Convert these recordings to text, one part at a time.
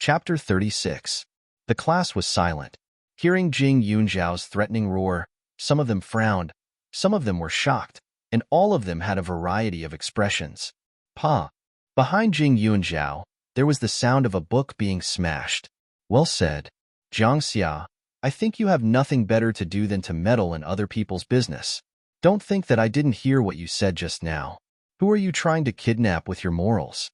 Chapter 36. The class was silent. Hearing Jing Yunzhao's threatening roar, some of them frowned, some of them were shocked, and all of them had a variety of expressions. Pa. Behind Jing Yunzhao, there was the sound of a book being smashed. Well said. Jiang Xia, I think you have nothing better to do than to meddle in other people's business. Don't think that I didn't hear what you said just now. Who are you trying to kidnap with your morals?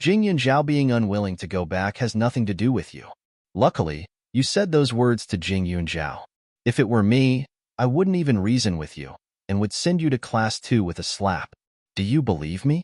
Jing Yunzhao being unwilling to go back has nothing to do with you. Luckily, you said those words to Jing Yunzhao. If it were me, I wouldn't even reason with you, and would send you to class 2 with a slap. Do you believe me?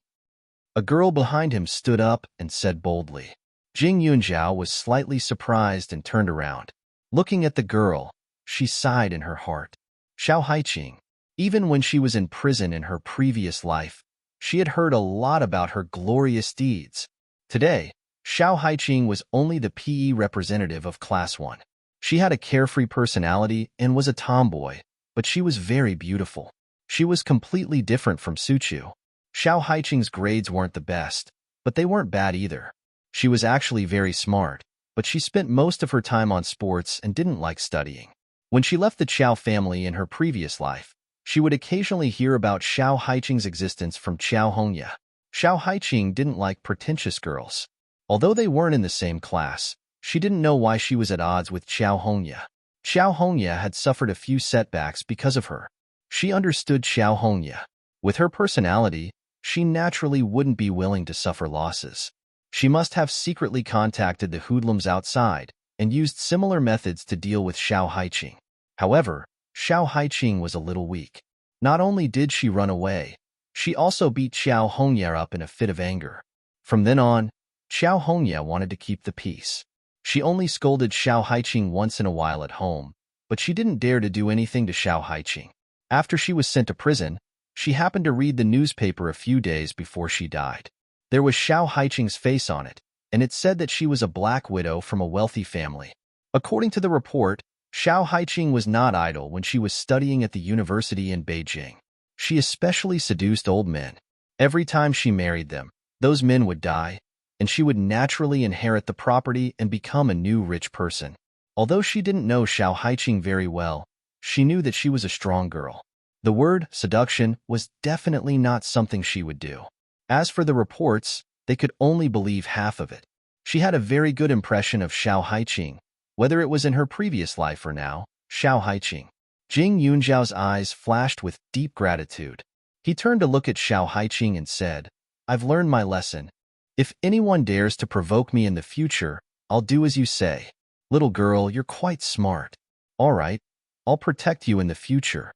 A girl behind him stood up and said boldly. Jing Yunzhao was slightly surprised and turned around. Looking at the girl, she sighed in her heart. Xiao Haiqing. Even when she was in prison in her previous life, she had heard a lot about her glorious deeds. Today, Xiao Haiqing was only the PE representative of Class 1. She had a carefree personality and was a tomboy, but she was very beautiful. She was completely different from Suchu. Xiao Haiqing's grades weren't the best, but they weren't bad either. She was actually very smart, but she spent most of her time on sports and didn't like studying. When she left the Qiao family in her previous life, she would occasionally hear about Xiao Haiqing's existence from Qiao Hongya. Xiao Haiqing didn't like pretentious girls. Although they weren't in the same class, she didn't know why she was at odds with Qiao Hongya. Qiao Hongya had suffered a few setbacks because of her. She understood Qiao Hongya. With her personality, she naturally wouldn't be willing to suffer losses. She must have secretly contacted the hoodlums outside and used similar methods to deal with Xiao Haiqing. However, Xiao Haiqing was a little weak. Not only did she run away, she also beat Qiao Hongya up in a fit of anger. From then on, Qiao Hongya wanted to keep the peace. She only scolded Xiao Haiqing once in a while at home, but she didn't dare to do anything to Xiao Haiqing. After she was sent to prison, she happened to read the newspaper a few days before she died. There was Xiao Haiqing's face on it, and it said that she was a black widow from a wealthy family. According to the report, Xiao Haiqing was not idle when she was studying at the university in Beijing. She especially seduced old men. Every time she married them, those men would die, and she would naturally inherit the property and become a new rich person. Although she didn't know Xiao Haiqing very well, she knew that she was a strong girl. The word seduction was definitely not something she would do. As for the reports, they could only believe half of it. She had a very good impression of Xiao Haiqing, whether it was in her previous life or now. Xiao Haiqing. Jing Yunzhao's eyes flashed with deep gratitude. He turned to look at Xiao Haiqing and said, I've learned my lesson. If anyone dares to provoke me in the future, I'll do as you say. Little girl, you're quite smart. All right, I'll protect you in the future.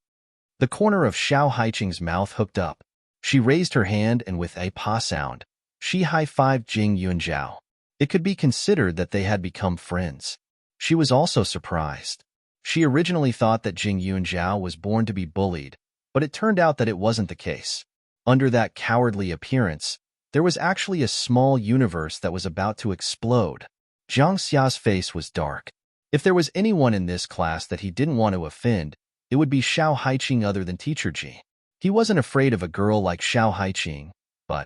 The corner of Xiao Haiqing's mouth hooked up. She raised her hand and with a pa sound, she high-fived Jing Yunzhao. It could be considered that they had become friends. She was also surprised. She originally thought that Jing Yunzhao was born to be bullied, but it turned out that it wasn't the case. Under that cowardly appearance, there was actually a small universe that was about to explode. Jiang Xia's face was dark. If there was anyone in this class that he didn't want to offend, it would be Xiao Haiqing other than Teacher Ji. He wasn't afraid of a girl like Xiao Haiqing, but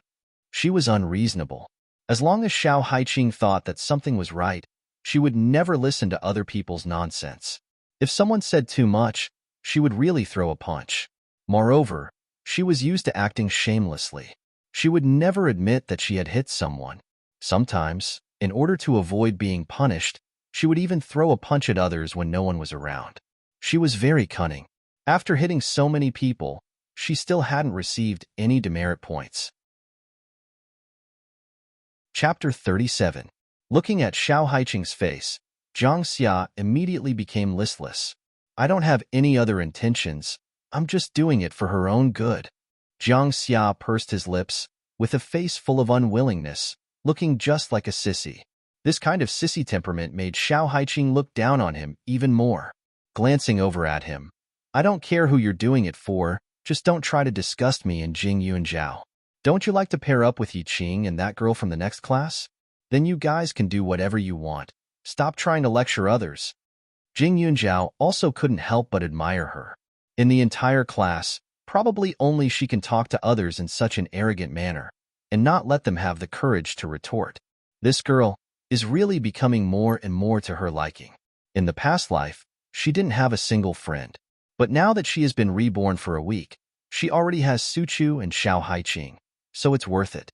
she was unreasonable. As long as Xiao Haiqing thought that something was right, she would never listen to other people's nonsense. If someone said too much, she would really throw a punch. Moreover, she was used to acting shamelessly. She would never admit that she had hit someone. Sometimes, in order to avoid being punished, she would even throw a punch at others when no one was around. She was very cunning. After hitting so many people, she still hadn't received any demerit points. Chapter 37. Looking at Xiao Haiqing's face, Jiang Xia immediately became listless. I don't have any other intentions. I'm just doing it for her own good. Jiang Xia pursed his lips, with a face full of unwillingness, looking just like a sissy. This kind of sissy temperament made Xiao Haiqing look down on him even more. Glancing over at him, I don't care who you're doing it for, just don't try to disgust me and Jing Yunzhao. Don't you like to pair up with Yi Qing and that girl from the next class? Then you guys can do whatever you want. Stop trying to lecture others. Jing Yunzhao also couldn't help but admire her. In the entire class, probably only she can talk to others in such an arrogant manner, and not let them have the courage to retort. This girl, is really becoming more and more to her liking. In the past life, she didn't have a single friend. But now that she has been reborn for a week, she already has Suchu and Xiao Haiqing, so it's worth it.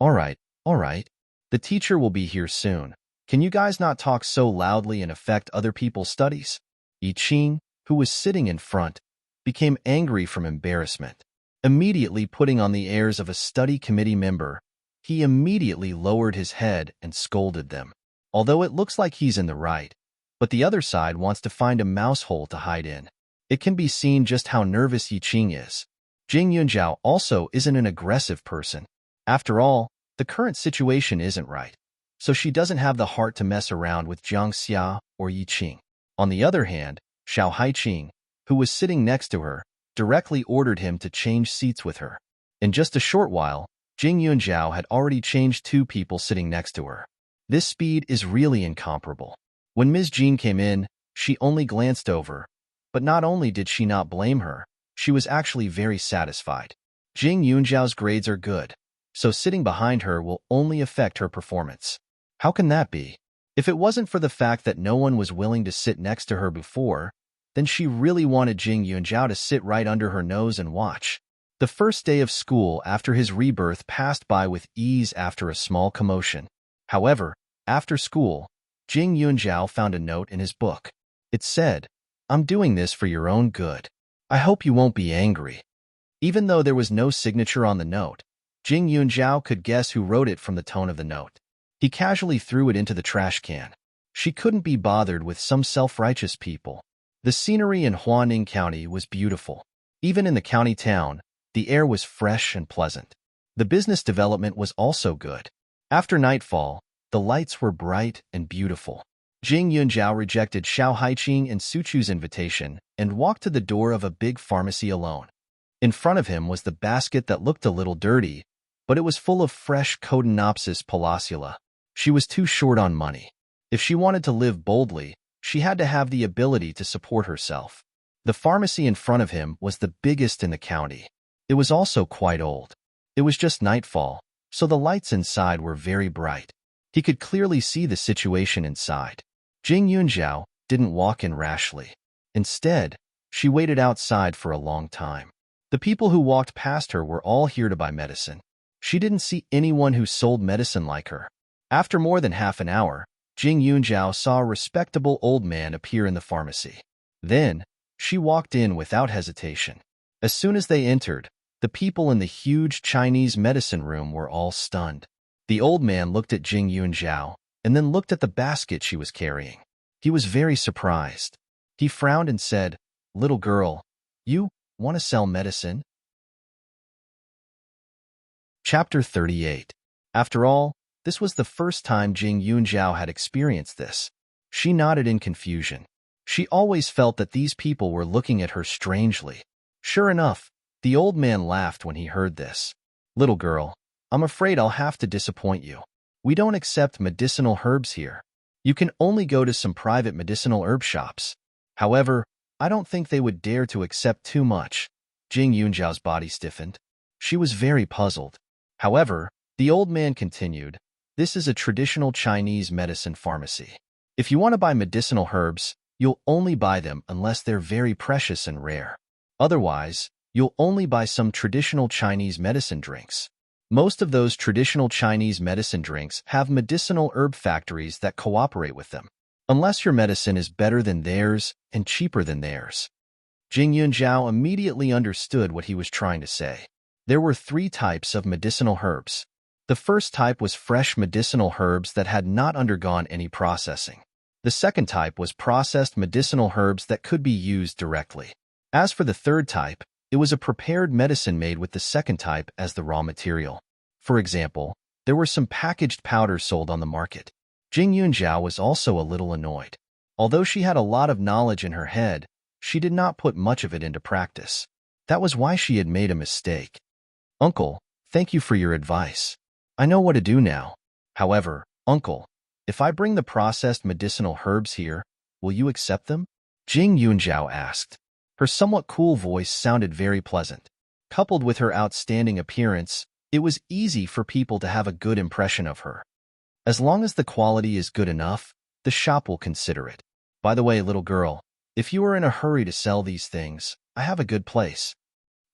All right. The teacher will be here soon. Can you guys not talk so loudly and affect other people's studies? Yi Qing, who was sitting in front, became angry from embarrassment. Immediately putting on the airs of a study committee member, he immediately lowered his head and scolded them. Although it looks like he's in the right, but the other side wants to find a mouse hole to hide in. It can be seen just how nervous Yi Qing is. Jing Yunjiao also isn't an aggressive person. After all, the current situation isn't right, so she doesn't have the heart to mess around with Jiang Xia or Yi Qing. On the other hand, Xiao Haiqing, who was sitting next to her, directly ordered him to change seats with her. In just a short while, Jing Yunjiao had already changed 2 people sitting next to her. This speed is really incomparable. When Ms. Jean came in, she only glanced over, but not only did she not blame her, she was actually very satisfied. Jing Yunjiao's grades are good, so sitting behind her will only affect her performance. How can that be? If it wasn't for the fact that no one was willing to sit next to her before, then she really wanted Jing Yunjiao to sit right under her nose and watch. The first day of school after his rebirth passed by with ease after a small commotion. However, after school, Jing Yunjiao found a note in his book. It said, "I'm doing this for your own good. I hope you won't be angry." Even though there was no signature on the note, Jing Yunjiao could guess who wrote it from the tone of the note. He casually threw it into the trash can. She couldn't be bothered with some self-righteous people. The scenery in Huaning County was beautiful. Even in the county town, the air was fresh and pleasant. The business development was also good. After nightfall, the lights were bright and beautiful. Jing Yunjiao rejected Xiao Haiqing and Suchu's invitation and walked to the door of a big pharmacy alone. In front of him was the basket that looked a little dirty, but it was full of fresh Codenopsis palacula. She was too short on money. If she wanted to live boldly, she had to have the ability to support herself. The pharmacy in front of him was the biggest in the county. It was also quite old. It was just nightfall, so the lights inside were very bright. He could clearly see the situation inside. Jing Yunjiao didn't walk in rashly. Instead, she waited outside for a long time. The people who walked past her were all here to buy medicine. She didn't see anyone who sold medicine like her. After more than half an hour, Jing Yunjiao saw a respectable old man appear in the pharmacy. Then, she walked in without hesitation. As soon as they entered, the people in the huge Chinese medicine room were all stunned. The old man looked at Jing Yunjiao and then looked at the basket she was carrying. He was very surprised. He frowned and said, "Little girl, you want to sell medicine?" Chapter 38. After all, this was the first time Jing Yunjiao had experienced this. She nodded in confusion. She always felt that these people were looking at her strangely. Sure enough, the old man laughed when he heard this. "Little girl, I'm afraid I'll have to disappoint you. We don't accept medicinal herbs here. You can only go to some private medicinal herb shops. However, I don't think they would dare to accept too much." Jing Yunjiao's body stiffened. She was very puzzled. However, the old man continued, "This is a traditional Chinese medicine pharmacy. If you want to buy medicinal herbs, you'll only buy them unless they're very precious and rare. Otherwise, you'll only buy some traditional Chinese medicine drinks. Most of those traditional Chinese medicine drinks have medicinal herb factories that cooperate with them, unless your medicine is better than theirs and cheaper than theirs." Jing Yunjiao immediately understood what he was trying to say. There were 3 types of medicinal herbs. The first type was fresh medicinal herbs that had not undergone any processing. The second type was processed medicinal herbs that could be used directly. As for the third type, it was a prepared medicine made with the second type as the raw material. For example, there were some packaged powders sold on the market. Jing Yunjiao was also a little annoyed. Although she had a lot of knowledge in her head, she did not put much of it into practice. That was why she had made a mistake. "Uncle, thank you for your advice. I know what to do now. However, Uncle, if I bring the processed medicinal herbs here, will you accept them?" Jing Yunjiao asked. Her somewhat cool voice sounded very pleasant. Coupled with her outstanding appearance, it was easy for people to have a good impression of her. As long as the quality is good enough, the shop will consider it. By the way, little girl, if you are in a hurry to sell these things, I have a good place.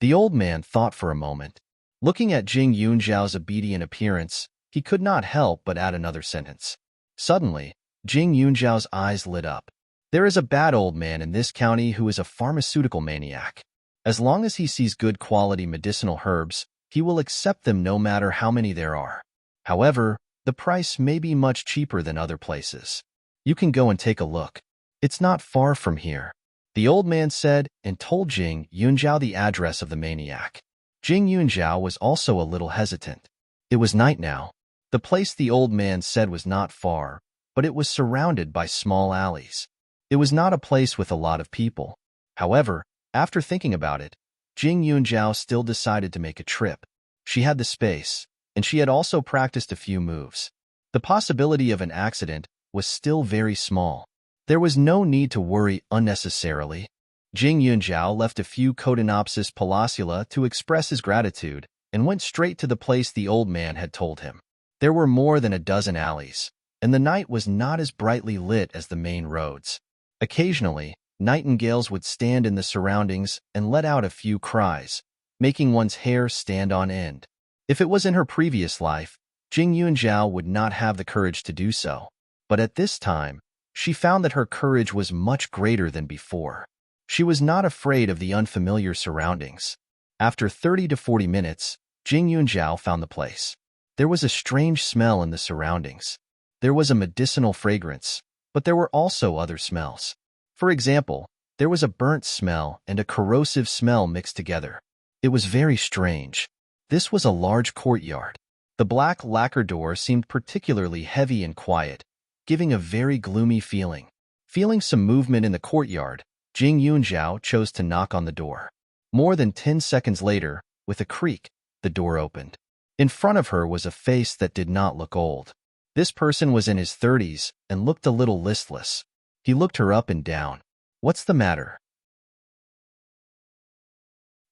The old man thought for a moment. Looking at Jing Yunzhao's obedient appearance, he could not help but add another sentence. Suddenly, Jing Yunzhao's eyes lit up. There is a bad old man in this county who is a pharmaceutical maniac. As long as he sees good quality medicinal herbs, he will accept them no matter how many there are. However, the price may be much cheaper than other places. You can go and take a look. It's not far from here, the old man said and told Jing Yunzhao the address of the maniac. Jing Yunzhao was also a little hesitant. It was night now. The place the old man said was not far, but it was surrounded by small alleys. It was not a place with a lot of people. However, after thinking about it, Jing Yunzhao still decided to make a trip. She had the space, and she had also practiced a few moves. The possibility of an accident was still very small. There was no need to worry unnecessarily. Jing Yunzhao left a few Codonopsis palacula to express his gratitude and went straight to the place the old man had told him. There were more than a dozen alleys, and the night was not as brightly lit as the main roads. Occasionally, nightingales would stand in the surroundings and let out a few cries, making one's hair stand on end. If it was in her previous life, Jing Yunzhao would not have the courage to do so. But at this time, she found that her courage was much greater than before. She was not afraid of the unfamiliar surroundings. After 30 to 40 minutes, Jing Yunzhao found the place. There was a strange smell in the surroundings. There was a medicinal fragrance, but there were also other smells. For example, there was a burnt smell and a corrosive smell mixed together. It was very strange. This was a large courtyard. The black lacquer door seemed particularly heavy and quiet, giving a very gloomy feeling. Feeling some movement in the courtyard, Jing Yunzhao chose to knock on the door. More than 10 seconds later, with a creak, the door opened. In front of her was a face that did not look old. This person was in his 30s and looked a little listless. He looked her up and down. What's the matter?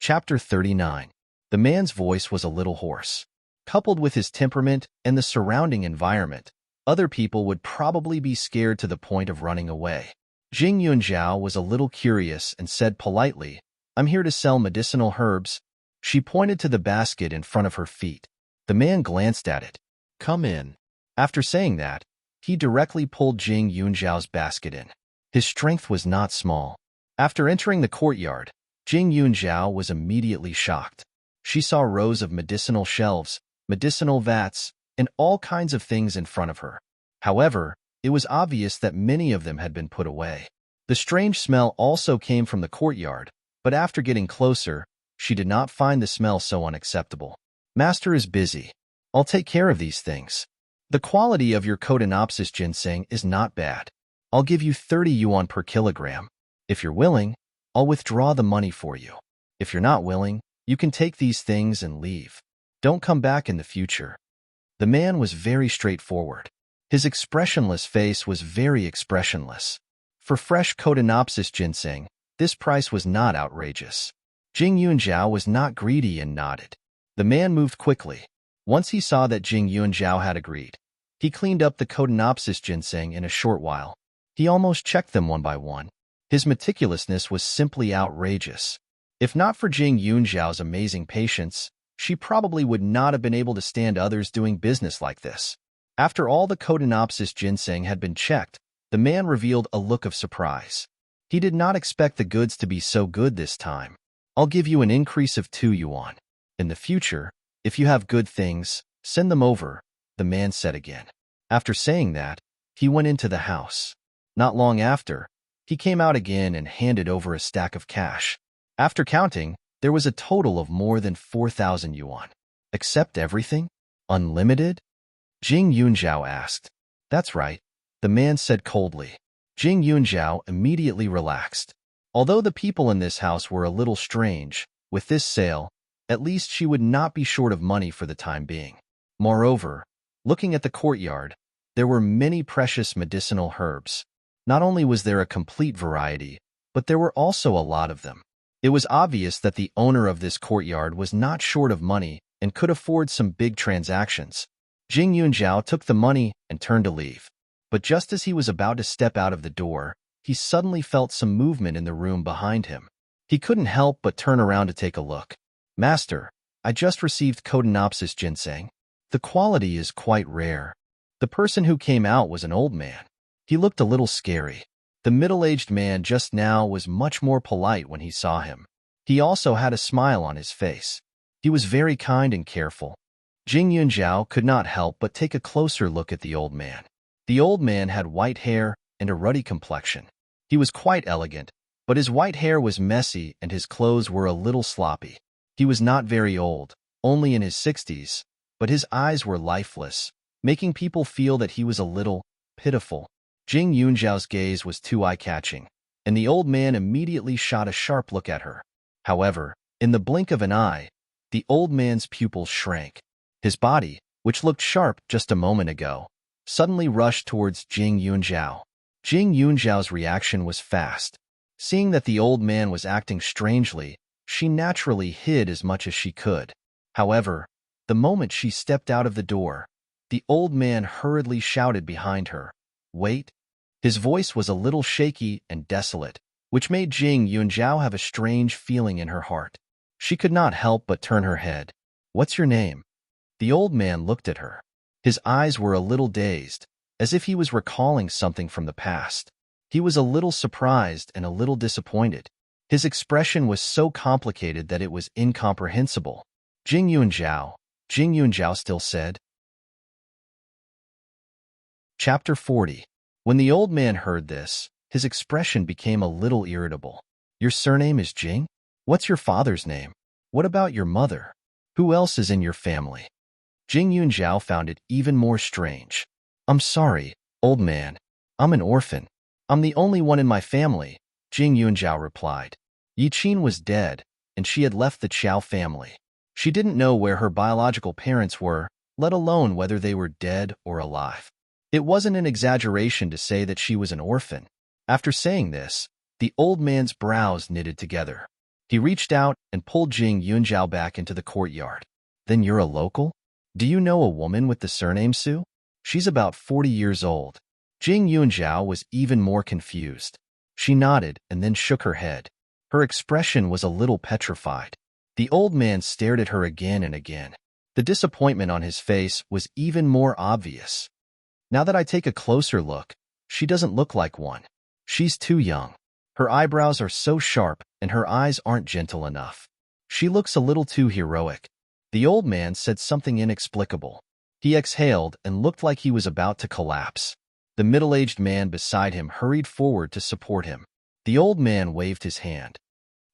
Chapter 39. The man's voice was a little hoarse. Coupled with his temperament and the surrounding environment, other people would probably be scared to the point of running away. Jing Yunzhao was a little curious and said politely, "I'm here to sell medicinal herbs." She pointed to the basket in front of her feet. The man glanced at it. "Come in." After saying that, he directly pulled Jing Yunzhao's basket in. His strength was not small. After entering the courtyard, Jing Yunzhao was immediately shocked. She saw rows of medicinal shelves, medicinal vats, and all kinds of things in front of her. However, it was obvious that many of them had been put away. The strange smell also came from the courtyard, but after getting closer, she did not find the smell so unacceptable. "Master is busy. I'll take care of these things. The quality of your Codonopsis ginseng is not bad. I'll give you 30 yuan per kilogram. If you're willing, I'll withdraw the money for you. If you're not willing, you can take these things and leave. Don't come back in the future." The man was very straightforward. His expressionless face was very expressionless. For fresh Codonopsis ginseng, this price was not outrageous. Jing Yunzhao was not greedy and nodded. The man moved quickly. Once he saw that Jing Yunzhao had agreed, he cleaned up the Codonopsis ginseng in a short while. He almost checked them one by one. His meticulousness was simply outrageous. If not for Jing Yunzhao's amazing patience, she probably would not have been able to stand others doing business like this. After all the Codonopsis ginseng had been checked, the man revealed a look of surprise. He did not expect the goods to be so good this time. "I'll give you an increase of 2 yuan. In the future, if you have good things, send them over," the man said again. After saying that, he went into the house. Not long after, he came out again and handed over a stack of cash. After counting, there was a total of more than 4,000 yuan. "Accept everything? Unlimited?" Jing Yunzhao asked. "That's right," the man said coldly. Jing Yunzhao immediately relaxed. Although the people in this house were a little strange, with this sale, at least she would not be short of money for the time being. Moreover, looking at the courtyard, there were many precious medicinal herbs. Not only was there a complete variety, but there were also a lot of them. It was obvious that the owner of this courtyard was not short of money and could afford some big transactions. Jing Yunjiao took the money and turned to leave. But just as he was about to step out of the door, he suddenly felt some movement in the room behind him. He couldn't help but turn around to take a look. Master, I just received Codenopsis ginseng. The quality is quite rare. The person who came out was an old man. He looked a little scary. The middle-aged man just now was much more polite when he saw him. He also had a smile on his face. He was very kind and careful. Jing Yunjiao could not help but take a closer look at the old man. The old man had white hair and a ruddy complexion. He was quite elegant, but his white hair was messy and his clothes were a little sloppy. He was not very old, only in his 60s, but his eyes were lifeless, making people feel that he was a little pitiful. Jing Yunjiao's gaze was too eye-catching, and the old man immediately shot a sharp look at her. However, in the blink of an eye, the old man's pupils shrank. His body, which looked sharp just a moment ago, suddenly rushed towards Jing Yunjiao. Jing Yunjiao's reaction was fast. Seeing that the old man was acting strangely, she naturally hid as much as she could. However, the moment she stepped out of the door, the old man hurriedly shouted behind her, "Wait!" His voice was a little shaky and desolate, which made Jing Yunjiao have a strange feeling in her heart. She could not help but turn her head. "What's your name?" The old man looked at her. His eyes were a little dazed, as if he was recalling something from the past. He was a little surprised and a little disappointed. His expression was so complicated that it was incomprehensible. Jing Yunjiao still said. Chapter 40. When the old man heard this, his expression became a little irritable. "Your surname is Jing? What's your father's name? What about your mother? Who else is in your family?" Jing Yunjiao found it even more strange. "I'm sorry, old man. I'm an orphan. I'm the only one in my family," Jing Yunjiao replied. Yi Qin was dead, and she had left the Qiao family. She didn't know where her biological parents were, let alone whether they were dead or alive. It wasn't an exaggeration to say that she was an orphan. After saying this, the old man's brows knitted together. He reached out and pulled Jing Yunjiao back into the courtyard. "Then you're a local? Do you know a woman with the surname Su? She's about 40 years old." Jing Yunjiao was even more confused. She nodded and then shook her head. Her expression was a little petrified. The old man stared at her again and again. The disappointment on his face was even more obvious. "Now that I take a closer look, she doesn't look like one. She's too young. Her eyebrows are so sharp and her eyes aren't gentle enough. She looks a little too heroic." The old man said something inexplicable. He exhaled and looked like he was about to collapse. The middle-aged man beside him hurried forward to support him. The old man waved his hand.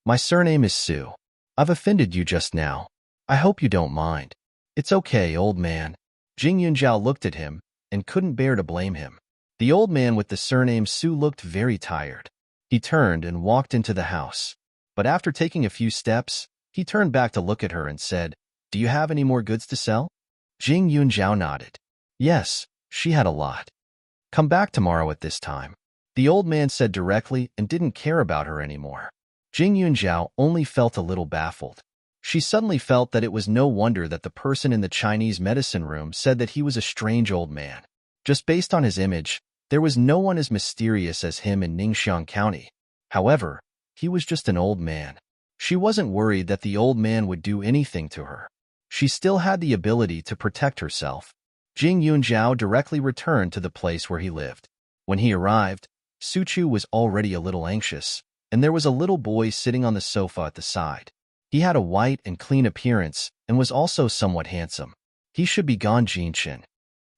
"My surname is Su. I've offended you just now. I hope you don't mind." "It's okay, old man." Jing Yunjiao looked at him and couldn't bear to blame him. The old man with the surname Su looked very tired. He turned and walked into the house. But after taking a few steps, he turned back to look at her and said, "Do you have any more goods to sell?" Jing Yunjiao nodded. Yes, she had a lot. "Come back tomorrow at this time." The old man said directly and didn't care about her anymore. Jing Yunjiao only felt a little baffled. She suddenly felt that it was no wonder that the person in the Chinese medicine room said that he was a strange old man. Just based on his image, there was no one as mysterious as him in Ningxiang County. However, he was just an old man. She wasn't worried that the old man would do anything to her. She still had the ability to protect herself. Jing Yunjiao directly returned to the place where he lived. When he arrived, Suchu was already a little anxious, and there was a little boy sitting on the sofa at the side. He had a white and clean appearance and was also somewhat handsome. He should be gone, Jinshin.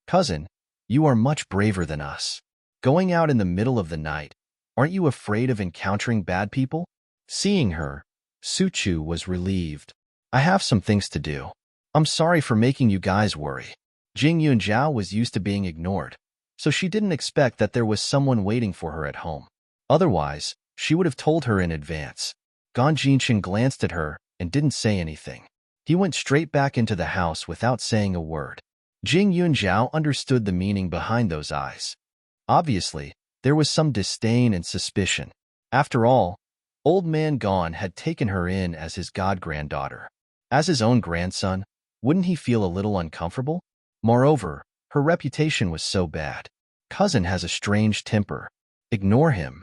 "Cousin, you are much braver than us. Going out in the middle of the night, aren't you afraid of encountering bad people?" Seeing her, Suchu was relieved. "I have some things to do. I'm sorry for making you guys worry." Jing Yunjiao was used to being ignored, so she didn't expect that there was someone waiting for her at home. Otherwise, she would have told her in advance. Gan Jinshin glanced at her and didn't say anything. He went straight back into the house without saying a word. Jing Yunjiao understood the meaning behind those eyes. Obviously, there was some disdain and suspicion. After all, old man Gan had taken her in as his god-granddaughter. As his own grandson, wouldn't he feel a little uncomfortable? Moreover, her reputation was so bad. Cousin has a strange temper. Ignore him.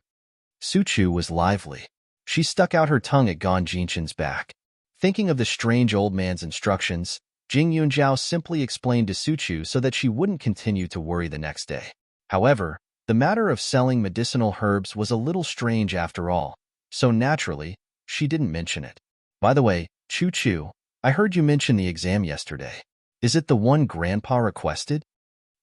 Suchu was lively. She stuck out her tongue at Gon Jinshin's back. Thinking of the strange old man's instructions, Jing Yunjiao simply explained to Suchu so that she wouldn't continue to worry the next day. However, the matter of selling medicinal herbs was a little strange after all, so naturally, she didn't mention it. By the way, Chu, I heard you mention the exam yesterday. Is it the one Grandpa requested?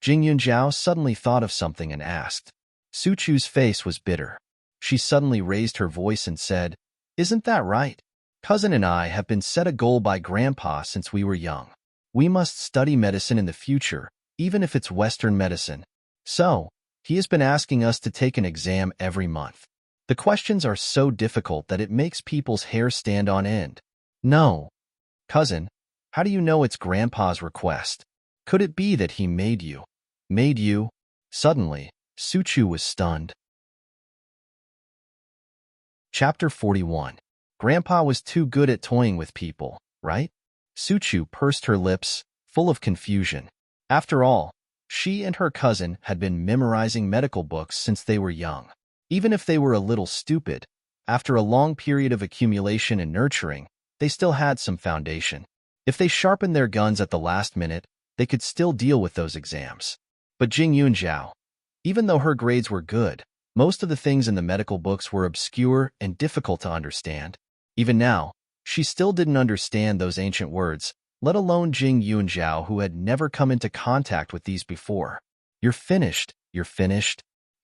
Jing Yunjiao suddenly thought of something and asked. Suchu's face was bitter. She suddenly raised her voice and said, "Isn't that right? Cousin and I have been set a goal by Grandpa since we were young. We must study medicine in the future, even if it's Western medicine. So, he has been asking us to take an exam every month. The questions are so difficult that it makes people's hair stand on end." "No. Cousin, how do you know it's Grandpa's request? Could it be that he made you? Made you?" Suddenly, Suchu was stunned. Chapter 41. Grandpa was too good at toying with people, right? Suchu pursed her lips, full of confusion. After all, she and her cousin had been memorizing medical books since they were young. Even if they were a little stupid, after a long period of accumulation and nurturing, they still had some foundation. If they sharpened their guns at the last minute, they could still deal with those exams. But Jing Yunjiao, even though her grades were good, most of the things in the medical books were obscure and difficult to understand. Even now, she still didn't understand those ancient words, let alone Jing Yunjiao, who had never come into contact with these before. You're finished.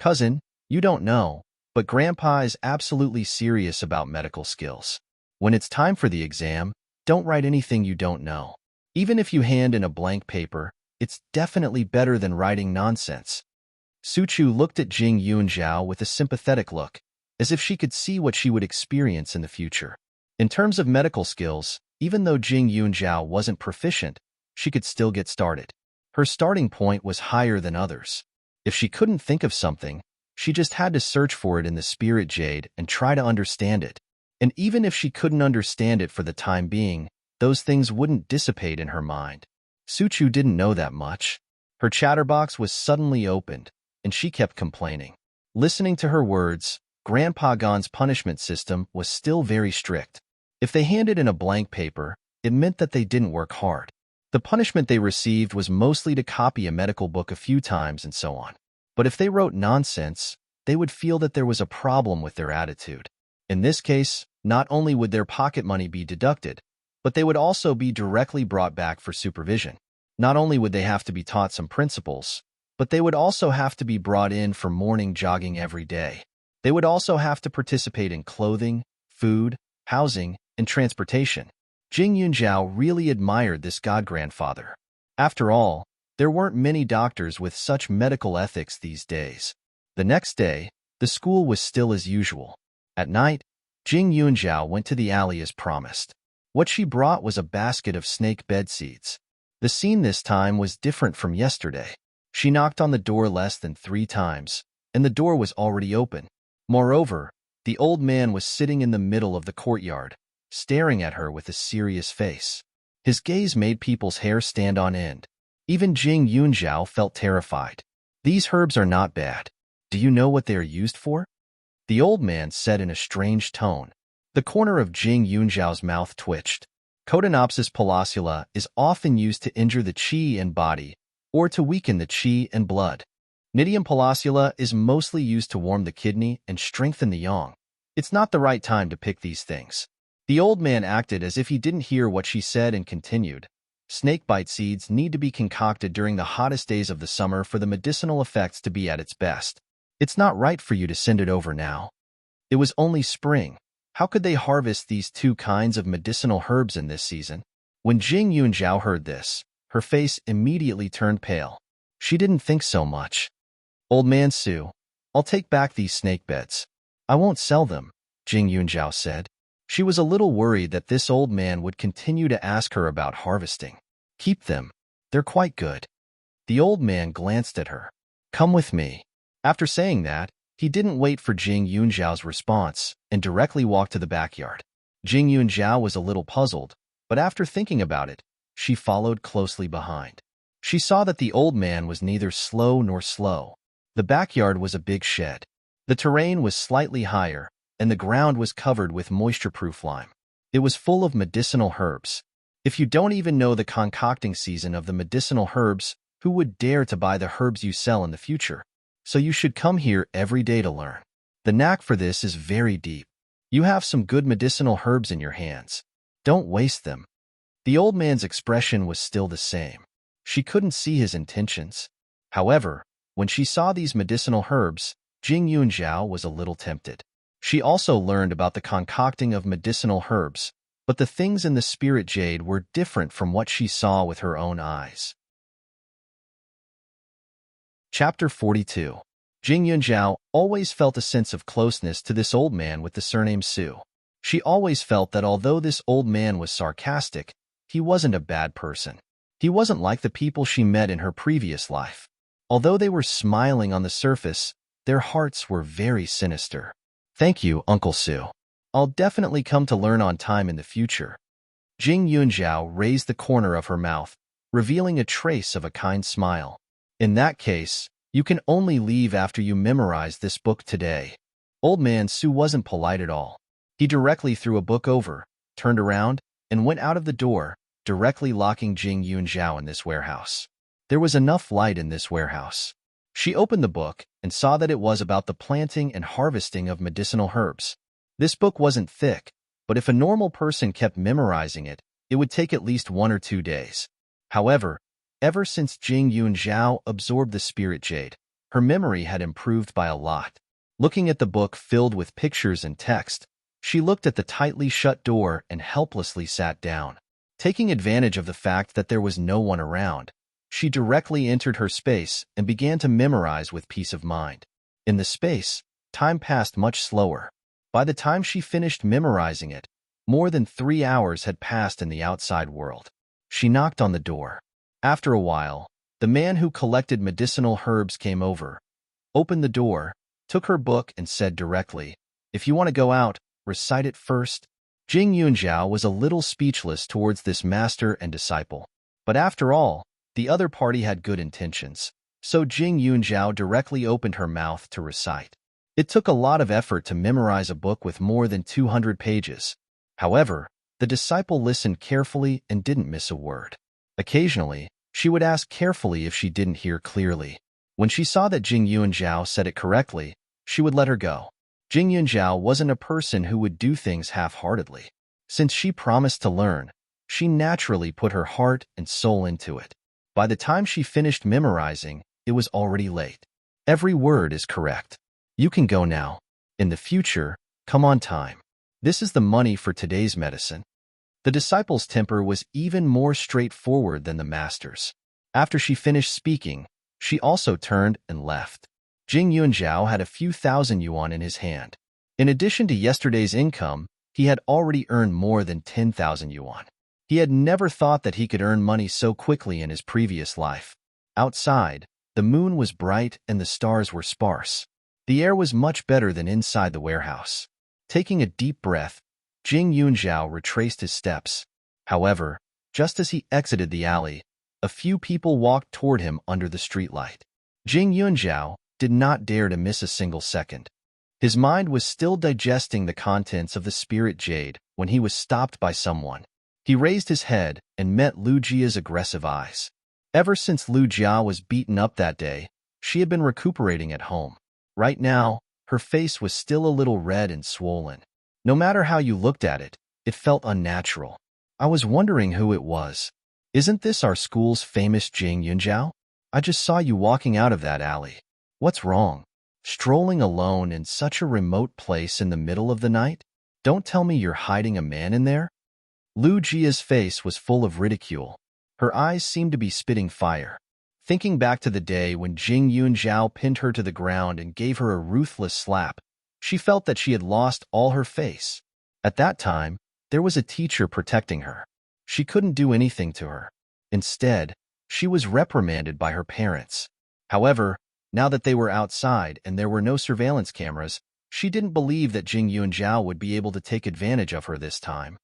Cousin, you don't know, but Grandpa is absolutely serious about medical skills. When it's time for the exam, don't write anything you don't know. Even if you hand in a blank paper, it's definitely better than writing nonsense. Suchu looked at Jing Yunjiao with a sympathetic look, as if she could see what she would experience in the future. In terms of medical skills, even though Jing Yunjiao wasn't proficient, she could still get started. Her starting point was higher than others. If she couldn't think of something, she just had to search for it in the spirit jade and try to understand it. And even if she couldn't understand it for the time being, those things wouldn't dissipate in her mind. Suchu didn't know that much. Her chatterbox was suddenly opened, and she kept complaining. Listening to her words, Grandpa Gon's punishment system was still very strict. If they handed in a blank paper, it meant that they didn't work hard. The punishment they received was mostly to copy a medical book a few times and so on. But if they wrote nonsense, they would feel that there was a problem with their attitude. In this case, not only would their pocket money be deducted, but they would also be directly brought back for supervision. Not only would they have to be taught some principles, but they would also have to be brought in for morning jogging every day. They would also have to participate in clothing, food, housing, and transportation. Jing Yunjiao really admired this god-grandfather. After all, there weren't many doctors with such medical ethics these days. The next day, the school was still as usual. At night, Jing Yunjiao went to the alley as promised. What she brought was a basket of snake bed seeds. The scene this time was different from yesterday. She knocked on the door less than 3 times, and the door was already open. Moreover, the old man was sitting in the middle of the courtyard, staring at her with a serious face. His gaze made people's hair stand on end. Even Jing Yunjiao felt terrified. "These herbs are not bad. Do you know what they are used for?" The old man said in a strange tone. The corner of Jing Yunjiao's mouth twitched. Cotinopsis palacula is often used to injure the qi and body, or to weaken the qi and blood. Nidium palacula is mostly used to warm the kidney and strengthen the yang. It's not the right time to pick these things. The old man acted as if he didn't hear what she said and continued. Snakebite seeds need to be concocted during the hottest days of the summer for the medicinal effects to be at its best. It's not right for you to send it over now. It was only spring. How could they harvest these 2 kinds of medicinal herbs in this season? When Jing Yunjiao heard this, her face immediately turned pale. She didn't think so much. "Old man Su, I'll take back these snake beds. I won't sell them," Jing Yunjiao said. She was a little worried that this old man would continue to ask her about harvesting. "Keep them. They're quite good." The old man glanced at her. "Come with me." After saying that, he didn't wait for Jing Yunjiao's response and directly walked to the backyard. Jing Yunjiao was a little puzzled, but after thinking about it, she followed closely behind. She saw that the old man was neither slow nor slow. The backyard was a big shed. The terrain was slightly higher, and the ground was covered with moisture-proof lime. It was full of medicinal herbs. If you don't even know the concocting season of the medicinal herbs, who would dare to buy the herbs you sell in the future? So you should come here every day to learn. The knack for this is very deep. You have some good medicinal herbs in your hands. Don't waste them. The old man's expression was still the same. She couldn't see his intentions. However, when she saw these medicinal herbs, Jing Yunjiao was a little tempted. She also learned about the concocting of medicinal herbs, but the things in the spirit jade were different from what she saw with her own eyes. Chapter 42. Jing Yunjiao always felt a sense of closeness to this old man with the surname Su. She always felt that although this old man was sarcastic, he wasn't a bad person. He wasn't like the people she met in her previous life. Although they were smiling on the surface, their hearts were very sinister. Thank you, Uncle Su. I'll definitely come to learn on time in the future. Jing Yunjiao raised the corner of her mouth, revealing a trace of a kind smile. In that case, you can only leave after you memorize this book today. Old man Su wasn't polite at all. He directly threw a book over, turned around, and went out of the door, directly locking Jing Yunjiao in this warehouse. There was enough light in this warehouse. She opened the book and saw that it was about the planting and harvesting of medicinal herbs. This book wasn't thick, but if a normal person kept memorizing it, it would take at least 1 or 2 days. However, ever since Jing Yunjiao absorbed the spirit jade, her memory had improved by a lot. Looking at the book filled with pictures and text, she looked at the tightly shut door and helplessly sat down. Taking advantage of the fact that there was no one around, she directly entered her space and began to memorize with peace of mind. In the space, time passed much slower. By the time she finished memorizing it, more than 3 hours had passed in the outside world. She knocked on the door. After a while, the man who collected medicinal herbs came over, opened the door, took her book and said directly, "If you want to go out, recite it first." Jing Yunjiao was a little speechless towards this master and disciple. But after all, the other party had good intentions, so Jing Yunjiao directly opened her mouth to recite. It took a lot of effort to memorize a book with more than 200 pages. However, the disciple listened carefully and didn't miss a word. Occasionally, she would ask carefully if she didn't hear clearly. When she saw that Jing Yunjiao said it correctly, she would let her go. Jing Yunjiao wasn't a person who would do things half-heartedly. Since she promised to learn, she naturally put her heart and soul into it. By the time she finished memorizing, it was already late. Every word is correct. You can go now. In the future, come on time. This is the money for today's medicine. The disciple's temper was even more straightforward than the master's. After she finished speaking, she also turned and left. Jing Yunjiao had a few thousand yuan in his hand. In addition to yesterday's income, he had already earned more than 10,000 yuan. He had never thought that he could earn money so quickly in his previous life. Outside, the moon was bright and the stars were sparse. The air was much better than inside the warehouse. Taking a deep breath, Jing Yunjiao retraced his steps. However, just as he exited the alley, a few people walked toward him under the streetlight. Jing Yunjiao did not dare to miss a single second. His mind was still digesting the contents of the spirit jade when he was stopped by someone. He raised his head and met Lu Jia's aggressive eyes. Ever since Lu Jia was beaten up that day, she had been recuperating at home. Right now, her face was still a little red and swollen. No matter how you looked at it, it felt unnatural. I was wondering who it was. Isn't this our school's famous Jing Yunjiao? I just saw you walking out of that alley. What's wrong? Strolling alone in such a remote place in the middle of the night? Don't tell me you're hiding a man in there? Lu Jia's face was full of ridicule. Her eyes seemed to be spitting fire. Thinking back to the day when Jing Yunjiao pinned her to the ground and gave her a ruthless slap, she felt that she had lost all her face. At that time, there was a teacher protecting her. She couldn't do anything to her. Instead, she was reprimanded by her parents. However, now that they were outside and there were no surveillance cameras, she didn't believe that Jing Yunjiao would be able to take advantage of her this time.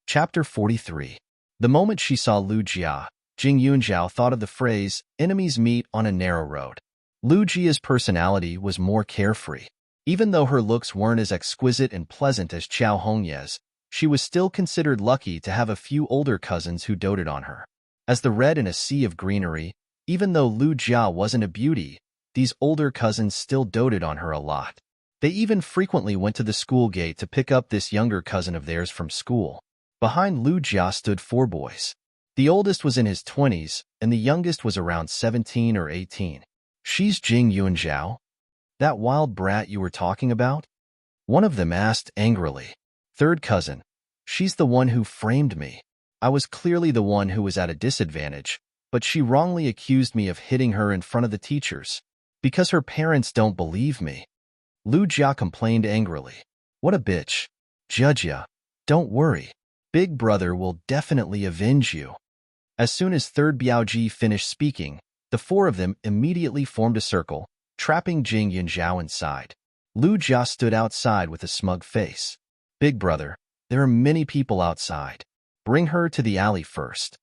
Chapter 43. The moment she saw Lu Jia, Jing Yunjiao thought of the phrase, enemies meet on a narrow road. Lu Jia's personality was more carefree. Even though her looks weren't as exquisite and pleasant as Qiao Hongye's, she was still considered lucky to have a few older cousins who doted on her. As the red in a sea of greenery, even though Lu Jia wasn't a beauty, these older cousins still doted on her a lot. They even frequently went to the school gate to pick up this younger cousin of theirs from school. Behind Lu Jia stood 4 boys. The oldest was in his 20s, and the youngest was around 17 or 18. "She's Jing Yunjiao? That wild brat you were talking about?" one of them asked angrily. "Third cousin, she's the one who framed me. I was clearly the one who was at a disadvantage, but she wrongly accused me of hitting her in front of the teachers. Because her parents don't believe me." Lu Jia complained angrily. "What a bitch. Judge, don't worry. Big brother will definitely avenge you." As soon as third Biaoji finished speaking, the 4 of them immediately formed a circle, trapping Jing Yunjiao inside. Lu Jia stood outside with a smug face. "Big brother, there are many people outside. Bring her to the alley first."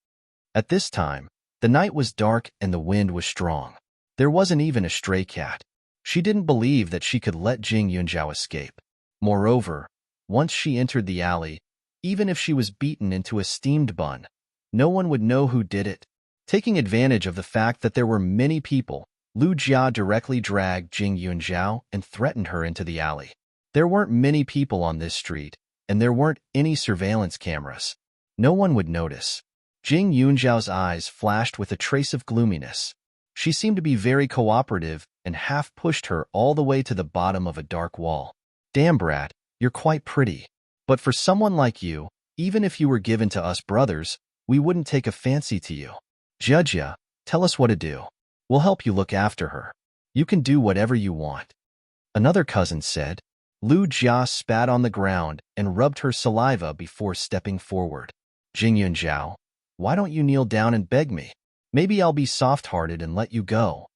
At this time, the night was dark and the wind was strong. There wasn't even a stray cat. She didn't believe that she could let Jing Yunjiao escape. Moreover, once she entered the alley, even if she was beaten into a steamed bun, no one would know who did it. Taking advantage of the fact that there were many people, Lu Jia directly dragged Jing Yunjiao and threatened her into the alley. There weren't many people on this street, and there weren't any surveillance cameras. No one would notice. Jing Yunjiao's eyes flashed with a trace of gloominess. She seemed to be very cooperative and half pushed her all the way to the bottom of a dark wall. "Damn, brat, you're quite pretty. But for someone like you, even if you were given to us brothers, we wouldn't take a fancy to you. Judge, tell us what to do. We'll help you look after her. You can do whatever you want." Another cousin said. Lu Jia spat on the ground and rubbed her saliva before stepping forward. "Jing Yunjiao, why don't you kneel down and beg me? Maybe I'll be soft-hearted and let you go."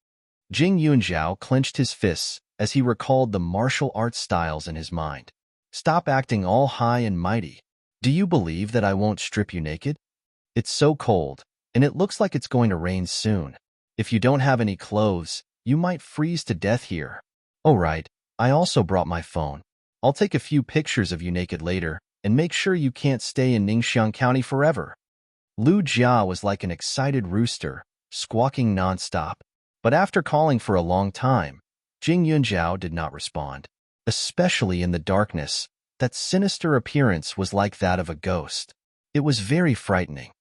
Jing Yunjiao clenched his fists as he recalled the martial arts styles in his mind. "Stop acting all high and mighty. Do you believe that I won't strip you naked? It's so cold, and it looks like it's going to rain soon. If you don't have any clothes, you might freeze to death here. Oh right, I also brought my phone. I'll take a few pictures of you naked later and make sure you can't stay in Ningxiang County forever." Lu Jia was like an excited rooster, squawking nonstop. But after calling for a long time, Jing Yunjiao did not respond. Especially in the darkness, that sinister appearance was like that of a ghost. It was very frightening.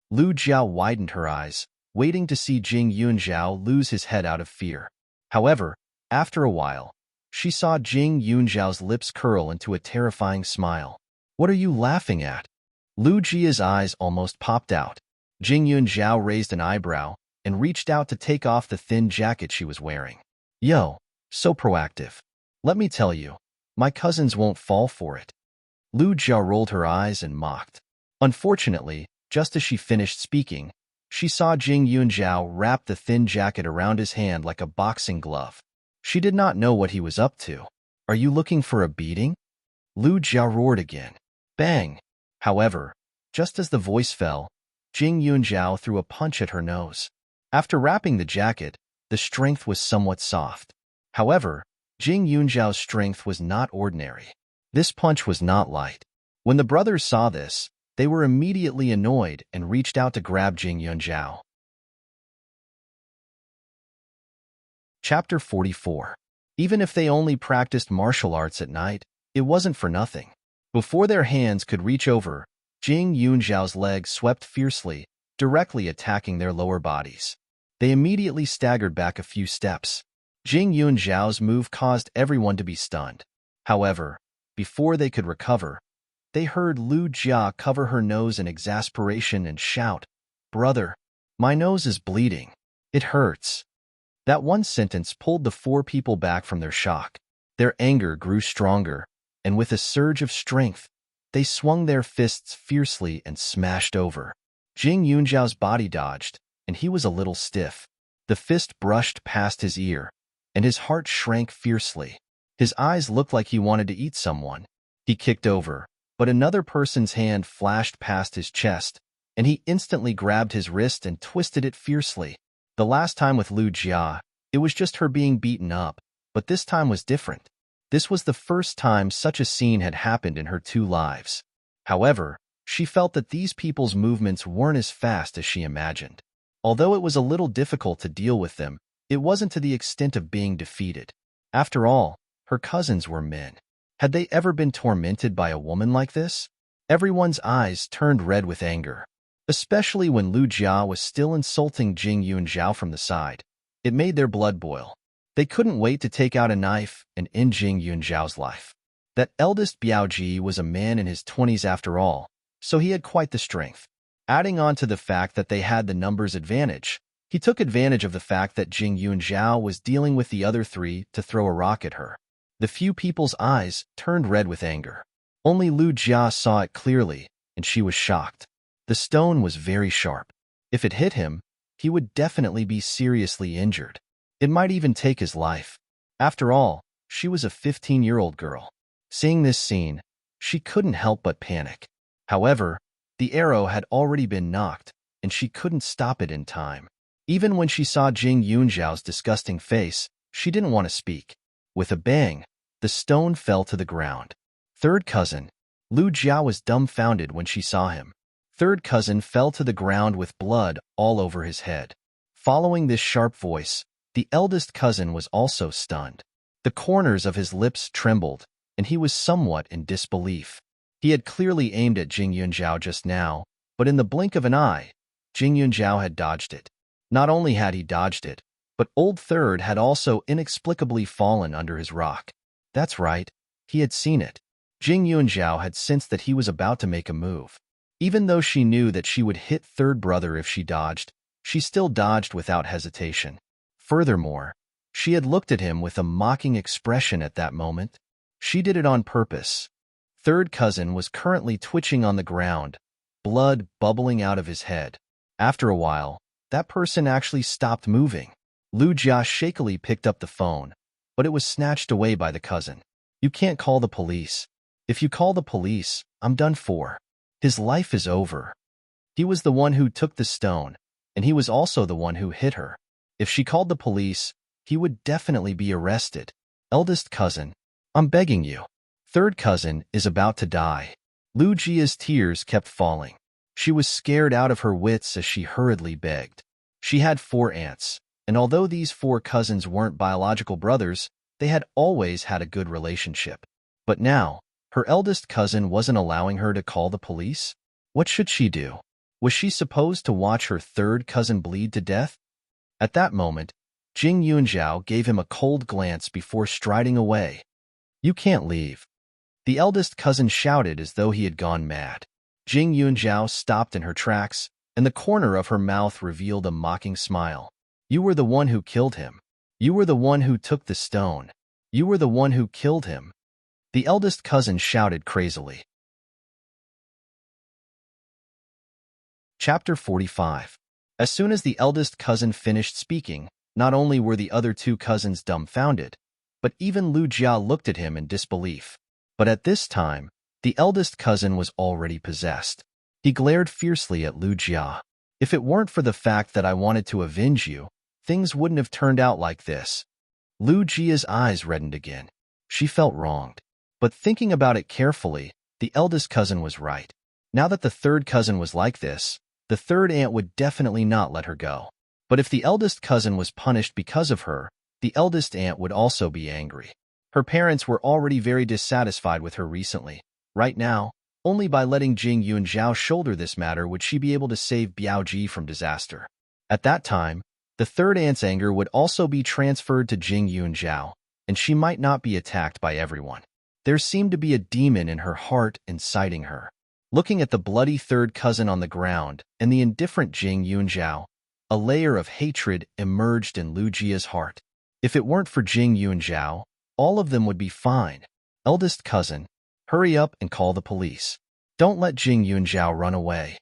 Lu Jia widened her eyes, waiting to see Jing Yunjiao lose his head out of fear. However, after a while, she saw Jing Yunjiao's lips curl into a terrifying smile. "What are you laughing at?" Lu Jia's eyes almost popped out. Jing Yunjiao raised an eyebrow and reached out to take off the thin jacket she was wearing. "Yo, so proactive. Let me tell you, my cousins won't fall for it." Lu Jia rolled her eyes and mocked. Unfortunately, just as she finished speaking, she saw Jing Yunjiao wrap the thin jacket around his hand like a boxing glove. She did not know what he was up to. "Are you looking for a beating?" Lu Jia roared again. Bang! However, just as the voice fell, Jing Yunjiao threw a punch at her nose. After wrapping the jacket, the strength was somewhat soft. However, Jing Yunjiao's strength was not ordinary. This punch was not light. When the brothers saw this, they were immediately annoyed and reached out to grab Jing Yunjiao. Chapter 44. Even if they only practiced martial arts at night, it wasn't for nothing. Before their hands could reach over, Jing Yunjiao's legs swept fiercely, directly attacking their lower bodies. They immediately staggered back a few steps. Jing Yunjiao's move caused everyone to be stunned. However, before they could recover, they heard Lu Jia cover her nose in exasperation and shout, "Brother, my nose is bleeding. It hurts." That one sentence pulled the 4 people back from their shock. Their anger grew stronger, and with a surge of strength, they swung their fists fiercely and smashed over. Jing Yunjiao's body dodged, and he was a little stiff. The fist brushed past his ear, and his heart shrank fiercely. His eyes looked like he wanted to eat someone. He kicked over, but another person's hand flashed past his chest, and he instantly grabbed his wrist and twisted it fiercely. The last time with Lu Jia, it was just her being beaten up, but this time was different. This was the first time such a scene had happened in her 2 lives. However, she felt that these people's movements weren't as fast as she imagined. Although it was a little difficult to deal with them, it wasn't to the extent of being defeated. After all, her cousins were men. Had they ever been tormented by a woman like this? Everyone's eyes turned red with anger, especially when Lu Jia was still insulting Jing Yunzhao from the side. It made their blood boil. They couldn't wait to take out a knife and end Jing Yunzhao's life. That eldest Biaoji was a man in his 20s after all, so he had quite the strength. Adding on to the fact that they had the numbers advantage, he took advantage of the fact that Jing Yunzhao was dealing with the other 3 to throw a rock at her. The few people's eyes turned red with anger. Only Lu Jia saw it clearly, and she was shocked. The stone was very sharp. If it hit him, he would definitely be seriously injured. It might even take his life. After all, she was a 15-year-old girl. Seeing this scene, she couldn't help but panic. However, the arrow had already been knocked, and she couldn't stop it in time. Even when she saw Jing Yunzhao's disgusting face, she didn't want to speak. With a bang, the stone fell to the ground. Third cousin. Lu Jia was dumbfounded when she saw him. Third cousin fell to the ground with blood all over his head. Following this sharp voice, the eldest cousin was also stunned. The corners of his lips trembled, and he was somewhat in disbelief. He had clearly aimed at Jing Yunzhao just now, but in the blink of an eye, Jing Yunzhao had dodged it. Not only had he dodged it, but Old Third had also inexplicably fallen under his rock. That's right, he had seen it. Jing Yunzhao had sensed that he was about to make a move. Even though she knew that she would hit Third Brother if she dodged, she still dodged without hesitation. Furthermore, she had looked at him with a mocking expression at that moment. She did it on purpose. Third cousin was currently twitching on the ground, blood bubbling out of his head. After a while, that person actually stopped moving. Lu Jia shakily picked up the phone, but it was snatched away by the cousin. You can't call the police. If you call the police, I'm done for. His life is over. He was the one who took the stone, and he was also the one who hit her. If she called the police, he would definitely be arrested. Eldest cousin, I'm begging you. Third cousin is about to die. Lu Jia's tears kept falling. She was scared out of her wits as she hurriedly begged. She had 4 aunts, and although these 4 cousins weren't biological brothers, they had always had a good relationship. But now, her eldest cousin wasn't allowing her to call the police? What should she do? Was she supposed to watch her third cousin bleed to death? At that moment, Jing Yunzhao gave him a cold glance before striding away. You can't leave. The eldest cousin shouted as though he had gone mad. Jing Yunzhao stopped in her tracks, and the corner of her mouth revealed a mocking smile. You were the one who killed him. You were the one who took the stone. You were the one who killed him. The eldest cousin shouted crazily. Chapter 45. As soon as the eldest cousin finished speaking, not only were the other 2 cousins dumbfounded, but even Lu Jia looked at him in disbelief. But at this time, the eldest cousin was already possessed. He glared fiercely at Lu Jia. If it weren't for the fact that I wanted to avenge you, things wouldn't have turned out like this. Lu Jia's eyes reddened again. She felt wronged. But thinking about it carefully, the eldest cousin was right. Now that the third cousin was like this, the third aunt would definitely not let her go. But if the eldest cousin was punished because of her, the eldest aunt would also be angry. Her parents were already very dissatisfied with her recently. Right now, only by letting Jing Yunzhao shoulder this matter would she be able to save Biaoji from disaster. At that time, the third aunt's anger would also be transferred to Jing Yunzhao, and she might not be attacked by everyone. There seemed to be a demon in her heart inciting her. Looking at the bloody third cousin on the ground and the indifferent Jing Yunzhao, a layer of hatred emerged in Lu Jia's heart. If it weren't for Jing Yunzhao, all of them would be fine. Eldest cousin, hurry up and call the police. Don't let Jing Yunzhao run away.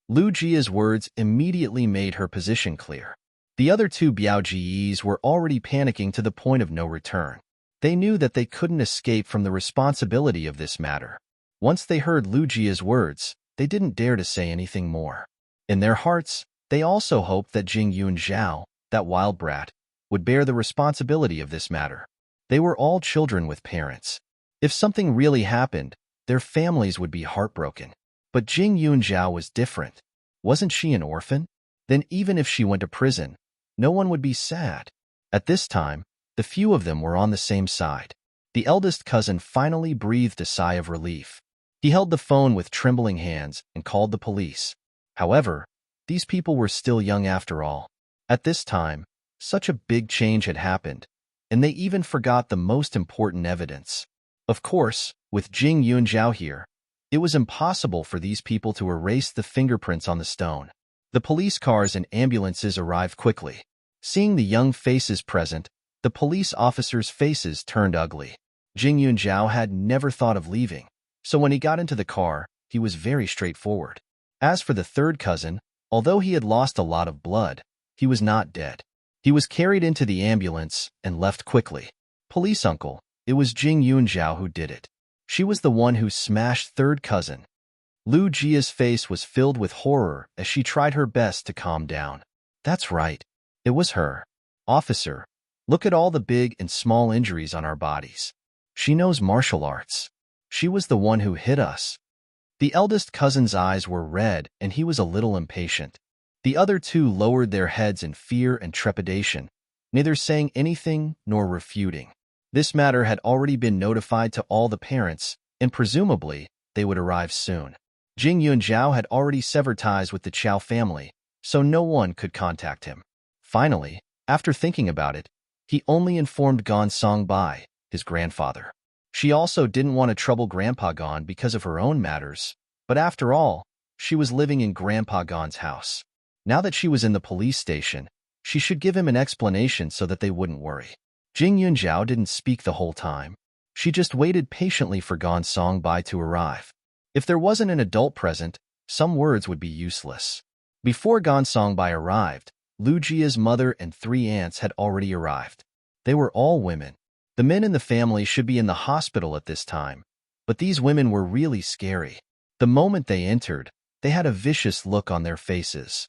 Lu Jia's words immediately made her position clear. The other 2 Biaojis were already panicking to the point of no return. They knew that they couldn't escape from the responsibility of this matter. Once they heard Lu Jia's words, they didn't dare to say anything more. In their hearts, they also hoped that Jing Yunzhao, that wild brat, would bear the responsibility of this matter. They were all children with parents. If something really happened, their families would be heartbroken. But Jing Yunzhao was different. Wasn't she an orphan? Then even if she went to prison, no one would be sad. At this time, the few of them were on the same side. The eldest cousin finally breathed a sigh of relief. He held the phone with trembling hands and called the police. However, these people were still young after all. At this time, such a big change had happened, and they even forgot the most important evidence. Of course, with Jing Yunzhao here, it was impossible for these people to erase the fingerprints on the stone. The police cars and ambulances arrived quickly. Seeing the young faces present, the police officers' faces turned ugly. Jing Yunzhao had never thought of leaving, so when he got into the car, he was very straightforward. As for the third cousin, although he had lost a lot of blood, he was not dead. He was carried into the ambulance and left quickly. Police uncle, it was Jing Yunzhao who did it. She was the one who smashed third cousin. Lu Jia's face was filled with horror as she tried her best to calm down. That's right. It was her. Officer, look at all the big and small injuries on our bodies. She knows martial arts. She was the one who hit us. The eldest cousin's eyes were red and he was a little impatient. The other two lowered their heads in fear and trepidation, neither saying anything nor refuting. This matter had already been notified to all the parents, and presumably, they would arrive soon. Jing Yunzhao had already severed ties with the Chao family, so no one could contact him. Finally, after thinking about it, he only informed Gan Songbai, his grandfather. She also didn't want to trouble Grandpa Gan because of her own matters, but after all, she was living in Grandpa Gan's house. Now that she was in the police station, she should give him an explanation so that they wouldn't worry. Jing Yunzhao didn't speak the whole time. She just waited patiently for Gan Songbai to arrive. If there wasn't an adult present, some words would be useless. Before Gan Songbai arrived, Lu Jia's mother and 3 aunts had already arrived. They were all women. The men in the family should be in the hospital at this time, but these women were really scary. The moment they entered, they had a vicious look on their faces.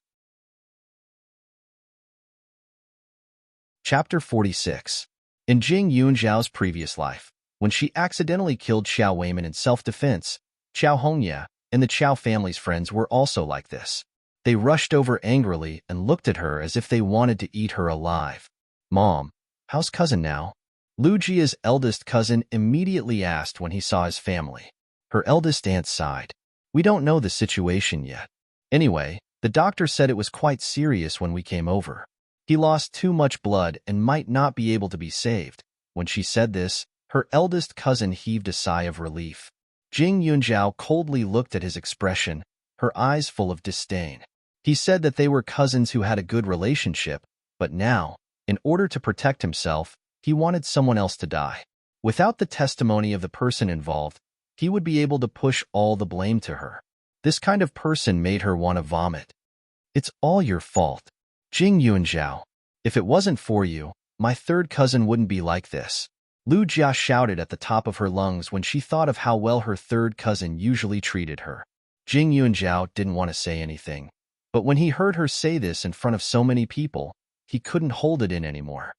Chapter 46. In Jing Yunzhao's previous life, when she accidentally killed Xiao Weiman in self-defense, Qiao Hongya and the Qiao family's friends were also like this. They rushed over angrily and looked at her as if they wanted to eat her alive. Mom, how's cousin now? Lu Jia's eldest cousin immediately asked when he saw his family. Her eldest aunt sighed. We don't know the situation yet. Anyway, the doctor said it was quite serious when we came over. He lost too much blood and might not be able to be saved. When she said this, her eldest cousin heaved a sigh of relief. Jing Yunzhao coldly looked at his expression, her eyes full of disdain. He said that they were cousins who had a good relationship, but now, in order to protect himself, he wanted someone else to die. Without the testimony of the person involved, he would be able to push all the blame to her. This kind of person made her want to vomit. It's all your fault. Jing Yunzhao, if it wasn't for you, my third cousin wouldn't be like this. Lu Jia shouted at the top of her lungs when she thought of how well her third cousin usually treated her. Jing Yunzhao didn't want to say anything, but when he heard her say this in front of so many people, he couldn't hold it in anymore.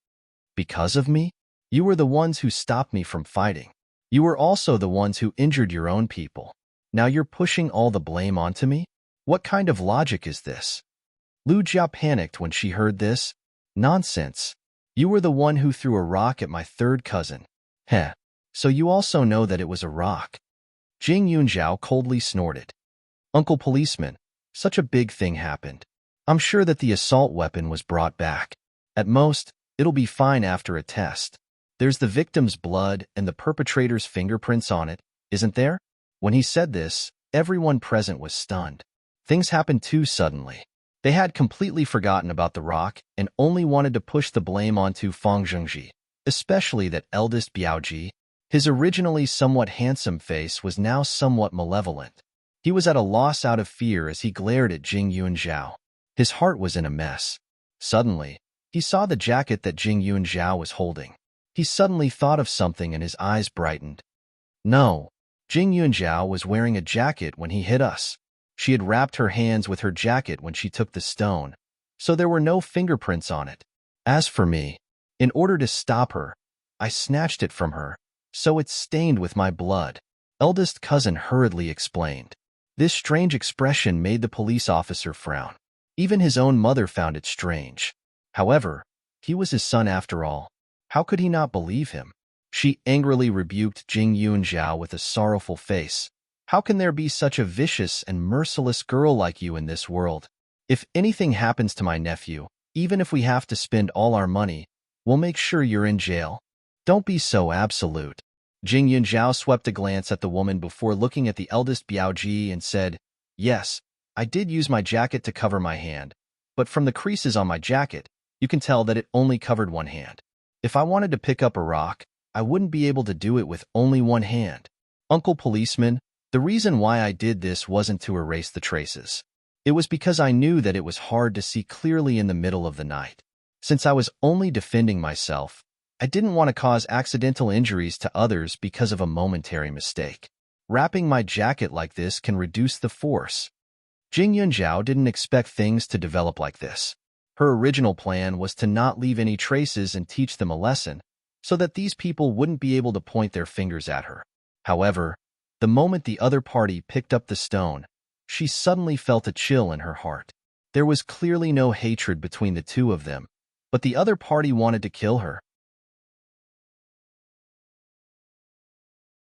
Because of me? You were the ones who stopped me from fighting. You were also the ones who injured your own people. Now you're pushing all the blame onto me? What kind of logic is this? Lu Jia panicked when she heard this. Nonsense. You were the one who threw a rock at my third cousin. Heh. So you also know that it was a rock. Jing Yunzhao coldly snorted. Uncle Policeman, such a big thing happened. I'm sure that the assault weapon was brought back. At most, it'll be fine after a test. There's the victim's blood and the perpetrator's fingerprints on it, isn't there? When he said this, everyone present was stunned. Things happened too suddenly. They had completely forgotten about the rock and only wanted to push the blame onto Fang Zhengji, especially that eldest Biaoji. His originally somewhat handsome face was now somewhat malevolent. He was at a loss out of fear as he glared at Jing Yunzhao. His heart was in a mess. Suddenly, he saw the jacket that Jing Yunzhao was holding. He suddenly thought of something and his eyes brightened. No, Jing Yunzhao was wearing a jacket when he hit us. She had wrapped her hands with her jacket when she took the stone, so there were no fingerprints on it. As for me, in order to stop her, I snatched it from her, so it's stained with my blood, eldest cousin hurriedly explained. This strange expression made the police officer frown. Even his own mother found it strange. However, he was his son after all. How could he not believe him? She angrily rebuked Jing Yunjiao with a sorrowful face. How can there be such a vicious and merciless girl like you in this world? If anything happens to my nephew, even if we have to spend all our money, we'll make sure you're in jail. Don't be so absolute. Jing Yunjiao swept a glance at the woman before looking at the eldest Biaoji and said, Yes, I did use my jacket to cover my hand, but from the creases on my jacket, you can tell that it only covered one hand. If I wanted to pick up a rock, I wouldn't be able to do it with only one hand. Uncle Policeman, the reason why I did this wasn't to erase the traces. It was because I knew that it was hard to see clearly in the middle of the night. Since I was only defending myself, I didn't want to cause accidental injuries to others because of a momentary mistake. Wrapping my jacket like this can reduce the force. Jing Yunjiao didn't expect things to develop like this. Her original plan was to not leave any traces and teach them a lesson, so that these people wouldn't be able to point their fingers at her. However, the moment the other party picked up the stone, she suddenly felt a chill in her heart. There was clearly no hatred between the two of them, but the other party wanted to kill her.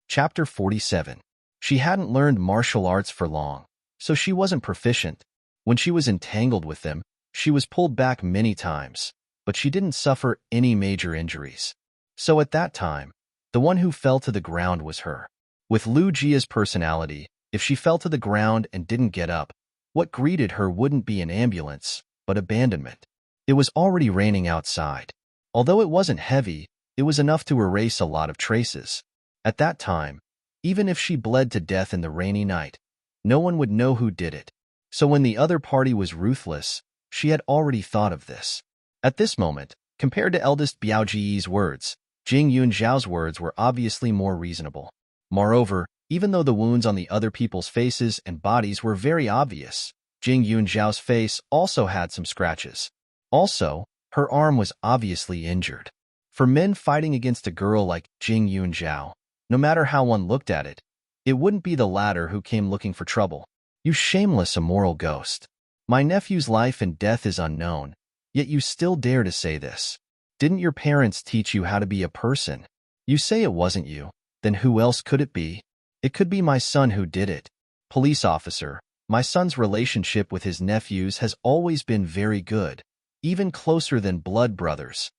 Chapter 47. She hadn't learned martial arts for long, so she wasn't proficient. When she was entangled with them, she was pulled back many times, but she didn't suffer any major injuries. So at that time, the one who fell to the ground was her. With Lu Jia's personality, if she fell to the ground and didn't get up, what greeted her wouldn't be an ambulance, but abandonment. It was already raining outside. Although it wasn't heavy, it was enough to erase a lot of traces. At that time, even if she bled to death in the rainy night, no one would know who did it. So when the other party was ruthless, she had already thought of this. At this moment, compared to eldest Biaoji's words, Jing Yunjiao's words were obviously more reasonable. Moreover, even though the wounds on the other people's faces and bodies were very obvious, Jing Yunjiao's face also had some scratches. Also, her arm was obviously injured. For men fighting against a girl like Jing Yunjiao, no matter how one looked at it, it wouldn't be the latter who came looking for trouble. You shameless immoral ghost. My nephew's life and death is unknown, yet you still dare to say this. Didn't your parents teach you how to be a person? You say it wasn't you, then who else could it be? It could be my son who did it. Police officer, my son's relationship with his nephews has always been very good, even closer than blood brothers.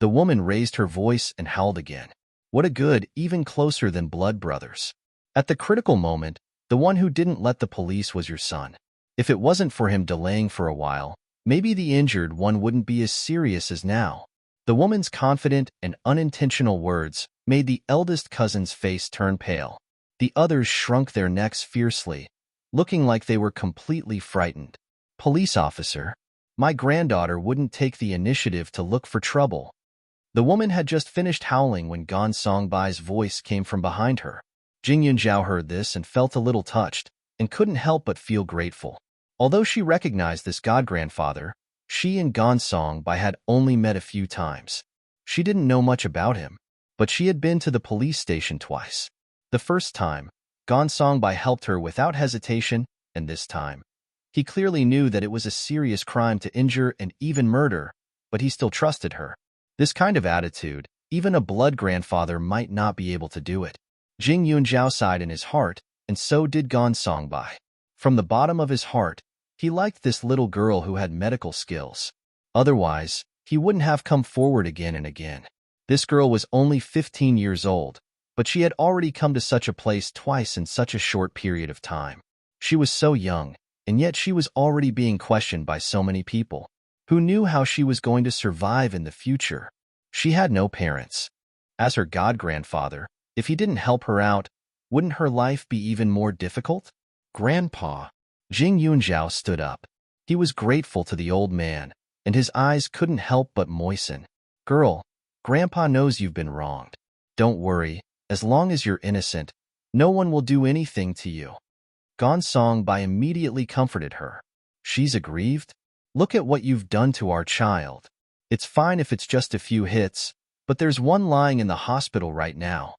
The woman raised her voice and howled again. What a good, even closer than blood brothers. At the critical moment, the one who didn't let the police was your son. If it wasn't for him delaying for a while, maybe the injured one wouldn't be as serious as now. The woman's confident and unintentional words made the eldest cousin's face turn pale. The others shrunk their necks fiercely, looking like they were completely frightened. Police officer, my granddaughter wouldn't take the initiative to look for trouble. The woman had just finished howling when Gan Songbai's voice came from behind her. Jing Yunjiao heard this and felt a little touched, and couldn't help but feel grateful. Although she recognized this god-grandfather, she and Gan Songbai had only met a few times. She didn't know much about him, but she had been to the police station twice. The first time, Gan Songbai helped her without hesitation, and this time, he clearly knew that it was a serious crime to injure and even murder, but he still trusted her. This kind of attitude, even a blood grandfather might not be able to do it. Jing Yunjiao sighed in his heart, and so did Gan Songbai. From the bottom of his heart, he liked this little girl who had medical skills. Otherwise, he wouldn't have come forward again and again. This girl was only 15 years old, but she had already come to such a place twice in such a short period of time. She was so young, and yet she was already being questioned by so many people. Who knew how she was going to survive in the future? She had no parents. As her god-grandfather, if he didn't help her out, wouldn't her life be even more difficult? Grandpa. Jing Yunjiao stood up. He was grateful to the old man, and his eyes couldn't help but moisten. Girl, Grandpa knows you've been wronged. Don't worry, as long as you're innocent, no one will do anything to you. Gonsong Bai immediately comforted her. She's aggrieved? Look at what you've done to our child. It's fine if it's just a few hits, but there's one lying in the hospital right now.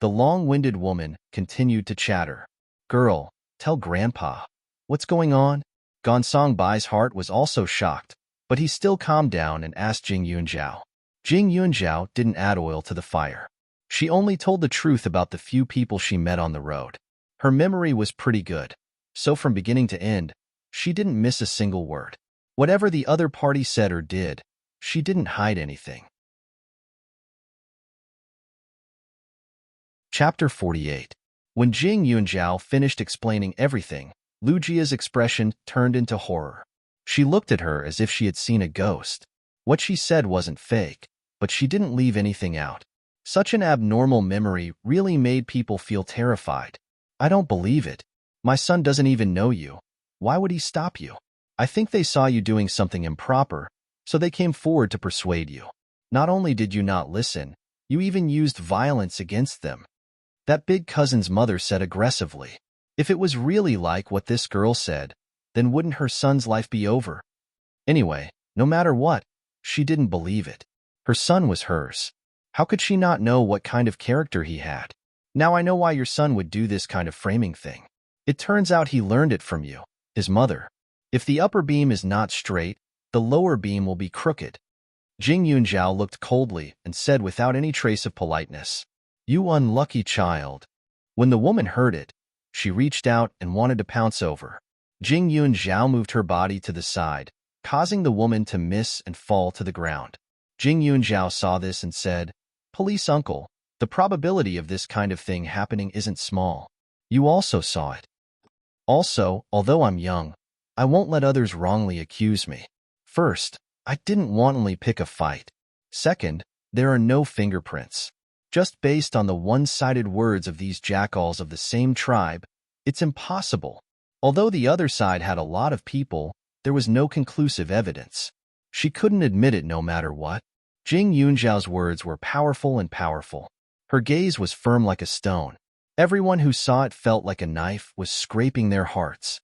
The long-winded woman continued to chatter. Girl, tell Grandpa. What's going on? Gonsong Bai's heart was also shocked, but he still calmed down and asked Jing Yunjiao. Jing Yunjiao didn't add oil to the fire. She only told the truth about the few people she met on the road. Her memory was pretty good, so from beginning to end, she didn't miss a single word. Whatever the other party said or did, she didn't hide anything. Chapter 48. When Jing Yunjiao finished explaining everything, Lu Jia's expression turned into horror. She looked at her as if she had seen a ghost. What she said wasn't fake, but she didn't leave anything out. Such an abnormal memory really made people feel terrified. I don't believe it. My son doesn't even know you. Why would he stop you? I think they saw you doing something improper, so they came forward to persuade you. Not only did you not listen, you even used violence against them. That big cousin's mother said aggressively. If it was really like what this girl said, then wouldn't her son's life be over? Anyway, no matter what, she didn't believe it. Her son was hers. How could she not know what kind of character he had? Now I know why your son would do this kind of framing thing. It turns out he learned it from you, his mother. If the upper beam is not straight, the lower beam will be crooked. Jing Yunjiao looked coldly and said without any trace of politeness, You unlucky child. When the woman heard it, she reached out and wanted to pounce over. Jing Yunjiao moved her body to the side, causing the woman to miss and fall to the ground. Jing Yunjiao saw this and said, Police uncle, the probability of this kind of thing happening isn't small. You also saw it. Also, although I'm young, I won't let others wrongly accuse me. First, I didn't wantonly pick a fight. Second, there are no fingerprints. Just based on the one-sided words of these jackals of the same tribe, it's impossible. Although the other side had a lot of people, there was no conclusive evidence. She couldn't admit it no matter what. Jing Yunjiao's words were powerful and powerful. Her gaze was firm like a stone. Everyone who saw it felt like a knife was scraping their hearts.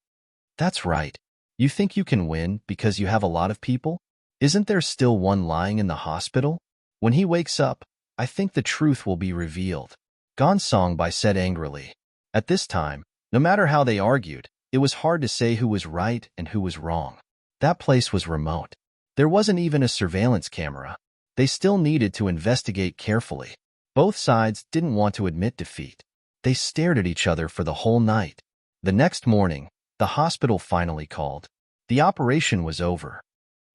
That's right. You think you can win because you have a lot of people? Isn't there still one lying in the hospital? When he wakes up, I think the truth will be revealed. Gonsong Bai said angrily. At this time, no matter how they argued, it was hard to say who was right and who was wrong. That place was remote. There wasn't even a surveillance camera. They still needed to investigate carefully. Both sides didn't want to admit defeat. They stared at each other for the whole night. The next morning, the hospital finally called. The operation was over.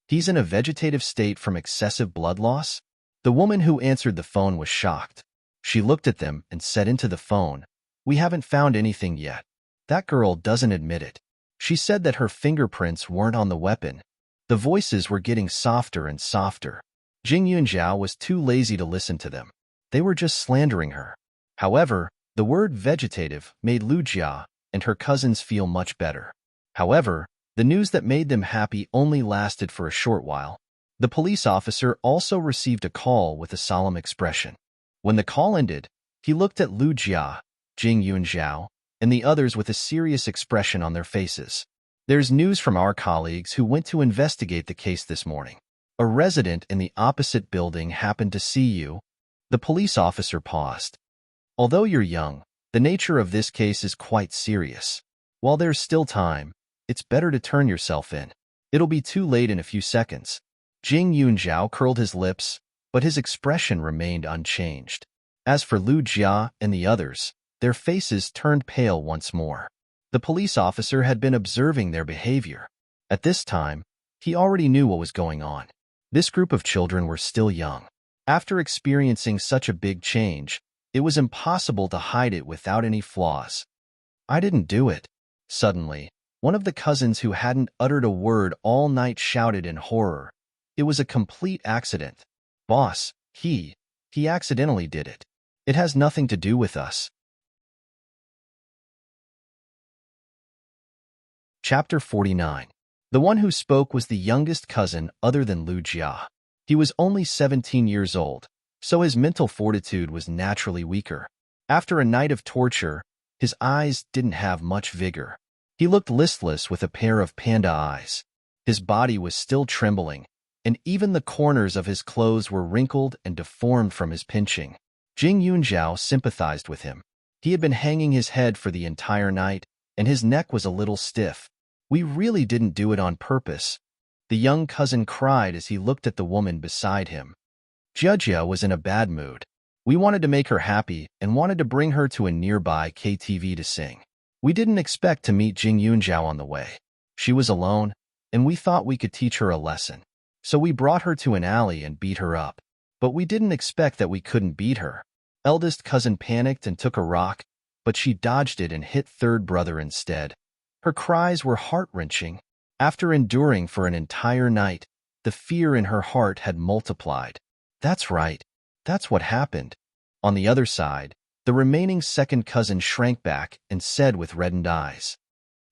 He's in a vegetative state from excessive blood loss? The woman who answered the phone was shocked. She looked at them and said into the phone, We haven't found anything yet. That girl doesn't admit it. She said that her fingerprints weren't on the weapon. The voices were getting softer and softer. Jing Yunjiao was too lazy to listen to them. They were just slandering her. However, the word vegetative made Lu Jia and her cousins feel much better. However, the news that made them happy only lasted for a short while. The police officer also received a call with a solemn expression. When the call ended, he looked at Lu Jia, Jing Yunjiao, and the others with a serious expression on their faces. There's news from our colleagues who went to investigate the case this morning. A resident in the opposite building happened to see you. The police officer paused. Although you're young, the nature of this case is quite serious. While there's still time, it's better to turn yourself in. It'll be too late in a few seconds. Jing Yunjiao curled his lips, but his expression remained unchanged. As for Lu Jia and the others, their faces turned pale once more. The police officer had been observing their behavior. At this time, he already knew what was going on. This group of children were still young. After experiencing such a big change, it was impossible to hide it without any flaws. I didn't do it. Suddenly, one of the cousins who hadn't uttered a word all night shouted in horror. It was a complete accident. Boss, he accidentally did it. It has nothing to do with us. Chapter 49. The one who spoke was the youngest cousin other than Lu Jia. He was only 17 years old, so his mental fortitude was naturally weaker. After a night of torture, His eyes didn't have much vigor. He looked listless with a pair of panda eyes. His body was still trembling, and even the corners of his clothes were wrinkled and deformed from his pinching. Jing Yunjiao sympathized with him. He had been hanging his head for the entire night, and his neck was a little stiff. We really didn't do it on purpose. The young cousin cried as he looked at the woman beside him. Jia was in a bad mood. We wanted to make her happy and wanted to bring her to a nearby KTV to sing. We didn't expect to meet Jing Yunjiao on the way. She was alone, and we thought we could teach her a lesson. So we brought her to an alley and beat her up. But we didn't expect that we couldn't beat her. Eldest cousin panicked and took a rock, but she dodged it and hit third brother instead. Her cries were heart-wrenching. After enduring for an entire night, the fear in her heart had multiplied. That's right. That's what happened. On the other side, the remaining second cousin shrank back and said with reddened eyes,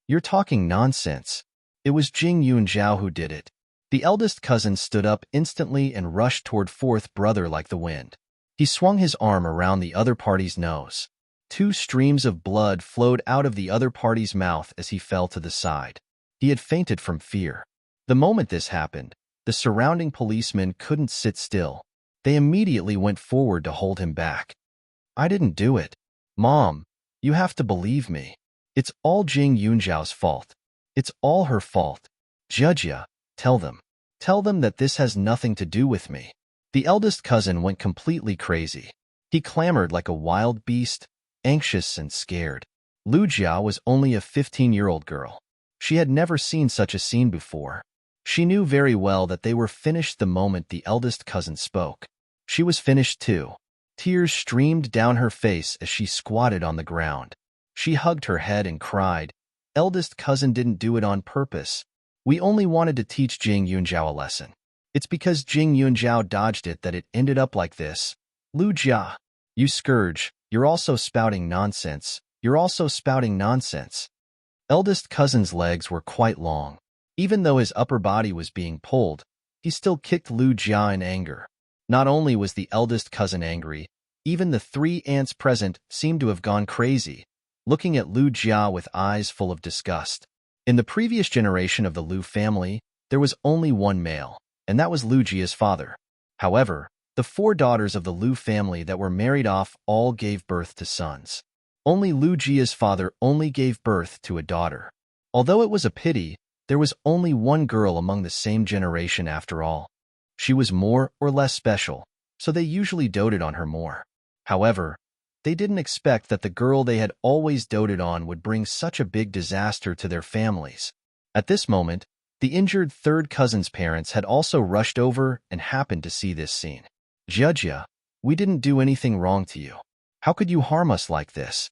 "You're talking nonsense. It was Jing Yunjiao who did it." The eldest cousin stood up instantly and rushed toward fourth brother like the wind. He swung his arm around the other party's nose. 2 streams of blood flowed out of the other party's mouth as he fell to the side. He had fainted from fear. The moment this happened, the surrounding policemen couldn't sit still. They immediately went forward to hold him back. "I didn't do it. Mom, you have to believe me. It's all Jing Yunjiao's fault. It's all her fault. Jia, tell them. Tell them that this has nothing to do with me." The eldest cousin went completely crazy. He clamored like a wild beast, anxious and scared. Lu Jia was only a 15-year-old girl. She had never seen such a scene before. She knew very well that they were finished the moment the eldest cousin spoke. She was finished too. Tears streamed down her face as she squatted on the ground. She hugged her head and cried, "Eldest cousin didn't do it on purpose. We only wanted to teach Jing Yunjiao a lesson. It's because Jing Yunjiao dodged it that it ended up like this. Lu Jia, you scourge, you're also spouting nonsense. You're also spouting nonsense." Eldest cousin's legs were quite long. Even though his upper body was being pulled, he still kicked Lu Jia in anger. Not only was the eldest cousin angry, even the 3 aunts present seemed to have gone crazy, looking at Lu Jia with eyes full of disgust. In the previous generation of the Lu family, there was only one male, and that was Lu Jia's father. However, the 4 daughters of the Lu family that were married off all gave birth to sons. Only Lu Jia's father only gave birth to a daughter. Although it was a pity, there was only one girl among the same generation after all. She was more or less special, so they usually doted on her more. However, they didn't expect that the girl they had always doted on would bring such a big disaster to their families. At this moment, the injured third cousin's parents had also rushed over and happened to see this scene. "Jia, we didn't do anything wrong to you. How could you harm us like this?"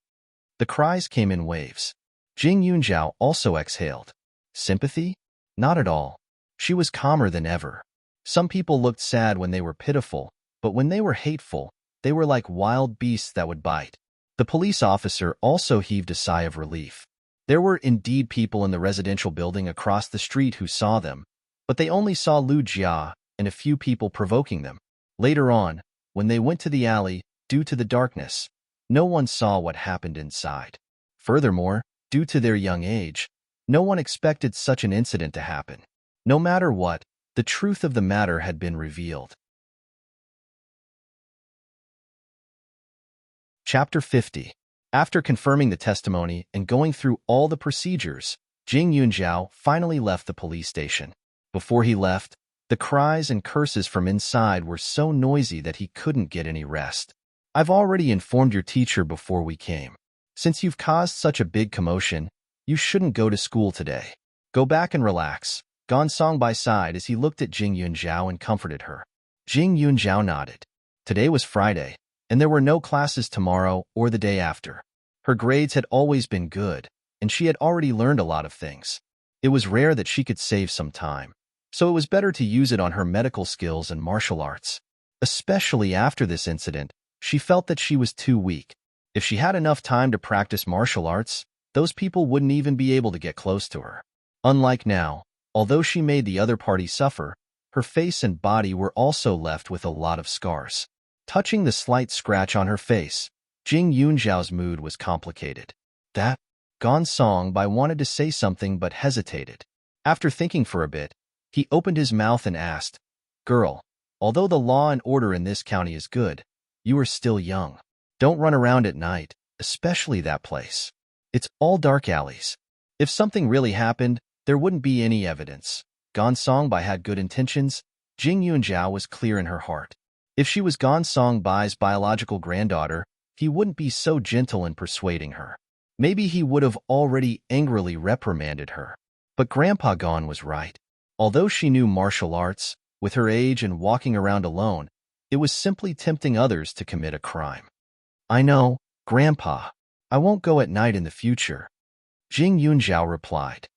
The cries came in waves. Jing Yunjiao also exhaled. Sympathy? Not at all. She was calmer than ever. Some people looked sad when they were pitiful, but when they were hateful, they were like wild beasts that would bite. The police officer also heaved a sigh of relief. There were indeed people in the residential building across the street who saw them, but they only saw Lu Jia and a few people provoking them. Later on, when they went to the alley, due to the darkness, no one saw what happened inside. Furthermore, due to their young age, no one expected such an incident to happen. No matter what, the truth of the matter had been revealed. Chapter 50. After confirming the testimony and going through all the procedures, Jing Yunjiao finally left the police station. Before he left, the cries and curses from inside were so noisy that he couldn't get any rest. "I've already informed your teacher before we came. Since you've caused such a big commotion, you shouldn't go to school today. Go back and relax." Gonsong by sighed as he looked at Jing Yunjiao and comforted her. Jing Yunjiao nodded. Today was Friday, and there were no classes tomorrow or the day after. Her grades had always been good, and she had already learned a lot of things. It was rare that she could save some time, so it was better to use it on her medical skills and martial arts. Especially after this incident, she felt that she was too weak. If she had enough time to practice martial arts, those people wouldn't even be able to get close to her. Unlike now, although she made the other party suffer, her face and body were also left with a lot of scars. Touching the slight scratch on her face, Jing Yunjiao's mood was complicated. That? Song Bai wanted to say something but hesitated. After thinking for a bit, he opened his mouth and asked, Girl, although the law and order in this county is good, you are still young. Don't run around at night, especially that place. It's all dark alleys. If something really happened, there wouldn't be any evidence. Song Bai had good intentions. Jing Yunjiao was clear in her heart. If she was Song Bai's biological granddaughter, he wouldn't be so gentle in persuading her. Maybe he would have already angrily reprimanded her. But Grandpa Gon was right. Although she knew martial arts, with her age and walking around alone, it was simply tempting others to commit a crime. I know, Grandpa. I won't go at night in the future. Jing Yunjiao replied.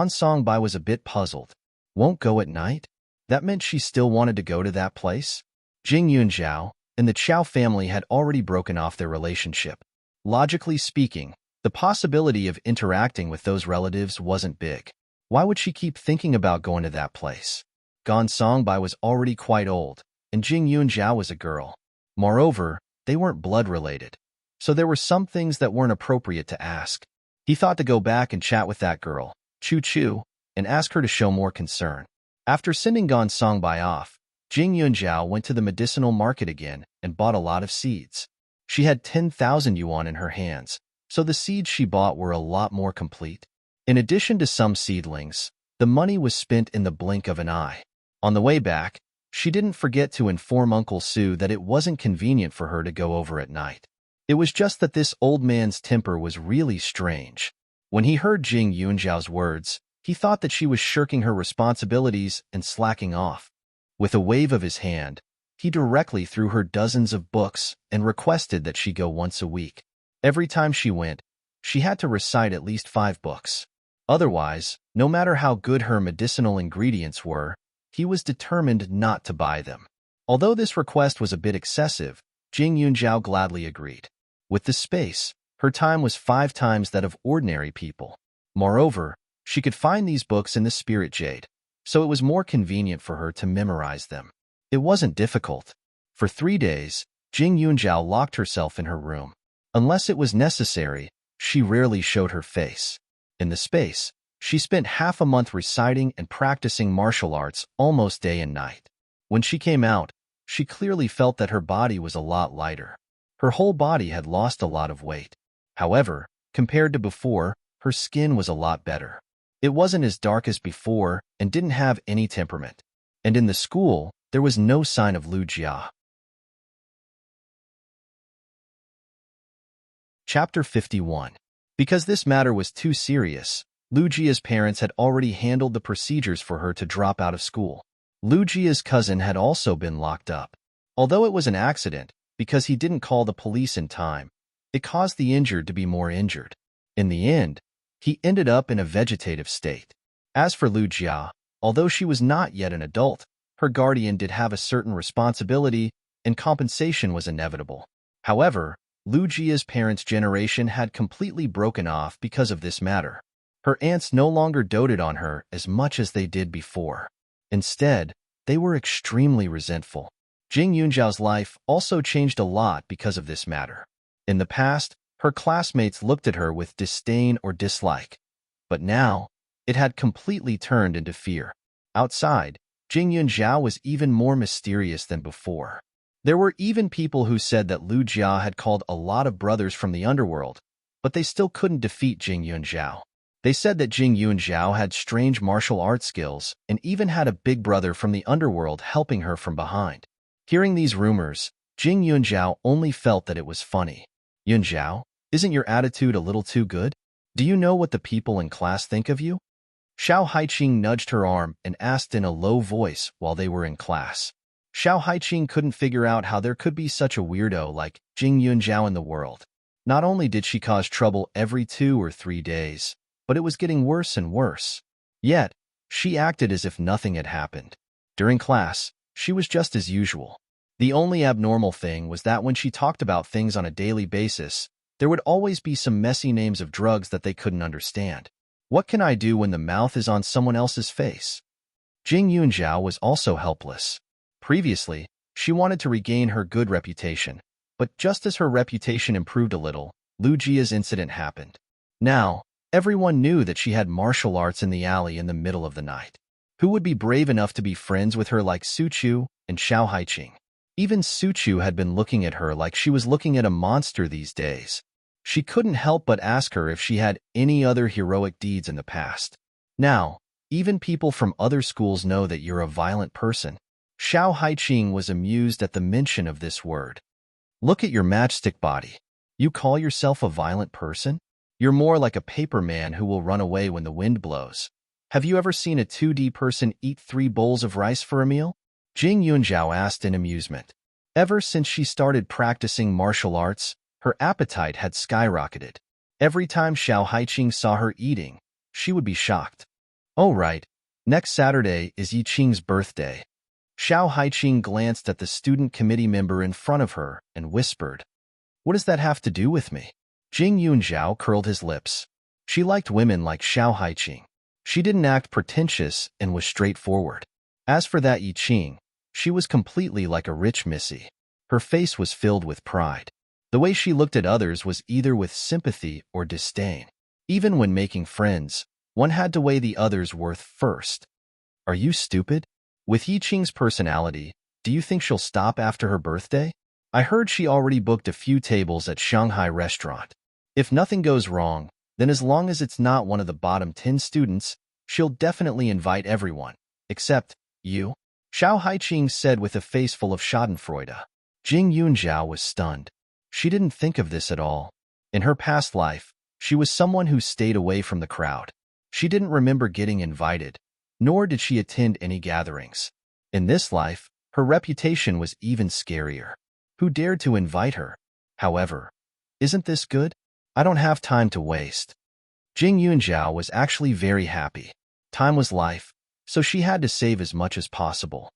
Song Bai was a bit puzzled. Won't go at night? That meant she still wanted to go to that place? Jing Yunjiao and the Chao family had already broken off their relationship. Logically speaking, the possibility of interacting with those relatives wasn't big. Why would she keep thinking about going to that place? Song Bai was already quite old, and Jing Yunjiao was a girl. Moreover, they weren't blood-related, so there were some things that weren't appropriate to ask. He thought to go back and chat with that girl, Chu Chu, and ask her to show more concern. After sending Song Bai off, Jing Yunjiao went to the medicinal market again and bought a lot of seeds. She had 10,000 yuan in her hands, so the seeds she bought were a lot more complete. In addition to some seedlings, the money was spent in the blink of an eye. On the way back, she didn't forget to inform Uncle Su that it wasn't convenient for her to go over at night. It was just that this old man's temper was really strange. When he heard Jing Yunjiao's words, he thought that she was shirking her responsibilities and slacking off. With a wave of his hand, he directly threw her dozens of books and requested that she go once a week. Every time she went, she had to recite at least 5 books. Otherwise, no matter how good her medicinal ingredients were, he was determined not to buy them. Although this request was a bit excessive, Jing Yunjiao gladly agreed. With the space, her time was 5 times that of ordinary people. Moreover, she could find these books in the spirit jade, so it was more convenient for her to memorize them. It wasn't difficult. For 3 days, Jing Yunjiao locked herself in her room. Unless it was necessary, she rarely showed her face. In the space, she spent half a month reciting and practicing martial arts almost day and night. When she came out, she clearly felt that her body was a lot lighter. Her whole body had lost a lot of weight. However, compared to before, her skin was a lot better. It wasn't as dark as before and didn't have any temperament. And in the school, there was no sign of Lu Jia. Chapter 51. Because this matter was too serious, Lu Jia's parents had already handled the procedures for her to drop out of school. Lu Jia's cousin had also been locked up. Although it was an accident, because he didn't call the police in time, it caused the injured to be more injured. In the end, he ended up in a vegetative state. As for Lu Jia, although she was not yet an adult, her guardian did have a certain responsibility, and compensation was inevitable. However, Lu Jia's parents' generation had completely broken off because of this matter. Her aunts no longer doted on her as much as they did before. Instead, they were extremely resentful. Jing Yunjiao's life also changed a lot because of this matter. In the past, her classmates looked at her with disdain or dislike. But now, it had completely turned into fear. Outside, Jing Yunjiao was even more mysterious than before. There were even people who said that Lu Jia had called a lot of brothers from the underworld, but they still couldn't defeat Jing Yunjiao. They said that Jing Yunjiao had strange martial arts skills and even had a big brother from the underworld helping her from behind. Hearing these rumors, Jing Yunjiao only felt that it was funny. Yunjiao, isn't your attitude a little too good? Do you know what the people in class think of you? Xiao Haiqing nudged her arm and asked in a low voice while they were in class. Xiao Haiqing couldn't figure out how there could be such a weirdo like Jing Yunjiao in the world. Not only did she cause trouble every 2 or 3 days, but it was getting worse and worse. Yet, she acted as if nothing had happened. During class, she was just as usual. The only abnormal thing was that when she talked about things on a daily basis, there would always be some messy names of drugs that they couldn't understand. What can I do when the mouth is on someone else's face? Jing Yunjiao was also helpless. Previously, she wanted to regain her good reputation, but just as her reputation improved a little, Lu Jia's incident happened. Now, everyone knew that she had martial arts in the alley in the middle of the night. Who would be brave enough to be friends with her like Suchu and Xiao Haiqing? Even Suchu had been looking at her like she was looking at a monster these days. She couldn't help but ask her if she had any other heroic deeds in the past. Now, even people from other schools know that you're a violent person. Xiao Haiqing was amused at the mention of this word. Look at your matchstick body. You call yourself a violent person? You're more like a paper man who will run away when the wind blows. Have you ever seen a 2D person eat 3 bowls of rice for a meal? Jing Yunjiao asked in amusement. Ever since she started practicing martial arts, her appetite had skyrocketed. Every time Xiao Haiqing saw her eating, she would be shocked. Oh right, next Saturday is Yi Qing's birthday. Xiao Haiqing glanced at the student committee member in front of her and whispered, What does that have to do with me? Jing Yunjiao curled his lips. She liked women like Xiao Haiqing. She didn't act pretentious and was straightforward. As for that Yi Qing, she was completely like a rich missy. Her face was filled with pride. The way she looked at others was either with sympathy or disdain. Even when making friends, one had to weigh the other's worth first. Are you stupid? With Yi Qing's personality, do you think she'll stop after her birthday? I heard she already booked a few tables at Shanghai restaurant. If nothing goes wrong, then as long as it's not one of the bottom 10 students, she'll definitely invite everyone, except you. Xiao Haiqing said with a face full of schadenfreude. Jing Yunjiao was stunned. She didn't think of this at all. In her past life, she was someone who stayed away from the crowd. She didn't remember getting invited, nor did she attend any gatherings. In this life, her reputation was even scarier. Who dared to invite her? However, isn't this good? I don't have time to waste. Jing Yunjiao was actually very happy. Time was life, so she had to save as much as possible.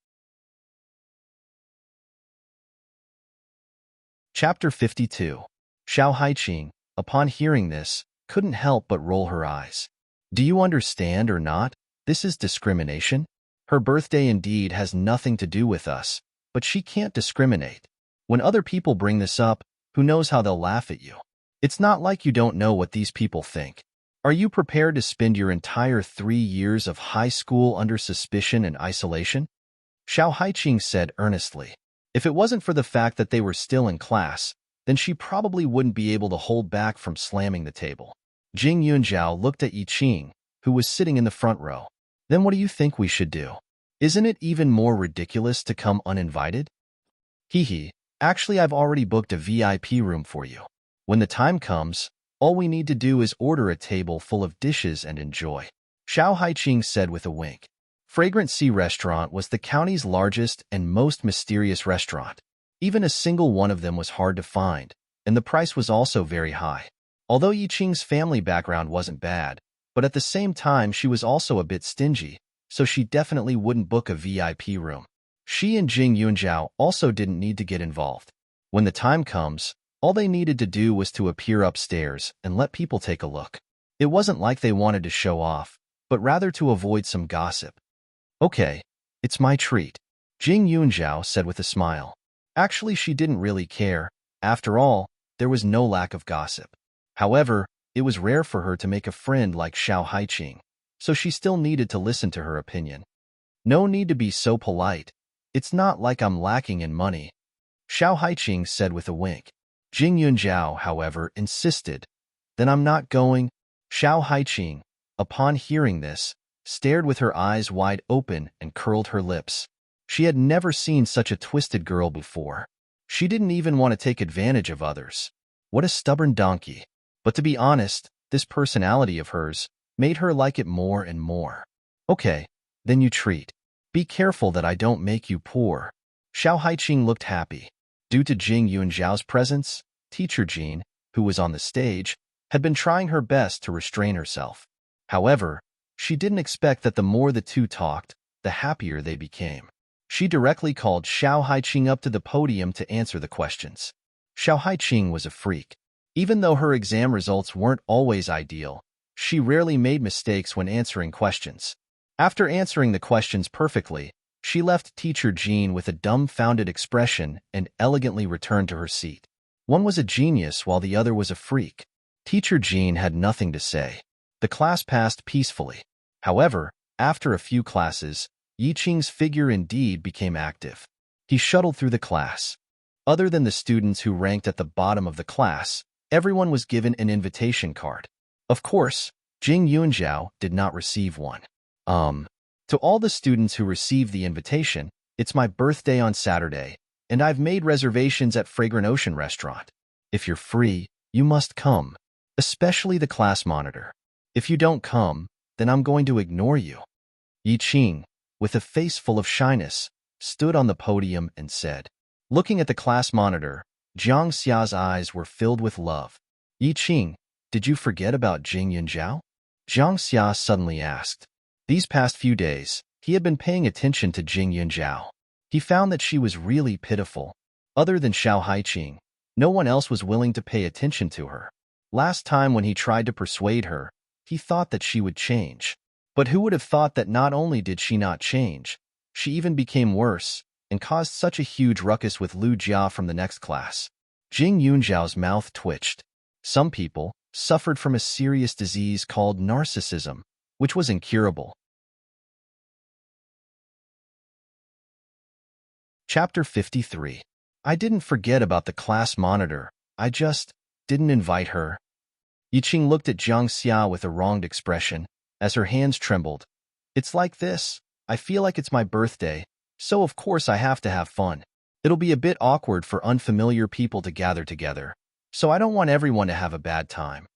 Chapter 52. Xiao Haiqing, upon hearing this, couldn't help but roll her eyes. Do you understand or not? This is discrimination. Her birthday indeed has nothing to do with us, but she can't discriminate. When other people bring this up, who knows how they'll laugh at you? It's not like you don't know what these people think. Are you prepared to spend your entire 3 years of high school under suspicion and isolation? Xiao Haiqing said earnestly. If it wasn't for the fact that they were still in class, then she probably wouldn't be able to hold back from slamming the table. Jing Yunjiao looked at Yi Qing, who was sitting in the front row. Then what do you think we should do? Isn't it even more ridiculous to come uninvited? Hee. Actually, I've already booked a VIP room for you. When the time comes, all we need to do is order a table full of dishes and enjoy. Xiao Haiqing said with a wink. Fragrant Sea Restaurant was the county's largest and most mysterious restaurant. Even a single one of them was hard to find, and the price was also very high. Although Yi Qing's family background wasn't bad, but at the same time she was also a bit stingy, so she definitely wouldn't book a VIP room. She and Jing Yunjiao also didn't need to get involved. When the time comes, all they needed to do was to appear upstairs and let people take a look. It wasn't like they wanted to show off, but rather to avoid some gossip. Okay, it's my treat, Jing Yunjiao said with a smile. Actually, she didn't really care. After all, there was no lack of gossip. However, it was rare for her to make a friend like Xiao Haiqing, so she still needed to listen to her opinion. No need to be so polite. It's not like I'm lacking in money, Xiao Haiqing said with a wink. Jing Yunjiao, however, insisted. Then I'm not going. Xiao Haiqing, upon hearing this, stared with her eyes wide open and curled her lips. She had never seen such a twisted girl before. She didn't even want to take advantage of others. What a stubborn donkey. But to be honest, this personality of hers made her like it more and more. Okay, then you treat. Be careful that I don't make you poor. Xiao Haiqing looked happy. Due to Jing Yunjiao's presence, Teacher Jean, who was on the stage, had been trying her best to restrain herself. However, she didn't expect that the more the two talked, the happier they became. She directly called Xiao Haiqing up to the podium to answer the questions. Xiao Haiqing was a freak. Even though her exam results weren't always ideal, she rarely made mistakes when answering questions. After answering the questions perfectly, she left Teacher Jean with a dumbfounded expression and elegantly returned to her seat. One was a genius while the other was a freak. Teacher Jean had nothing to say. The class passed peacefully. However, after a few classes, Yi Qing's figure indeed became active. He shuttled through the class. Other than the students who ranked at the bottom of the class, everyone was given an invitation card. Of course, Jing Yunjiao did not receive one. To all the students who received the invitation, it's my birthday on Saturday, and I've made reservations at Fragrant Ocean Restaurant. If you're free, you must come, especially the class monitor. If you don't come, then I'm going to ignore you. Yi Qing, with a face full of shyness, stood on the podium and said. Looking at the class monitor, Jiang Xia's eyes were filled with love. Yi Qing, did you forget about Jing Yunjiao? Jiang Xia suddenly asked. These past few days, he had been paying attention to Jing Yunjiao. He found that she was really pitiful. Other than Xiao Haiqing, no one else was willing to pay attention to her. Last time when he tried to persuade her, he thought that she would change. But who would have thought that not only did she not change, she even became worse and caused such a huge ruckus with Lu Jia from the next class. Jing Yunjiao's mouth twitched. Some people suffered from a serious disease called narcissism, which was incurable. Chapter 53. I didn't forget about the class monitor. I just didn't invite her. Yi Qing looked at Jiang Xia with a wronged expression, as her hands trembled. It's like this. I feel like it's my birthday, so of course I have to have fun. It'll be a bit awkward for unfamiliar people to gather together, so I don't want everyone to have a bad time.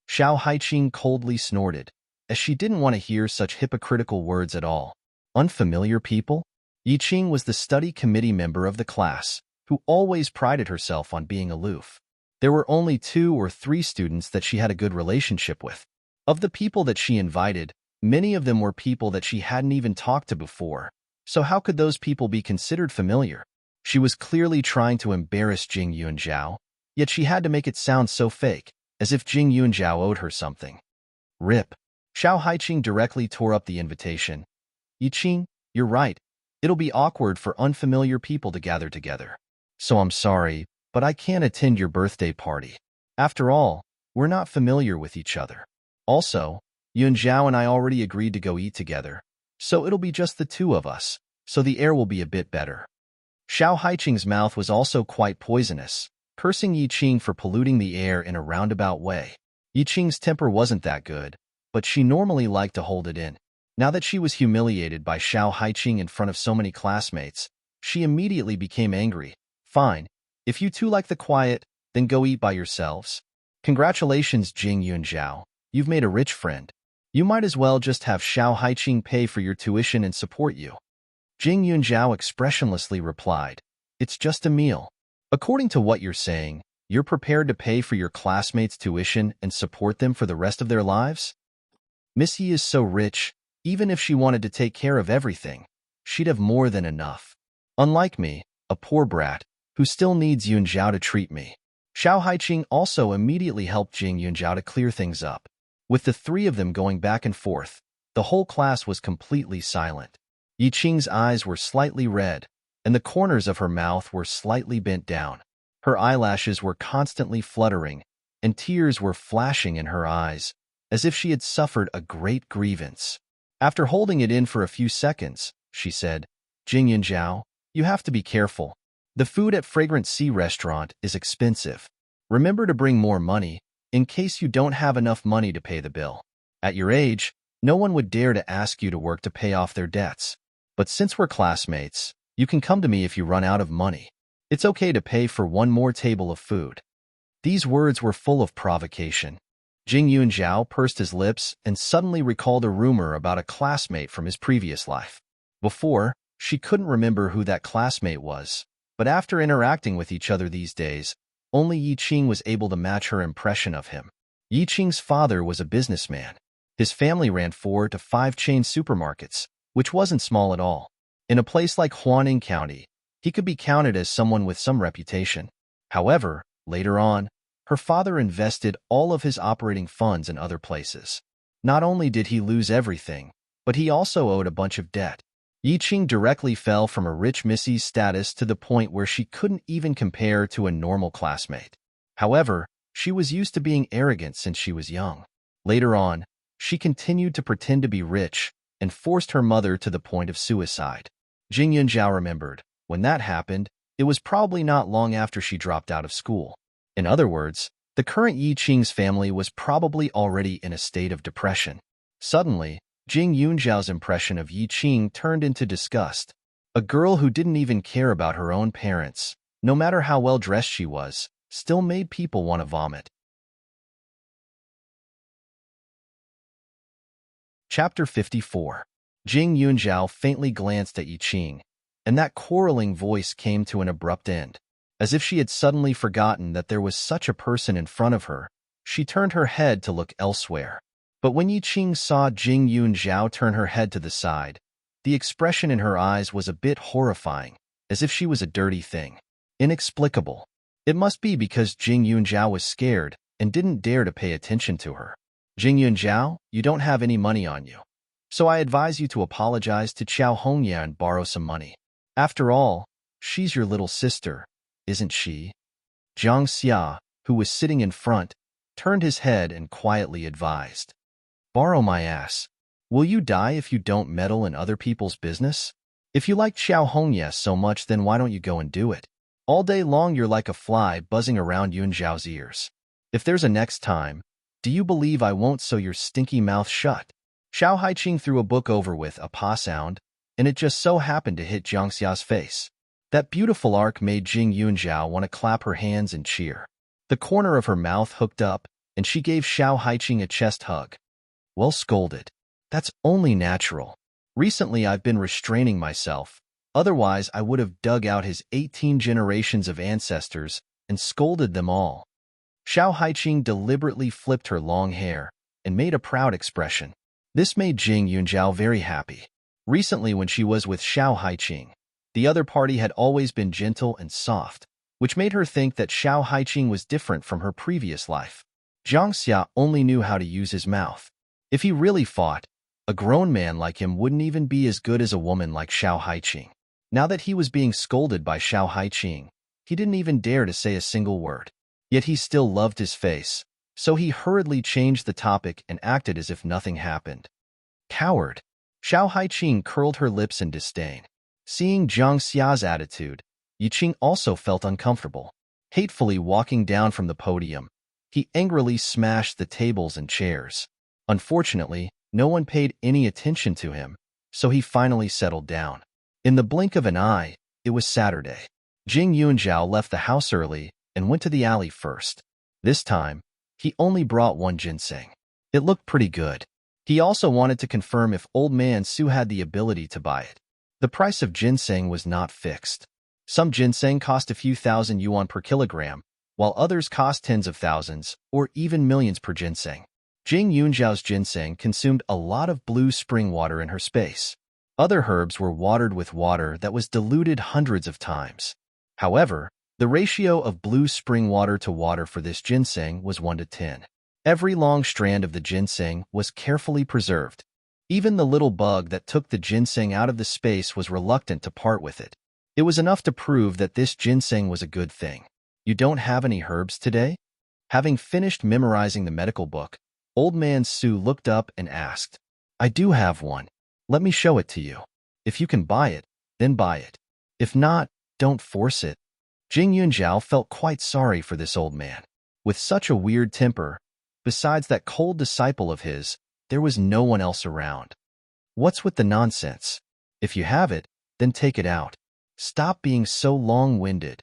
Xiao Haiqing coldly snorted, as she didn't want to hear such hypocritical words at all. Unfamiliar people? Yi Qing was the study committee member of the class, who always prided herself on being aloof. There were only 2 or 3 students that she had a good relationship with. Of the people that she invited, many of them were people that she hadn't even talked to before, so how could those people be considered familiar? She was clearly trying to embarrass Jing Yunjiao, yet she had to make it sound so fake, as if Jing Yunjiao owed her something. Rip. Xiao Haiqing directly tore up the invitation. Yi Qing, you're right. It'll be awkward for unfamiliar people to gather together. So I'm sorry, but I can't attend your birthday party. After all, we're not familiar with each other. Also, Yunjiao and I already agreed to go eat together, so it'll be just the 2 of us, so the air will be a bit better. Xiao Haiqing's mouth was also quite poisonous, cursing Yi Qing for polluting the air in a roundabout way. Yi Qing's temper wasn't that good, but she normally liked to hold it in. Now that she was humiliated by Xiao Haiqing in front of so many classmates, she immediately became angry. Fine, if you 2 like the quiet, then go eat by yourselves. Congratulations, Jing Yunjiao. You've made a rich friend. You might as well just have Xiao Haiqing pay for your tuition and support you. Jing Yunjiao expressionlessly replied, It's just a meal. According to what you're saying, you're prepared to pay for your classmates' tuition and support them for the rest of their lives? Miss Yi is so rich, even if she wanted to take care of everything, she'd have more than enough. Unlike me, a poor brat, who still needs Yunjiao to treat me. Xiao Haiqing also immediately helped Jing Yunjiao to clear things up. With the 3 of them going back and forth, the whole class was completely silent. Yi Qing's eyes were slightly red, and the corners of her mouth were slightly bent down. Her eyelashes were constantly fluttering, and tears were flashing in her eyes, as if she had suffered a great grievance. After holding it in for a few seconds, she said, Jing Yunjiao, you have to be careful. The food at Fragrant Sea Restaurant is expensive. Remember to bring more money, in case you don't have enough money to pay the bill. At your age, no one would dare to ask you to work to pay off their debts. But since we're classmates, you can come to me if you run out of money. It's okay to pay for 1 more table of food. These words were full of provocation. Jing Yunjiao pursed his lips and suddenly recalled a rumor about a classmate from his previous life. Before, she couldn't remember who that classmate was, but after interacting with each other these days, only Yi Qing was able to match her impression of him. Yi Qing's father was a businessman. His family ran 4 to 5 chain supermarkets, which wasn't small at all. In a place like Huaning County, he could be counted as someone with some reputation. However, later on, her father invested all of his operating funds in other places. Not only did he lose everything, but he also owed a bunch of debt. Yi Qing directly fell from a rich missie's status to the point where she couldn't even compare to a normal classmate. However, She was used to being arrogant since she was young. Later on, she continued to pretend to be rich and forced her mother to the point of suicide. Jing Yunjiao remembered, when that happened, it was probably not long after she dropped out of school. In other words, the current Yi Qing's family was probably already in a state of depression. Suddenly, Jing Yunjiao's impression of Yi Qing turned into disgust. A girl who didn't even care about her own parents, no matter how well dressed she was, still made people want to vomit. Chapter 54. Jing Yunjiao faintly glanced at Yi Qing, and that quarreling voice came to an abrupt end. As if she had suddenly forgotten that there was such a person in front of her, she turned her head to look elsewhere. But when Yi Qing saw Jing Yunjiao turn her head to the side, the expression in her eyes was a bit horrifying, as if she was a dirty thing. Inexplicable. It must be because Jing Yunjiao was scared and didn't dare to pay attention to her. Jing Yunjiao, you don't have any money on you. So I advise you to apologize to Qiao Hongya and borrow some money. After all, she's your little sister, isn't she? Jiang Xia, who was sitting in front, turned his head and quietly advised. Borrow my ass. Will you die if you don't meddle in other people's business? If you like Qiao Hongya so much, then why don't you go and do it? All day long you're like a fly buzzing around Yunjiao's ears. If there's a next time, do you believe I won't sew your stinky mouth shut? Xiao Haiqing threw a book over with a pa sound, and it just so happened to hit Jiang Xia's face. That beautiful arc made Jing Yunjiao want to clap her hands and cheer. The corner of her mouth hooked up, and she gave Xiao Haiqing a chest hug. Well scolded. That's only natural. Recently I've been restraining myself, otherwise I would have dug out his 18 generations of ancestors and scolded them all. Xiao Haiqing deliberately flipped her long hair and made a proud expression. This made Jing Yunjiao very happy. Recently when she was with Xiao Haiqing, the other party had always been gentle and soft, which made her think that Xiao Haiqing was different from her previous life. Jiang Xia only knew how to use his mouth. If he really fought, a grown man like him wouldn't even be as good as a woman like Xiao Haiqing. Now that he was being scolded by Xiao Haiqing, he didn't even dare to say a single word. Yet he still loved his face, so he hurriedly changed the topic and acted as if nothing happened. Coward! Xiao Haiqing curled her lips in disdain. Seeing Jiang Xia's attitude, Yi Qing also felt uncomfortable. Hatefully walking down from the podium, he angrily smashed the tables and chairs. Unfortunately, no one paid any attention to him, so he finally settled down. In the blink of an eye, it was Saturday. Jing Yunjiao left the house early and went to the alley first. This time, he only brought one ginseng. It looked pretty good. He also wanted to confirm if Old Man Su had the ability to buy it. The price of ginseng was not fixed. Some ginseng cost a few thousand yuan per kilogram, while others cost tens of thousands or even millions per ginseng. Jing Yunjiao's ginseng consumed a lot of blue spring water in her space. Other herbs were watered with water that was diluted hundreds of times. However, the ratio of blue spring water to water for this ginseng was 1 to 10. Every long strand of the ginseng was carefully preserved. Even the little bug that took the ginseng out of the space was reluctant to part with it. It was enough to prove that this ginseng was a good thing. You don't have any herbs today? Having finished memorizing the medical book, Old Man Su looked up and asked, I do have one. Let me show it to you. If you can buy it, then buy it. If not, don't force it. Jing Yunjiao felt quite sorry for this old man. With such a weird temper, besides that cold disciple of his, there was no one else around. What's with the nonsense? If you have it, then take it out. Stop being so long-winded.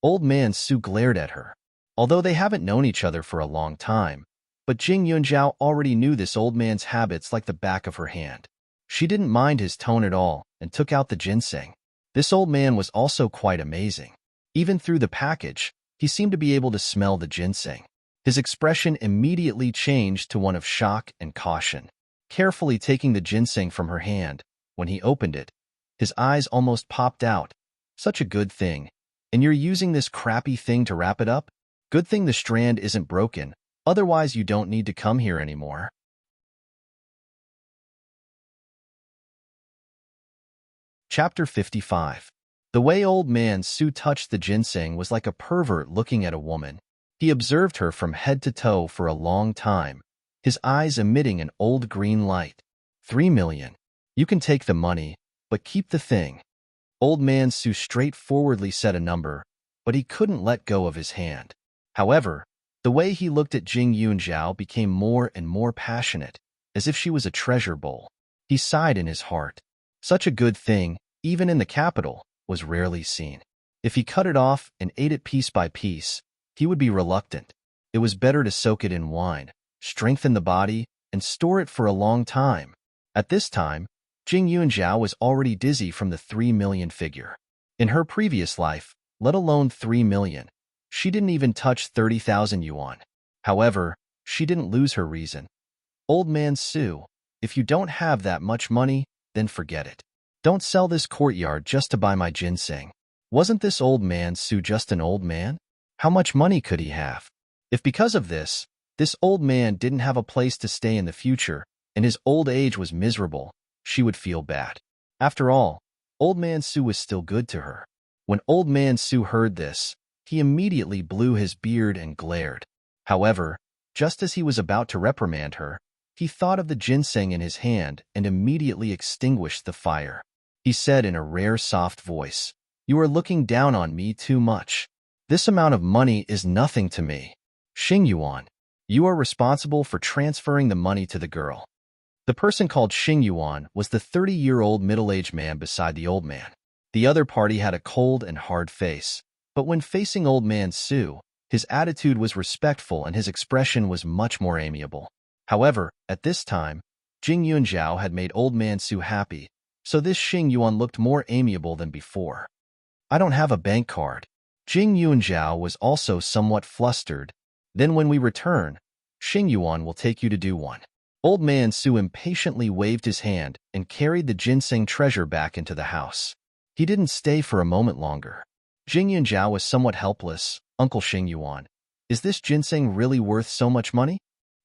Old Man Su glared at her. Although they haven't known each other for a long time, but Jing Yunjiao already knew this old man's habits like the back of her hand. She didn't mind his tone at all and took out the ginseng. This old man was also quite amazing. Even through the package, he seemed to be able to smell the ginseng. His expression immediately changed to one of shock and caution. Carefully taking the ginseng from her hand, when he opened it, his eyes almost popped out. Such a good thing. And you're using this crappy thing to wrap it up? Good thing the strand isn't broken, otherwise you don't need to come here anymore. Chapter 55. The way Old Man Su touched the ginseng was like a pervert looking at a woman. He observed her from head to toe for a long time, his eyes emitting an old green light. 3 million. You can take the money, but keep the thing. Old man Su straightforwardly said a number, but he couldn't let go of his hand. However, the way he looked at Jing Yunjiao became more and more passionate, as if she was a treasure bowl. He sighed in his heart. Such a good thing, even in the capital, was rarely seen. If he cut it off and ate it piece by piece, he would be reluctant. It was better to soak it in wine, strengthen the body, and store it for a long time. At this time, Jing Yunjiao was already dizzy from the 3 million figure. In her previous life, let alone 3 million, she didn't even touch 30,000 yuan. However, she didn't lose her reason. Old man Su, if you don't have that much money, then forget it. Don't sell this courtyard just to buy my ginseng. Wasn't this old man Su just an old man? How much money could he have? If because of this old man didn't have a place to stay in the future, and his old age was miserable, she would feel bad. After all, old man Su was still good to her. When old man Su heard this, he immediately blew his beard and glared. However, just as he was about to reprimand her, he thought of the ginseng in his hand and immediately extinguished the fire. He said in a rare soft voice, "You are looking down on me too much. This amount of money is nothing to me. Xing Yuan, you are responsible for transferring the money to the girl." The person called Xing Yuan was the 30-year-old middle-aged man beside the old man. The other party had a cold and hard face, but when facing old man Su, his attitude was respectful and his expression was much more amiable. However, at this time, Jing Yunjiao had made old man Su happy, so this Xing Yuan looked more amiable than before. "I don't have a bank card." Jing Yunjiao was also somewhat flustered. "Then when we return, Xing Yuan will take you to do one." Old man Su impatiently waved his hand and carried the ginseng treasure back into the house. He didn't stay for a moment longer. Jing Yunjiao was somewhat helpless. "Uncle Xing Yuan, is this ginseng really worth so much money?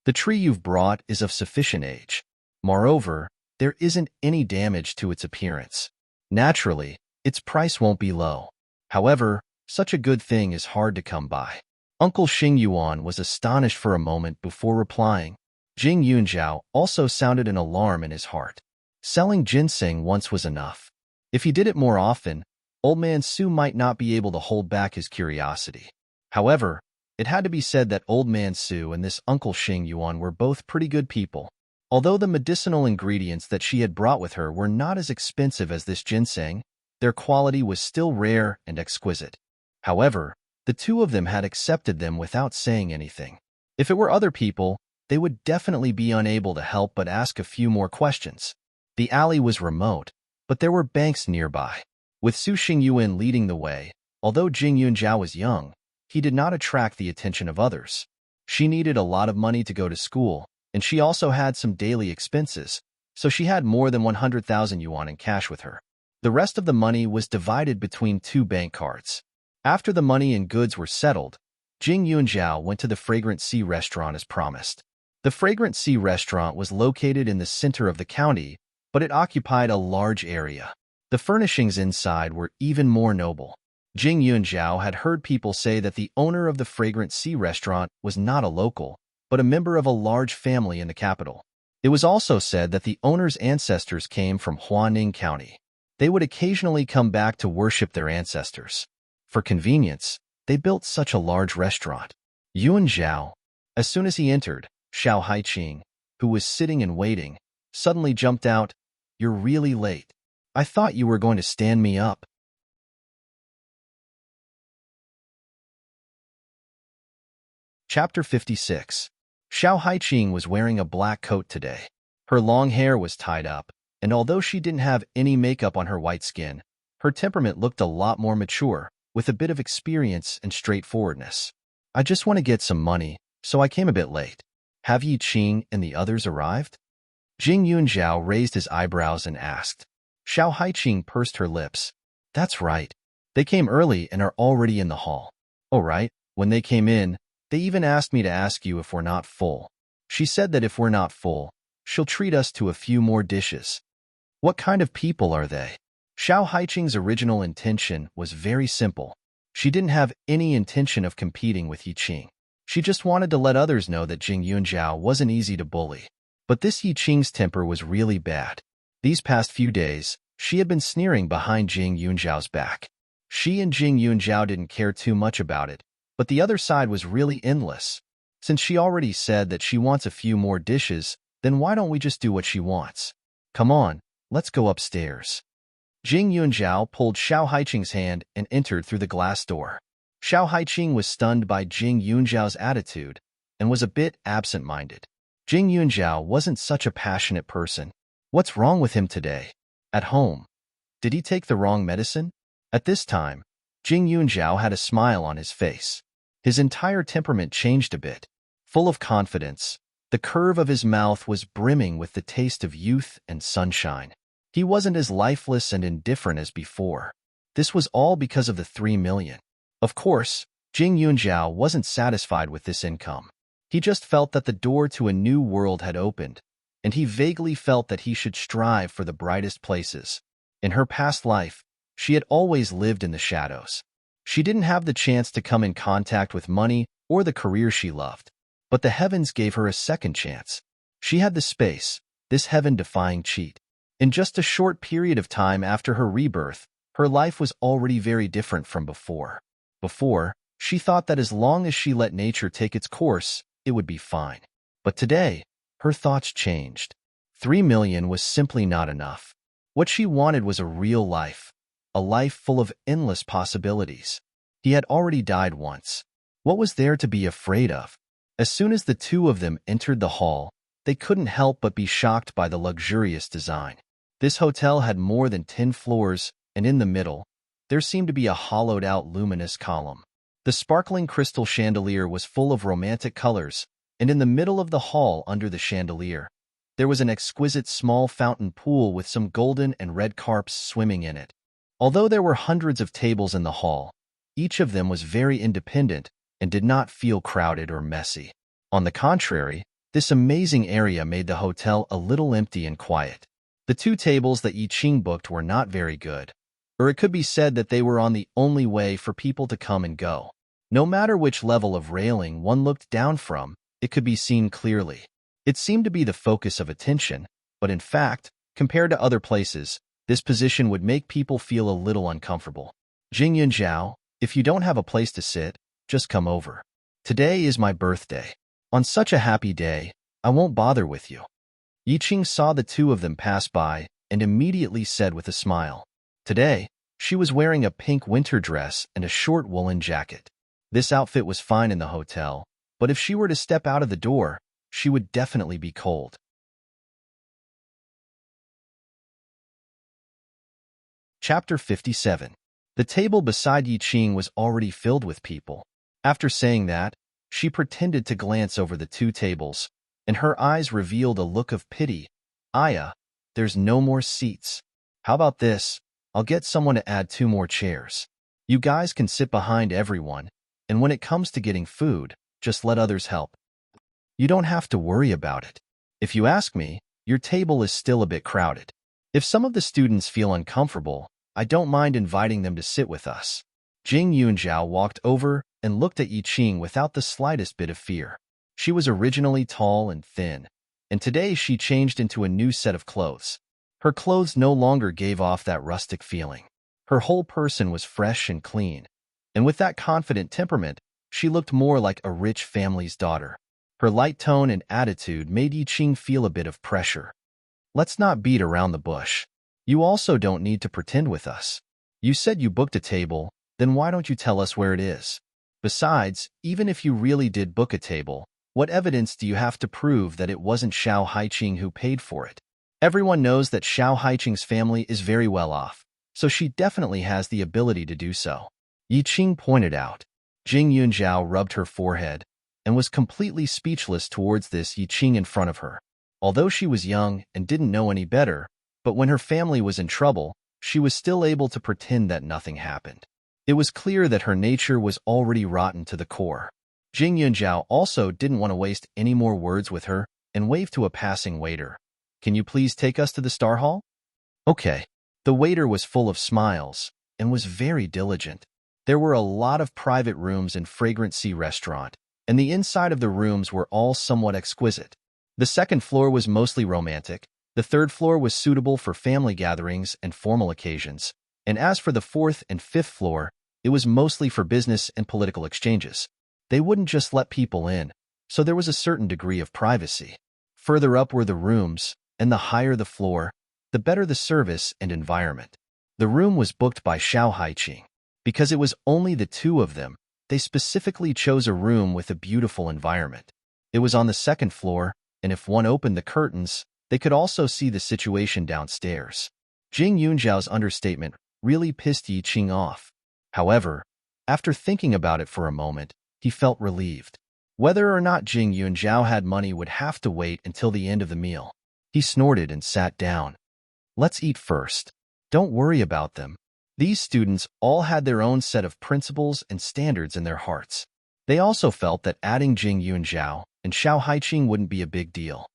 The tree you've brought is of sufficient age. Moreover, there isn't any damage to its appearance. Naturally, its price won't be low. However, such a good thing is hard to come by." Uncle Xing Yuan was astonished for a moment before replying. Jing Yunjiao also sounded an alarm in his heart. Selling ginseng once was enough. If he did it more often, old man Su might not be able to hold back his curiosity. However, it had to be said that old man Su and this Uncle Xing Yuan were both pretty good people. Although the medicinal ingredients that she had brought with her were not as expensive as this ginseng, their quality was still rare and exquisite. However, the two of them had accepted them without saying anything. If it were other people, they would definitely be unable to help but ask a few more questions. The alley was remote, but there were banks nearby. With Su Xingyuan leading the way, although Jing Yunjiao was young, he did not attract the attention of others. She needed a lot of money to go to school, and she also had some daily expenses, so she had more than 100,000 yuan in cash with her. The rest of the money was divided between 2 bank cards. After the money and goods were settled, Jing Yunjiao went to the Fragrant Sea restaurant as promised. The Fragrant Sea restaurant was located in the center of the county, but it occupied a large area. The furnishings inside were even more noble. Jing Yunjiao had heard people say that the owner of the Fragrant Sea restaurant was not a local, but a member of a large family in the capital. It was also said that the owner's ancestors came from Huaning County. They would occasionally come back to worship their ancestors. For convenience, they built such a large restaurant. Yunjiao. As soon as he entered, Xiao Haiqing, who was sitting and waiting, suddenly jumped out. "You're really late. I thought you were going to stand me up." Chapter 56. Xiao Haiqing was wearing a black coat today. Her long hair was tied up, and although she didn't have any makeup on her white skin, her temperament looked a lot more mature, with a bit of experience and straightforwardness. "I just want to get some money, so I came a bit late. Have Yi Qing and the others arrived?" Jing Yunjiao raised his eyebrows and asked. Xiao Haiqing pursed her lips. "That's right. They came early and are already in the hall." "Oh right, when they came in, they even asked me to ask you if we're not full. She said that if we're not full, she'll treat us to a few more dishes." "What kind of people are they?" Xiao Haiqing's original intention was very simple. She didn't have any intention of competing with Yi Qing. She just wanted to let others know that Jing Yunjiao wasn't easy to bully. But this Yi Qing's temper was really bad. These past few days, she had been sneering behind Jing Yunjiao's back. She and Jing Yunjiao didn't care too much about it, but the other side was really endless. Since she already said that she wants a few more dishes, then why don't we just do what she wants? Come on, let's go upstairs. Jing Yunjiao pulled Xiao Haiqing's hand and entered through the glass door. Xiao Haiqing was stunned by Jing Yunjiao's attitude and was a bit absent-minded. Jing Yunjiao wasn't such a passionate person. What's wrong with him today? At home. Did he take the wrong medicine? At this time, Jing Yunjiao had a smile on his face. His entire temperament changed a bit. Full of confidence, the curve of his mouth was brimming with the taste of youth and sunshine. He wasn't as lifeless and indifferent as before. This was all because of the 3 million. Of course, Jing Yunjiao wasn't satisfied with this income. He just felt that the door to a new world had opened, and he vaguely felt that he should strive for the brightest places. In her past life, she had always lived in the shadows. She didn't have the chance to come in contact with money or the career she loved. But the heavens gave her a second chance. She had the space, this heaven-defying cheat. In just a short period of time after her rebirth, her life was already very different from before. Before, she thought that as long as she let nature take its course, it would be fine. But today, her thoughts changed. 3 million was simply not enough. What she wanted was a real life, a life full of endless possibilities. He had already died once. What was there to be afraid of? As soon as the two of them entered the hall, they couldn't help but be shocked by the luxurious design. This hotel had more than 10 floors, and in the middle, there seemed to be a hollowed-out luminous column. The sparkling crystal chandelier was full of romantic colors, and in the middle of the hall under the chandelier, there was an exquisite small fountain pool with some golden and red carps swimming in it. Although there were hundreds of tables in the hall, each of them was very independent and did not feel crowded or messy. On the contrary, this amazing area made the hotel a little empty and quiet. The 2 tables that Yi Qing booked were not very good, or it could be said that they were on the only way for people to come and go. No matter which level of railing one looked down from, it could be seen clearly. It seemed to be the focus of attention, but in fact, compared to other places, this position would make people feel a little uncomfortable. Jing Yunjiao, if you don't have a place to sit, just come over. Today is my birthday. On such a happy day, I won't bother with you. Yi Qing saw the two of them pass by and immediately said with a smile. Today, she was wearing a pink winter dress and a short woolen jacket. This outfit was fine in the hotel, but if she were to step out of the door, she would definitely be cold. Chapter 57. The table beside Yi Qing was already filled with people. After saying that, she pretended to glance over the 2 tables, and her eyes revealed a look of pity. Aya, there's no more seats. How about this? I'll get someone to add 2 more chairs. You guys can sit behind everyone, and when it comes to getting food, just let others help. You don't have to worry about it. If you ask me, your table is still a bit crowded. If some of the students feel uncomfortable, I don't mind inviting them to sit with us. Jing Yunjiao walked over and looked at Yi Qing without the slightest bit of fear. She was originally tall and thin, and today she changed into a new set of clothes. Her clothes no longer gave off that rustic feeling. Her whole person was fresh and clean, and with that confident temperament, she looked more like a rich family's daughter. Her light tone and attitude made Yi Qing feel a bit of pressure. Let's not beat around the bush. You also don't need to pretend with us. You said you booked a table, then why don't you tell us where it is? Besides, even if you really did book a table, what evidence do you have to prove that it wasn't Xiao Haiqing who paid for it? Everyone knows that Xiao Haiqing's family is very well off, so she definitely has the ability to do so. Yi Qing pointed out. Jing Yunjiao rubbed her forehead and was completely speechless towards this Yi Qing in front of her. Although she was young and didn't know any better, but when her family was in trouble, she was still able to pretend that nothing happened. It was clear that her nature was already rotten to the core. Jing Yunjiao also didn't want to waste any more words with her and waved to a passing waiter. Can you please take us to the Star Hall? Okay. The waiter was full of smiles and was very diligent. There were a lot of private rooms in Fragrant Sea Restaurant, and the inside of the rooms were all somewhat exquisite. The second floor was mostly romantic, the third floor was suitable for family gatherings and formal occasions, and as for the fourth and fifth floor, it was mostly for business and political exchanges. They wouldn't just let people in, so there was a certain degree of privacy. Further up were the rooms, and the higher the floor, the better the service and environment. The room was booked by Xiao Haiqing. Because it was only the two of them, they specifically chose a room with a beautiful environment. It was on the second floor, and if one opened the curtains, they could also see the situation downstairs. Jing Yunjiao's understatement really pissed Yi Qing off. However, after thinking about it for a moment, he felt relieved. Whether or not Jing Yunjiao had money would have to wait until the end of the meal. He snorted and sat down. Let's eat first. Don't worry about them. These students all had their own set of principles and standards in their hearts. They also felt that adding Jing Yunjiao and Xiao Haiqing wouldn't be a big deal.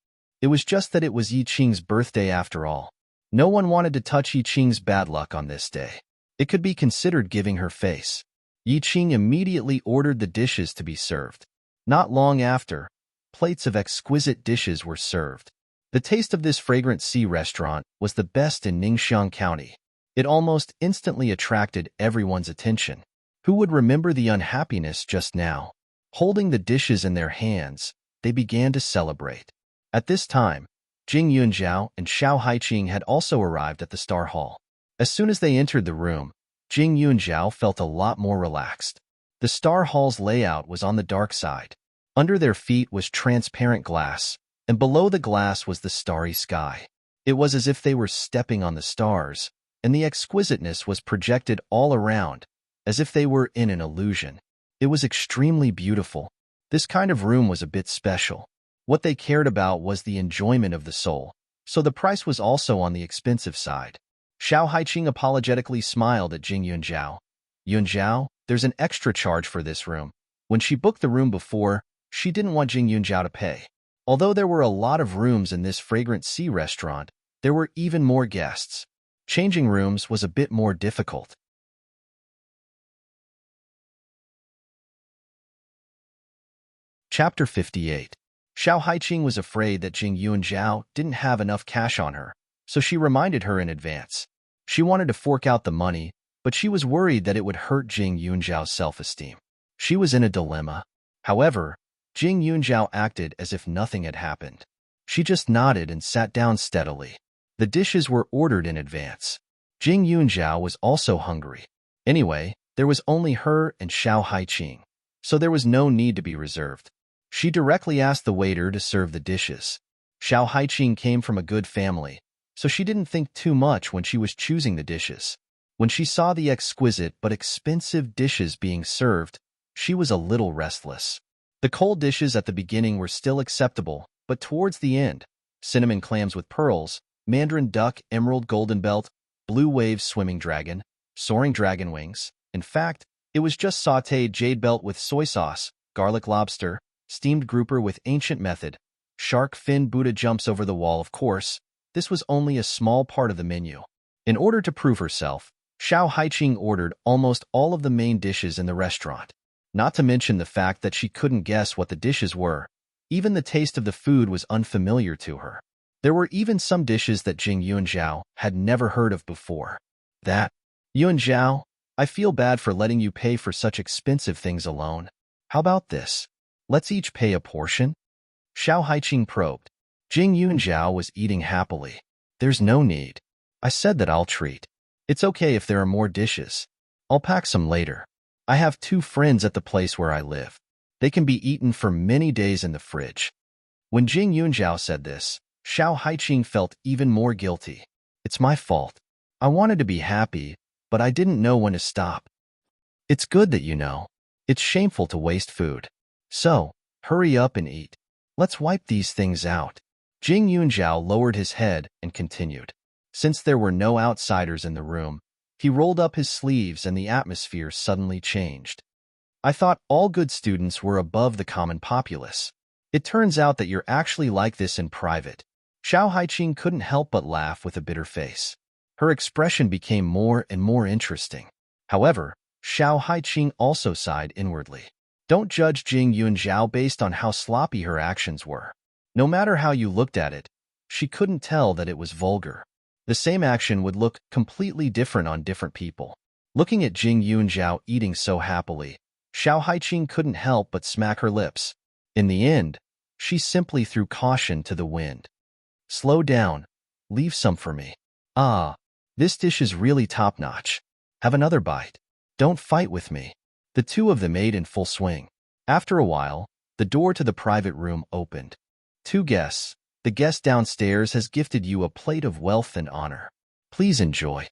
It was just that it was Yi Qing's birthday after all. No one wanted to touch Yi Qing's bad luck on this day. It could be considered giving her face. Yi Qing immediately ordered the dishes to be served. Not long after, plates of exquisite dishes were served. The taste of this fragrant sea restaurant was the best in Ningxiang County. It almost instantly attracted everyone's attention. Who would remember the unhappiness just now? Holding the dishes in their hands, they began to celebrate. At this time, Jing Yunjiao and Xiao Haiqing had also arrived at the Star Hall. As soon as they entered the room, Jing Yunjiao felt a lot more relaxed. The Star Hall's layout was on the dark side. Under their feet was transparent glass, and below the glass was the starry sky. It was as if they were stepping on the stars, and the exquisiteness was projected all around, as if they were in an illusion. It was extremely beautiful. This kind of room was a bit special. What they cared about was the enjoyment of the soul, so the price was also on the expensive side. Xiao Haiqing apologetically smiled at Jing Yunjiao. Yunjiao, there's an extra charge for this room. When she booked the room before, she didn't want Jing Yunjiao to pay. Although there were a lot of rooms in this fragrant sea restaurant, there were even more guests. Changing rooms was a bit more difficult. Chapter 58. Xiao Haiqing was afraid that Jing Yunjiao didn't have enough cash on her, so she reminded her in advance. She wanted to fork out the money, but she was worried that it would hurt Jing Yunjiao's self-esteem. She was in a dilemma. However, Jing Yunjiao acted as if nothing had happened. She just nodded and sat down steadily. The dishes were ordered in advance. Jing Yunjiao was also hungry. Anyway, there was only her and Xiao Haiqing, so there was no need to be reserved. She directly asked the waiter to serve the dishes. Xiao Haiqing came from a good family, so she didn't think too much when she was choosing the dishes. When she saw the exquisite but expensive dishes being served, she was a little restless. The cold dishes at the beginning were still acceptable, but towards the end, cinnamon clams with pearls, mandarin duck, emerald golden belt, blue wave swimming dragon, soaring dragon wings. In fact, it was just sautéed jade belt with soy sauce, garlic lobster, steamed grouper with ancient method, shark fin Buddha jumps over the wall. Of course, this was only a small part of the menu. In order to prove herself, Xiao Haiqing ordered almost all of the main dishes in the restaurant. Not to mention the fact that she couldn't guess what the dishes were. Even the taste of the food was unfamiliar to her. There were even some dishes that Jing Yunjiao had never heard of before. Yunjiao, I feel bad for letting you pay for such expensive things alone. How about this? Let's each pay a portion? Xiao Haiqing probed. Jing Yunjiao was eating happily. There's no need. I said that I'll treat. It's okay if there are more dishes. I'll pack some later. I have 2 friends at the place where I live. They can be eaten for many days in the fridge. When Jing Yunjiao said this, Xiao Haiqing felt even more guilty. It's my fault. I wanted to be happy, but I didn't know when to stop. It's good that you know. It's shameful to waste food. So, hurry up and eat. Let's wipe these things out. Jing Yunjiao lowered his head and continued. Since there were no outsiders in the room, he rolled up his sleeves and the atmosphere suddenly changed. I thought all good students were above the common populace. It turns out that you're actually like this in private. Xiao Haiqing couldn't help but laugh with a bitter face. Her expression became more and more interesting. However, Xiao Haiqing also sighed inwardly. Don't judge Jing Yunjiao based on how sloppy her actions were. No matter how you looked at it, she couldn't tell that it was vulgar. The same action would look completely different on different people. Looking at Jing Yunjiao eating so happily, Xiao Haiqing couldn't help but smack her lips. In the end, she simply threw caution to the wind. Slow down. Leave some for me. Ah, this dish is really top-notch. Have another bite. Don't fight with me. The two of them ate in full swing. After a while, the door to the private room opened. Two guests. The guest downstairs has gifted you a plate of wealth and honor. Please enjoy.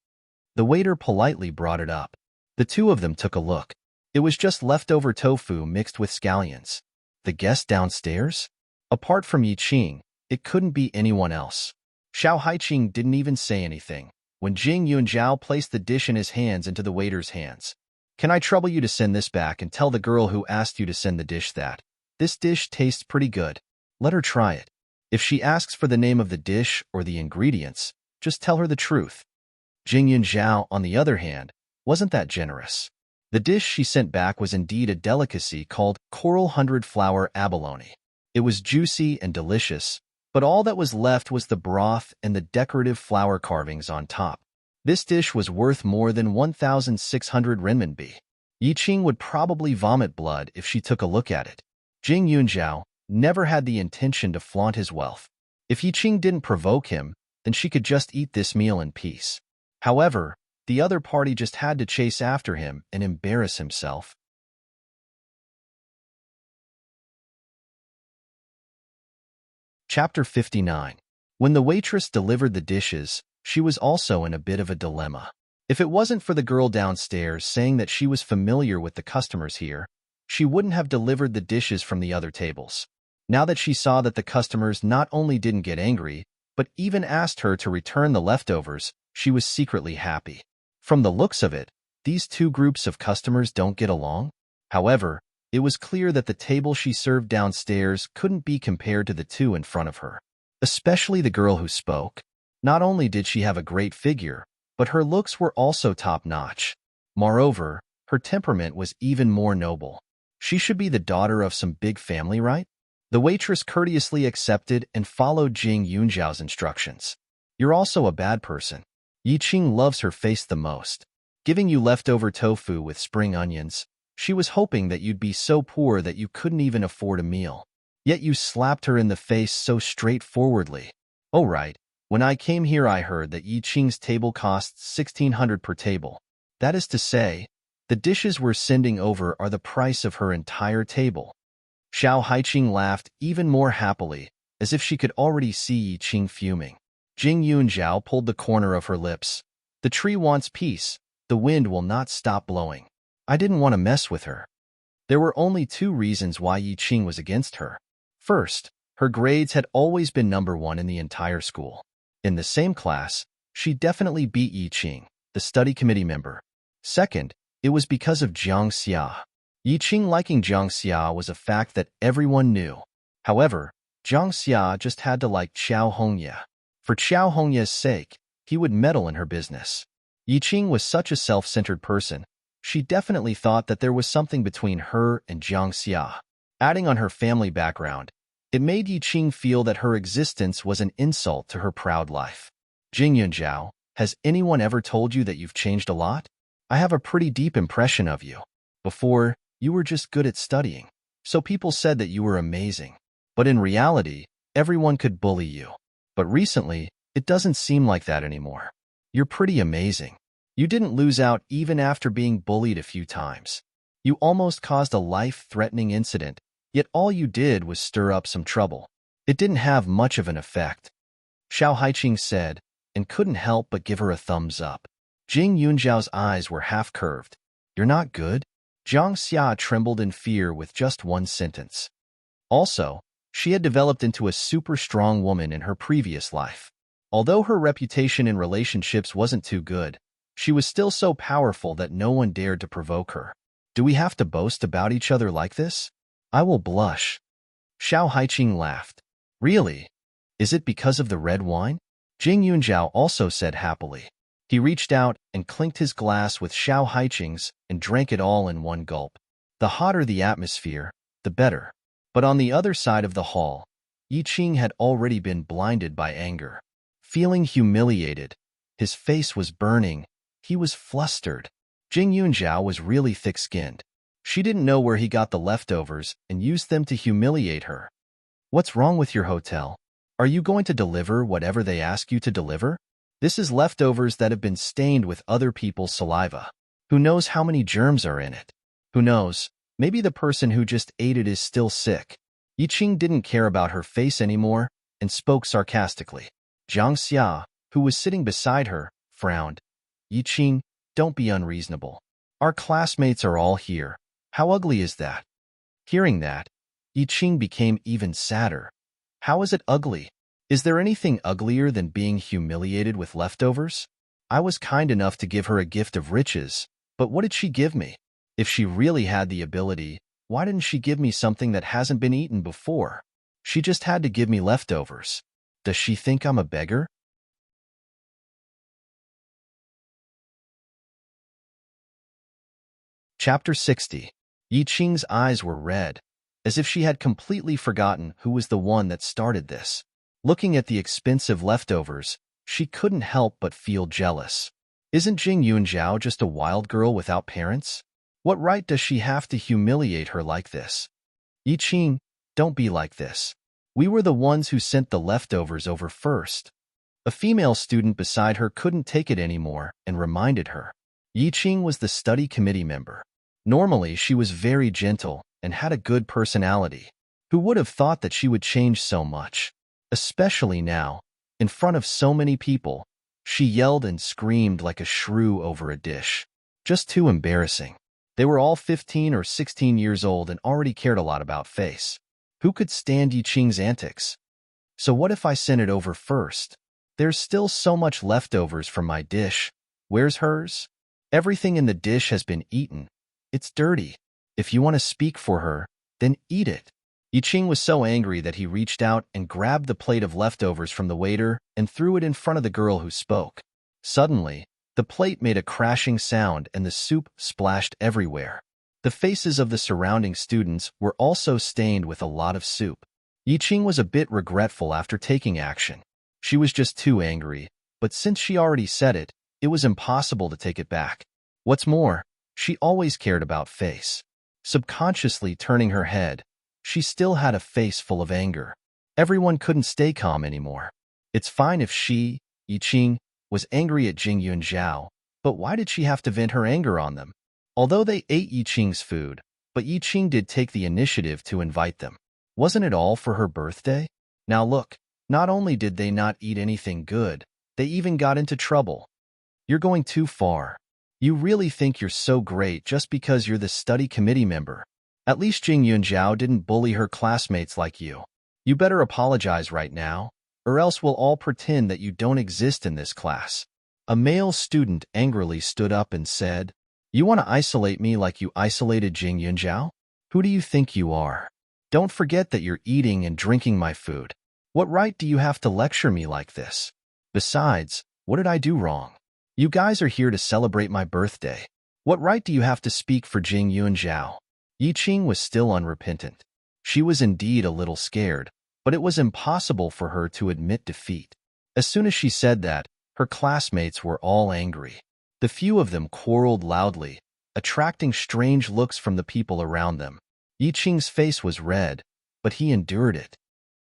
The waiter politely brought it up. The two of them took a look. It was just leftover tofu mixed with scallions. The guest downstairs? Apart from Yi Qing, it couldn't be anyone else. Xiao Haiqing didn't even say anything when Jing Yunjiao placed the dish in his hands into the waiter's hands. Can I trouble you to send this back and tell the girl who asked you to send the dish that this dish tastes pretty good. Let her try it. If she asks for the name of the dish or the ingredients, just tell her the truth. Jing Yunjiao, on the other hand, wasn't that generous. The dish she sent back was indeed a delicacy called coral 100-flower abalone. It was juicy and delicious, but all that was left was the broth and the decorative flower carvings on top. This dish was worth more than 1,600 renminbi. Yi Qing would probably vomit blood if she took a look at it. Jing Yunjiao never had the intention to flaunt his wealth. If Yi Qing didn't provoke him, then she could just eat this meal in peace. However, the other party just had to chase after him and embarrass himself. Chapter 59. When the waitress delivered the dishes, she was also in a bit of a dilemma. If it wasn't for the girl downstairs saying that she was familiar with the customers here, she wouldn't have delivered the dishes from the other tables. Now that she saw that the customers not only didn't get angry, but even asked her to return the leftovers, she was secretly happy. From the looks of it, these two groups of customers don't get along. However, it was clear that the table she served downstairs couldn't be compared to the two in front of her. Especially the girl who spoke. Not only did she have a great figure, but her looks were also top-notch. Moreover, her temperament was even more noble. She should be the daughter of some big family, right? The waitress courteously accepted and followed Jing Yunjiao's instructions. You're also a bad person. Yi Qing loves her face the most. Giving you leftover tofu with spring onions, she was hoping that you'd be so poor that you couldn't even afford a meal. Yet you slapped her in the face so straightforwardly. Oh right, when I came here I heard that Yi Qing's table costs 1,600 per table. That is to say, the dishes we're sending over are the price of her entire table. Xiao Haiqing laughed even more happily, as if she could already see Yi Qing fuming. Jing Yunjiao pulled the corner of her lips. The tree wants peace. The wind will not stop blowing. I didn't want to mess with her. There were only two reasons why Yi Qing was against her. First, her grades had always been #1 in the entire school. In the same class, she definitely beat Yi Qing, the study committee member. Second, it was because of Jiang Xia. Yi Qing liking Jiang Xia was a fact that everyone knew. However, Jiang Xia just had to like Qiao Hongye. For Qiao Hongye's sake, he would meddle in her business. Yi Qing was such a self-centered person. She definitely thought that there was something between her and Jiang Xia. Adding on her family background, it made Yi Qing feel that her existence was an insult to her proud life. Jing Yunjiao, has anyone ever told you that you've changed a lot? I have a pretty deep impression of you. Before, you were just good at studying, so people said that you were amazing. But in reality, everyone could bully you. But recently, it doesn't seem like that anymore. You're pretty amazing. You didn't lose out even after being bullied a few times. You almost caused a life-threatening incident, yet all you did was stir up some trouble. It didn't have much of an effect. Xiao Haiqing said, and couldn't help but give her a thumbs up. Jing Yunjiao's eyes were half-curved. You're not good? Jiang Xia trembled in fear with just one sentence. Also, she had developed into a super strong woman in her previous life. Although her reputation in relationships wasn't too good, she was still so powerful that no one dared to provoke her. Do we have to boast about each other like this? I will blush. Xiao Haiqing laughed. Really? Is it because of the red wine? Jing Yunjiao also said happily. He reached out and clinked his glass with Xiao Haiqing's and drank it all in one gulp. The hotter the atmosphere, the better. But on the other side of the hall, Yi Qing had already been blinded by anger. Feeling humiliated, his face was burning, he was flustered. Jing Yunjiao was really thick-skinned. She didn't know where he got the leftovers and used them to humiliate her. What's wrong with your hotel? Are you going to deliver whatever they ask you to deliver? This is leftovers that have been stained with other people's saliva. Who knows how many germs are in it? Who knows, maybe the person who just ate it is still sick. Yi Qing didn't care about her face anymore and spoke sarcastically. Jiang Xia, who was sitting beside her, frowned. Yi Qing, don't be unreasonable. Our classmates are all here. How ugly is that? Hearing that, Yi Qing became even sadder. How is it ugly? Is there anything uglier than being humiliated with leftovers? I was kind enough to give her a gift of riches, but what did she give me? If she really had the ability, why didn't she give me something that hasn't been eaten before? She just had to give me leftovers. Does she think I'm a beggar? Chapter 60. Yi Qing's eyes were red, as if she had completely forgotten who was the one that started this. Looking at the expensive leftovers, she couldn't help but feel jealous. Isn't Jing Yunjiao just a wild girl without parents? What right does she have to humiliate her like this? Yi Qing, don't be like this. We were the ones who sent the leftovers over first. A female student beside her couldn't take it anymore and reminded her. Yi Qing was the study committee member. Normally, she was very gentle and had a good personality. Who would have thought that she would change so much? Especially now, in front of so many people, she yelled and screamed like a shrew over a dish. Just too embarrassing. They were all 15 or 16 years old and already cared a lot about face. Who could stand Yi Qing's antics? So what if I sent it over first? There's still so much leftovers from my dish. Where's hers? Everything in the dish has been eaten. It's dirty. If you want to speak for her, then eat it. Yi Qing was so angry that he reached out and grabbed the plate of leftovers from the waiter and threw it in front of the girl who spoke. Suddenly, the plate made a crashing sound and the soup splashed everywhere. The faces of the surrounding students were also stained with a lot of soup. Yi Qing was a bit regretful after taking action. She was just too angry, but since she already said it, it was impossible to take it back. What's more, she always cared about face. Subconsciously turning her head, she still had a face full of anger. Everyone couldn't stay calm anymore. It's fine if she, Yi Qing, was angry at Jing Yunjiao, but why did she have to vent her anger on them? Although they ate Yi Qing's food, but Yi Qing did take the initiative to invite them. Wasn't it all for her birthday? Now look, not only did they not eat anything good, they even got into trouble. You're going too far. You really think you're so great just because you're the study committee member. At least Jing Yunjiao didn't bully her classmates like you. You better apologize right now, or else we'll all pretend that you don't exist in this class. A male student angrily stood up and said, You want to isolate me like you isolated Jing Yunjiao? Who do you think you are? Don't forget that you're eating and drinking my food. What right do you have to lecture me like this? Besides, what did I do wrong? You guys are here to celebrate my birthday. What right do you have to speak for Jing Yunjiao? Yi Qing was still unrepentant. She was indeed a little scared, but it was impossible for her to admit defeat. As soon as she said that, her classmates were all angry. The few of them quarreled loudly, attracting strange looks from the people around them. Yi Qing's face was red, but he endured it.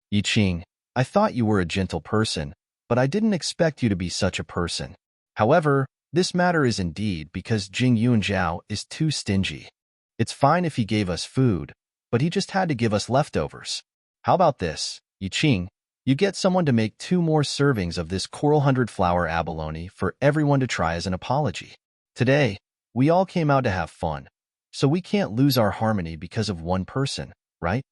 Yi Qing, I thought you were a gentle person, but I didn't expect you to be such a person. However, this matter is indeed because Jing Yunjiao is too stingy. It's fine if he gave us food, but he just had to give us leftovers. How about this, Yi Qing? You get someone to make 2 more servings of this coral 100-flower abalone for everyone to try as an apology. Today, we all came out to have fun, so we can't lose our harmony because of one person, right?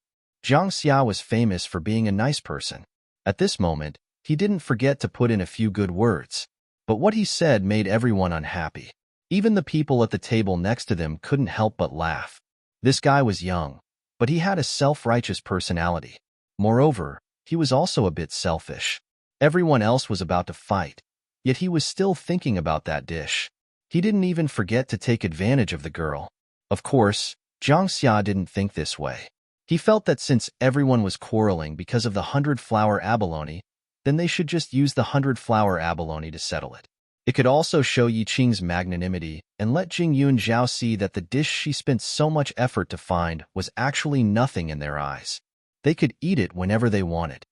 Jiang Xia was famous for being a nice person. At this moment, he didn't forget to put in a few good words. But what he said made everyone unhappy. Even the people at the table next to them couldn't help but laugh. This guy was young, but he had a self-righteous personality. Moreover, he was also a bit selfish. Everyone else was about to fight, yet he was still thinking about that dish. He didn't even forget to take advantage of the girl. Of course, Jiang Xia didn't think this way. He felt that since everyone was quarreling because of the 100-flower abalone, then they should just use the 100-flower abalone to settle it. It could also show Yi Qing's magnanimity and let Jing Yunjiao see that the dish she spent so much effort to find was actually nothing in their eyes. They could eat it whenever they wanted.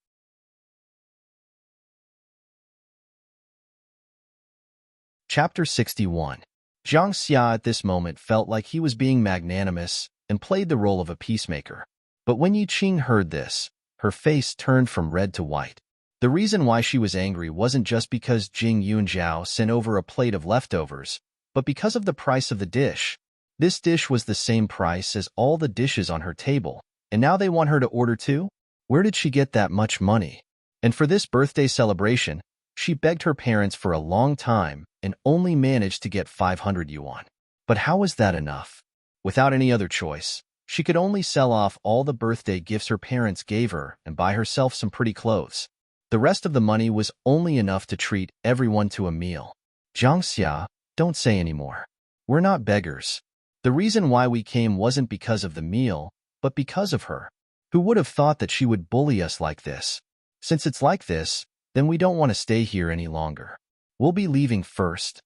Chapter 61. Jiang Xia at this moment felt like he was being magnanimous and played the role of a peacemaker. But when Yi Qing heard this, her face turned from red to white. The reason why she was angry wasn't just because Jing Yunjiao sent over a plate of leftovers, but because of the price of the dish. This dish was the same price as all the dishes on her table, and now they want her to order too? Where did she get that much money? And for this birthday celebration, she begged her parents for a long time and only managed to get 500 yuan. But how was that enough? Without any other choice, she could only sell off all the birthday gifts her parents gave her and buy herself some pretty clothes. The rest of the money was only enough to treat everyone to a meal. Jiang Xia, don't say anymore. We're not beggars. The reason why we came wasn't because of the meal, but because of her. Who would have thought that she would bully us like this? Since it's like this, then we don't want to stay here any longer. We'll be leaving first.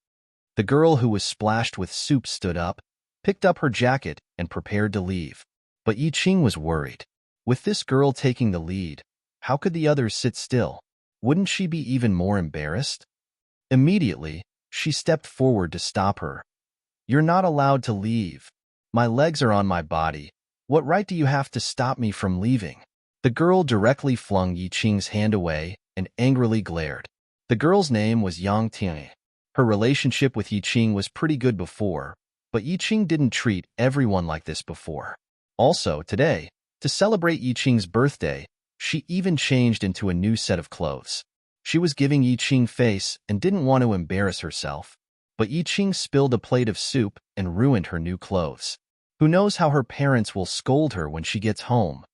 The girl who was splashed with soup stood up, picked up her jacket, and prepared to leave. But Yi Qing was worried. With this girl taking the lead, how could the others sit still? Wouldn't she be even more embarrassed? Immediately, she stepped forward to stop her. You're not allowed to leave. My legs are on my body. What right do you have to stop me from leaving? The girl directly flung Yi Qing's hand away and angrily glared. The girl's name was Yang Tian. Her relationship with Yi Qing was pretty good before, but Yi Qing didn't treat everyone like this before. Also, today, to celebrate Yi Qing's birthday, she even changed into a new set of clothes. She was giving Yi Qing face and didn't want to embarrass herself, but Yi Qing spilled a plate of soup and ruined her new clothes. Who knows how her parents will scold her when she gets home?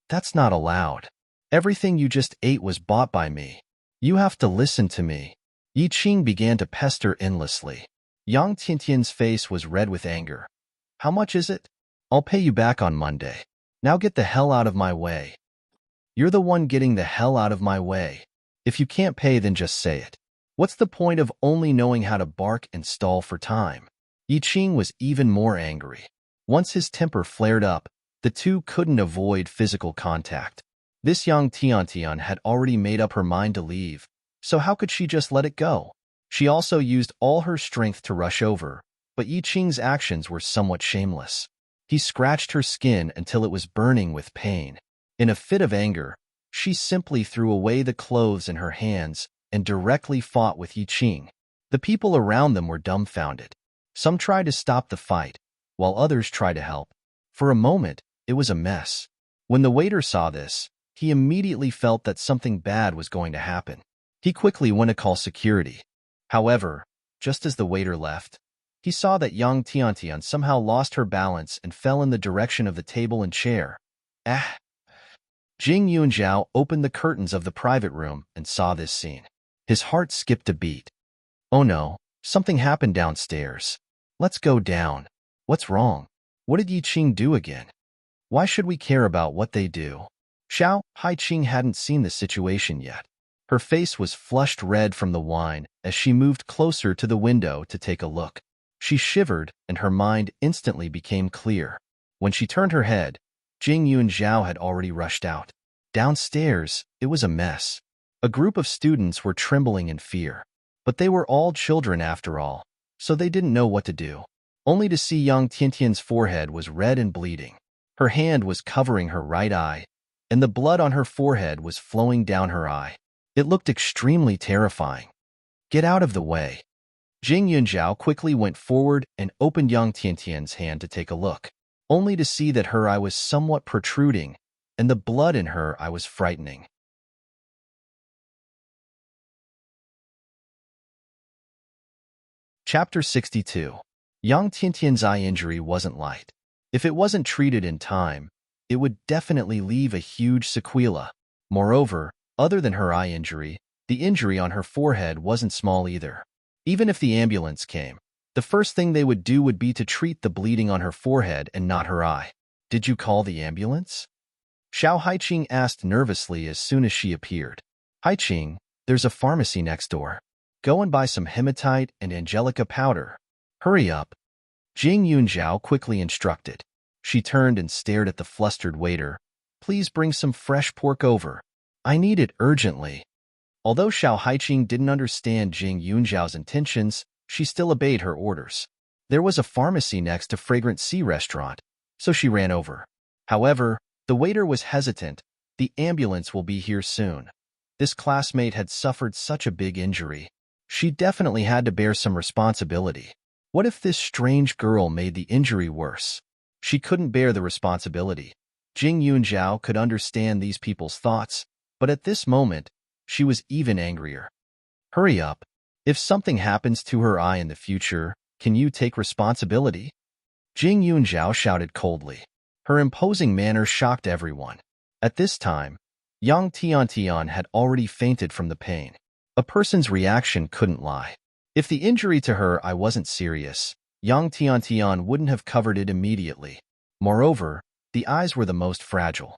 That's not allowed. Everything you just ate was bought by me. You have to listen to me. Yi Qing began to pester endlessly. Yang Tiantian's face was red with anger. How much is it? I'll pay you back on Monday. Now get the hell out of my way. You're the one getting the hell out of my way. If you can't pay, then just say it. What's the point of only knowing how to bark and stall for time? Yi Qing was even more angry. Once his temper flared up, the two couldn't avoid physical contact. This Yang Tiantian had already made up her mind to leave, so how could she just let it go? She also used all her strength to rush over, but Yi Qing's actions were somewhat shameless. He scratched her skin until it was burning with pain. In a fit of anger, she simply threw away the clothes in her hands and directly fought with Yi Qing. The people around them were dumbfounded. Some tried to stop the fight, while others tried to help. For a moment, it was a mess. When the waiter saw this, he immediately felt that something bad was going to happen. He quickly went to call security. However, just as the waiter left, he saw that Yang Tiantian somehow lost her balance and fell in the direction of the table and chair. Ah! Jing Yunjiao opened the curtains of the private room and saw this scene. His heart skipped a beat. Oh no, something happened downstairs. Let's go down. What's wrong? What did Yi Qing do again? Why should we care about what they do? Xiao Haiqing hadn't seen the situation yet. Her face was flushed red from the wine as she moved closer to the window to take a look. She shivered and her mind instantly became clear. When she turned her head, Jing Yunjiao had already rushed out. Downstairs, it was a mess. A group of students were trembling in fear. But they were all children after all, so they didn't know what to do. Only to see Yang Tiantian's forehead was red and bleeding. Her hand was covering her right eye, and the blood on her forehead was flowing down her eye. It looked extremely terrifying. Get out of the way. Jing Yunjiao quickly went forward and opened Yang Tiantian's hand to take a look, only to see that her eye was somewhat protruding, and the blood in her eye was frightening. Chapter 62. Yang Tiantian's eye injury wasn't light. If it wasn't treated in time, it would definitely leave a huge sequela. Moreover, other than her eye injury, the injury on her forehead wasn't small either. Even if the ambulance came, The first thing they would do would be to treat the bleeding on her forehead and not her eye. Did you call the ambulance? Xiao Haiqing asked nervously as soon as she appeared. Haiqing, there's a pharmacy next door. Go and buy some hematite and angelica powder. Hurry up. Jing Yunjiao quickly instructed. She turned and stared at the flustered waiter. Please bring some fresh pork over. I need it urgently. Although Xiao Haiqing didn't understand Jing Yunjiao's intentions, she still obeyed her orders. There was a pharmacy next to Fragrant Sea restaurant, so she ran over. However, the waiter was hesitant. The ambulance will be here soon. This classmate had suffered such a big injury. She definitely had to bear some responsibility. What if this strange girl made the injury worse? She couldn't bear the responsibility. Jing Yunjiao could understand these people's thoughts, but at this moment, she was even angrier. Hurry up. If something happens to her eye in the future, can you take responsibility? Jing Yunjiao shouted coldly. Her imposing manner shocked everyone. At this time, Yang Tiantian had already fainted from the pain. A person's reaction couldn't lie. If the injury to her eye wasn't serious, Yang Tiantian wouldn't have covered it immediately. Moreover, the eyes were the most fragile.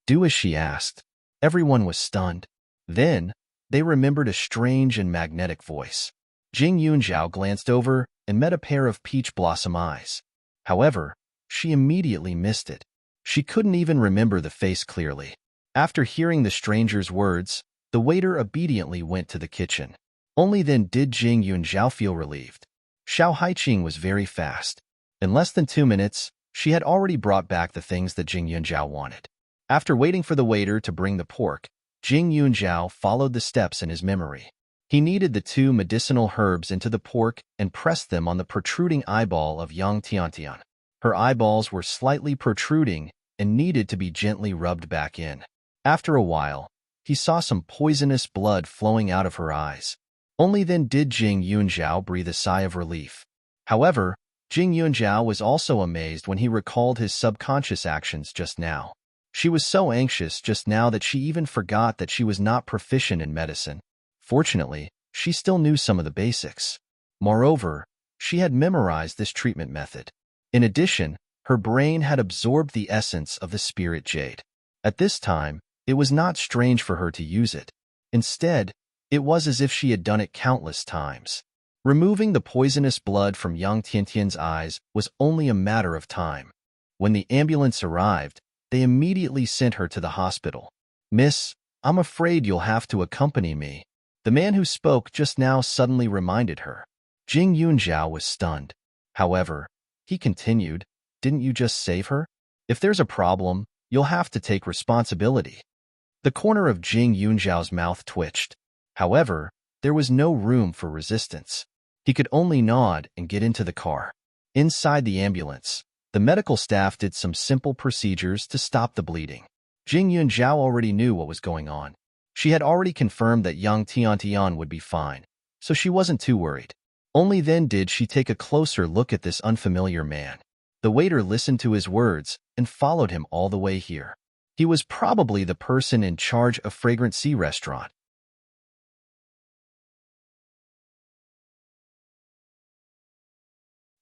Do as she asked. Everyone was stunned. Then, they remembered a strange and magnetic voice. Jing Yunjiao glanced over and met a pair of peach blossom eyes. However, she immediately missed it. She couldn't even remember the face clearly. After hearing the stranger's words, the waiter obediently went to the kitchen. Only then did Jing Yunjiao feel relieved. Xiao Haiqing was very fast. In less than 2 minutes, she had already brought back the things that Jing Yunjiao wanted. After waiting for the waiter to bring the pork, Jing Yunjiao followed the steps in his memory. He kneaded the 2 medicinal herbs into the pork and pressed them on the protruding eyeball of Yang Tiantian. Her eyeballs were slightly protruding and needed to be gently rubbed back in. After a while, he saw some poisonous blood flowing out of her eyes. Only then did Jing Yunjiao breathe a sigh of relief. However, Jing Yunjiao was also amazed when he recalled his subconscious actions just now. She was so anxious just now that she even forgot that she was not proficient in medicine. Fortunately, she still knew some of the basics. Moreover, she had memorized this treatment method. In addition, her brain had absorbed the essence of the spirit jade. At this time, it was not strange for her to use it. Instead, it was as if she had done it countless times. Removing the poisonous blood from Yang Tiantian's eyes was only a matter of time. When the ambulance arrived, they immediately sent her to the hospital. Miss, I'm afraid you'll have to accompany me. The man who spoke just now suddenly reminded her. Jing Yunjiao was stunned. However, he continued, didn't you just save her? If there's a problem, you'll have to take responsibility. The corner of Jing Yunjiao's mouth twitched. However, there was no room for resistance. He could only nod and get into the car. Inside the ambulance, the medical staff did some simple procedures to stop the bleeding. Jing Yunjiao already knew what was going on. She had already confirmed that Yang Tiantian would be fine, so she wasn't too worried. Only then did she take a closer look at this unfamiliar man. The waiter listened to his words and followed him all the way here. He was probably the person in charge of Fragrant Sea restaurant.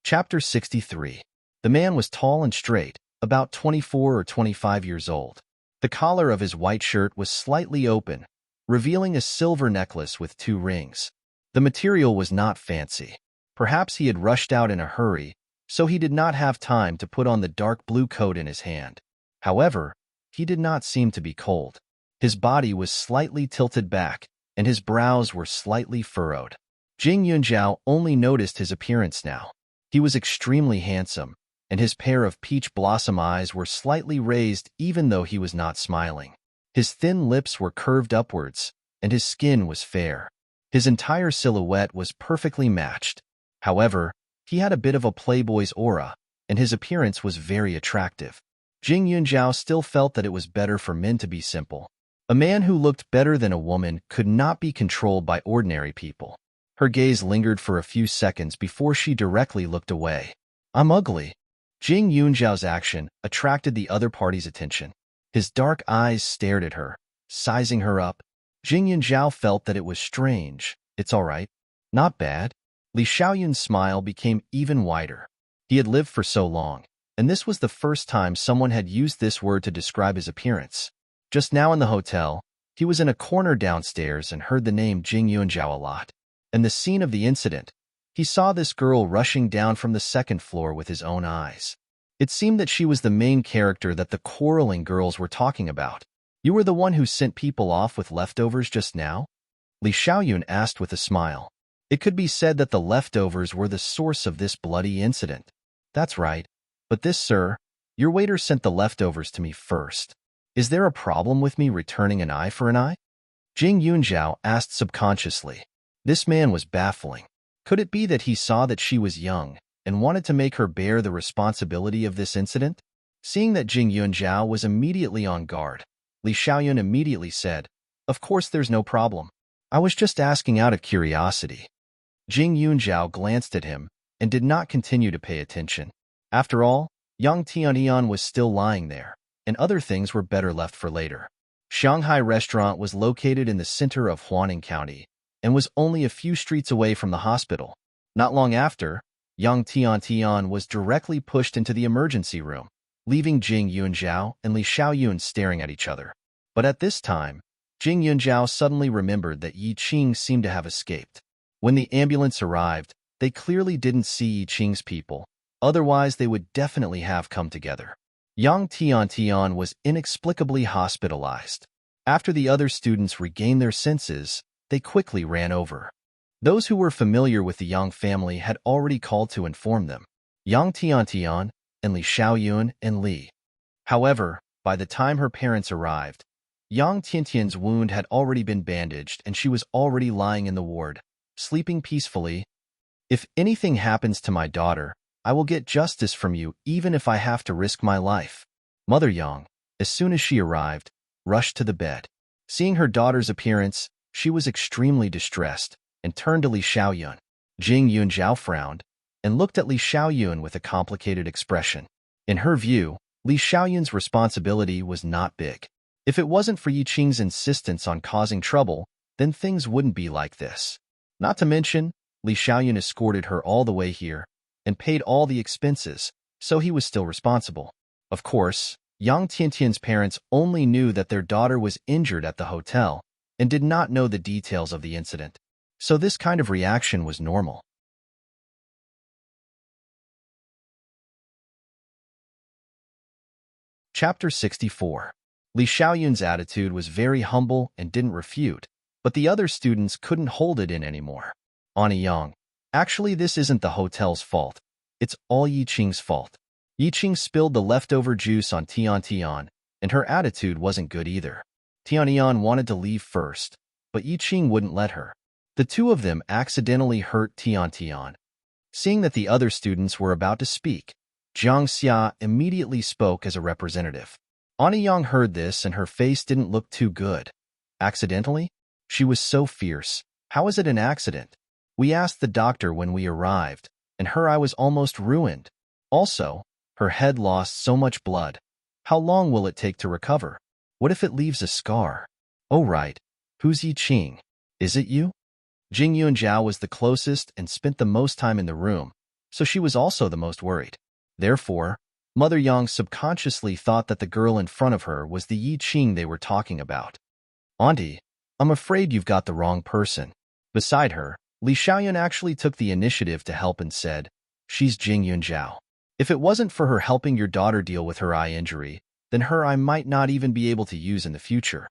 Chapter 63. The man was tall and straight, about 24 or 25 years old. The collar of his white shirt was slightly open, revealing a silver necklace with 2 rings. The material was not fancy. Perhaps he had rushed out in a hurry, so he did not have time to put on the dark blue coat in his hand. However, he did not seem to be cold. His body was slightly tilted back, and his brows were slightly furrowed. Jing Yunjiao only noticed his appearance now. He was extremely handsome, and his pair of peach blossom eyes were slightly raised even though he was not smiling. His thin lips were curved upwards, and his skin was fair. His entire silhouette was perfectly matched. However, he had a bit of a playboy's aura, and his appearance was very attractive. Jing Yunjiao still felt that it was better for men to be simple. A man who looked better than a woman could not be controlled by ordinary people. Her gaze lingered for a few seconds before she directly looked away. I'm ugly. Jing Yunjiao's action attracted the other party's attention. His dark eyes stared at her, sizing her up. Jing Yunjiao felt that it was strange. It's all right. Not bad. Li Xiaoyun's smile became even wider. He had lived for so long, and this was the first time someone had used this word to describe his appearance. Just now in the hotel, he was in a corner downstairs and heard the name Jing Yunjiao a lot. And the scene of the incident, he saw this girl rushing down from the second floor with his own eyes. It seemed that she was the main character that the quarreling girls were talking about. You were the one who sent people off with leftovers just now? Li Xiaoyun asked with a smile. It could be said that the leftovers were the source of this bloody incident. That's right. But this, sir, your waiter sent the leftovers to me first. Is there a problem with me returning an eye for an eye? Jing Yunjiao asked subconsciously. This man was baffling. Could it be that he saw that she was young and wanted to make her bear the responsibility of this incident? Seeing that Jing Yunjiao was immediately on guard, Li Xiaoyun immediately said, "Of course there's no problem. I was just asking out of curiosity." Jing Yunjiao glanced at him and did not continue to pay attention. After all, young Tiantian was still lying there, and other things were better left for later. Shanghai Restaurant was located in the center of Huaning County and was only a few streets away from the hospital. Not long after, young Tiantian was directly pushed into the emergency room, leaving Jing Yunjiao and Li Xiaoyun staring at each other. But at this time, Jing Yunjiao suddenly remembered that Yi Qing seemed to have escaped. When the ambulance arrived, they clearly didn't see Yi Qing's people, otherwise they would definitely have come together. Young Tiantian was inexplicably hospitalized. After the other students regained their senses, they quickly ran over. Those who were familiar with the Yang family had already called to inform them. Yang Tiantian and Li Xiaoyun and Li. However, by the time her parents arrived, Yang Tiantian's wound had already been bandaged and she was already lying in the ward, sleeping peacefully. "If anything happens to my daughter, I will get justice from you even if I have to risk my life." Mother Yang, as soon as she arrived, rushed to the bed. Seeing her daughter's appearance, she was extremely distressed and turned to Li Xiaoyun. Jing Yunjiao frowned and looked at Li Xiaoyun with a complicated expression. In her view, Li Xiaoyun's responsibility was not big. If it wasn't for Yi Qing's insistence on causing trouble, then things wouldn't be like this. Not to mention, Li Xiaoyun escorted her all the way here and paid all the expenses, so he was still responsible. Of course, Yang Tiantian's parents only knew that their daughter was injured at the hotel and did not know the details of the incident, so this kind of reaction was normal. Chapter 64. Li Xiaoyun's attitude was very humble and didn't refute, but the other students couldn't hold it in anymore. "Annie Yang, actually this isn't the hotel's fault. It's all Yi Qing's fault. Yi Qing spilled the leftover juice on Tiantian, and her attitude wasn't good either. Tiantian wanted to leave first, but Yi Qing wouldn't let her. The two of them accidentally hurt Tiantian." Seeing that the other students were about to speak, Jiang Xia immediately spoke as a representative. Annie Yang heard this and her face didn't look too good. "Accidentally? She was so fierce. How is it an accident? We asked the doctor when we arrived, and her eye was almost ruined. Also, her head lost so much blood. How long will it take to recover? What if it leaves a scar? Oh right, who's Yi Qing? Is it you?" Jing Yunjiao was the closest and spent the most time in the room, so she was also the most worried. Therefore, Mother Yang subconsciously thought that the girl in front of her was the Yi Qing they were talking about. "Auntie, I'm afraid you've got the wrong person." Beside her, Li Xiaoyun actually took the initiative to help and said, "She's Jing Yunjiao. If it wasn't for her helping your daughter deal with her eye injury, then her I might not even be able to use in the future."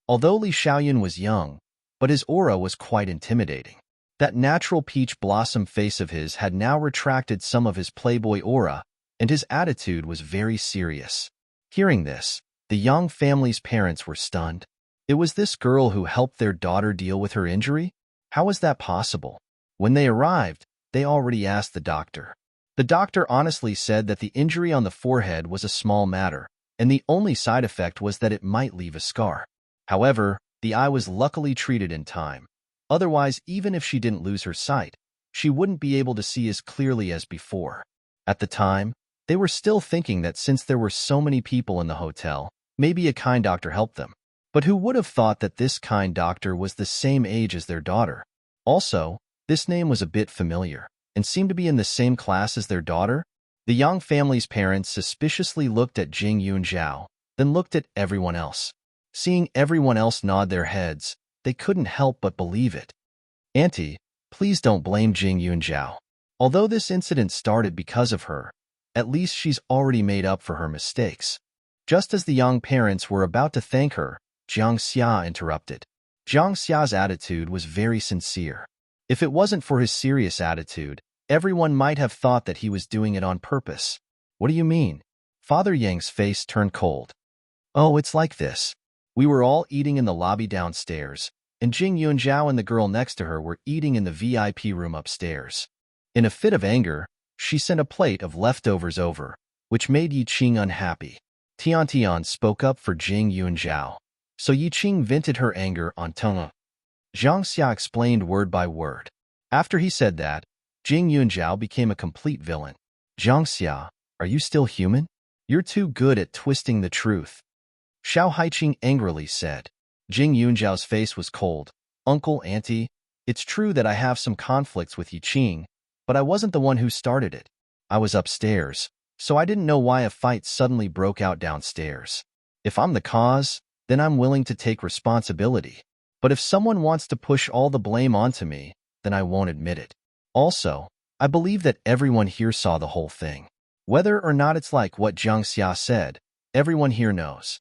Although Li Xiaoyun was young, but his aura was quite intimidating. That natural peach blossom face of his had now retracted some of his playboy aura, and his attitude was very serious. Hearing this, the Yang family's parents were stunned. It was this girl who helped their daughter deal with her injury? How was that possible? When they arrived, they already asked the doctor. The doctor honestly said that the injury on the forehead was a small matter, and the only side effect was that it might leave a scar. However, the eye was luckily treated in time. Otherwise, even if she didn't lose her sight, she wouldn't be able to see as clearly as before. At the time, they were still thinking that since there were so many people in the hotel, maybe a kind doctor helped them. But who would have thought that this kind doctor was the same age as their daughter? Also, This name was a bit familiar, and seemed to be in the same class as their daughter. The Yang family's parents suspiciously looked at Jing Yunjiao, then looked at everyone else. Seeing everyone else nod their heads, they couldn't help but believe it. Auntie, please don't blame Jing Yunjiao. Although this incident started because of her, at least she's already made up for her mistakes. Just as the Yang parents were about to thank her, Jiang Xia interrupted. Jiang Xia's attitude was very sincere. If it wasn't for his serious attitude, everyone might have thought that he was doing it on purpose. What do you mean? Father Yang's face turned cold. Oh, it's like this. We were all eating in the lobby downstairs, and Jing Yunjiao and the girl next to her were eating in the VIP room upstairs. In a fit of anger, she sent a plate of leftovers over, which made Yi Qing unhappy. Tian spoke up for Jing Yunjiao, so Yi Qing vented her anger on Teng. Jiang Xia explained word by word. After he said that, Jing Yunjiao became a complete villain. Jiang Xia, are you still human? You're too good at twisting the truth. Xiao Haiqing angrily said. Jing Yunjiao's face was cold. Uncle, Auntie, it's true that I have some conflicts with Yi Qing, but I wasn't the one who started it. I was upstairs, so I didn't know why a fight suddenly broke out downstairs. If I'm the cause, then I'm willing to take responsibility. But if someone wants to push all the blame onto me, then I won't admit it. Also, I believe that everyone here saw the whole thing. Whether or not it's like what Jiang Xia said, everyone here knows.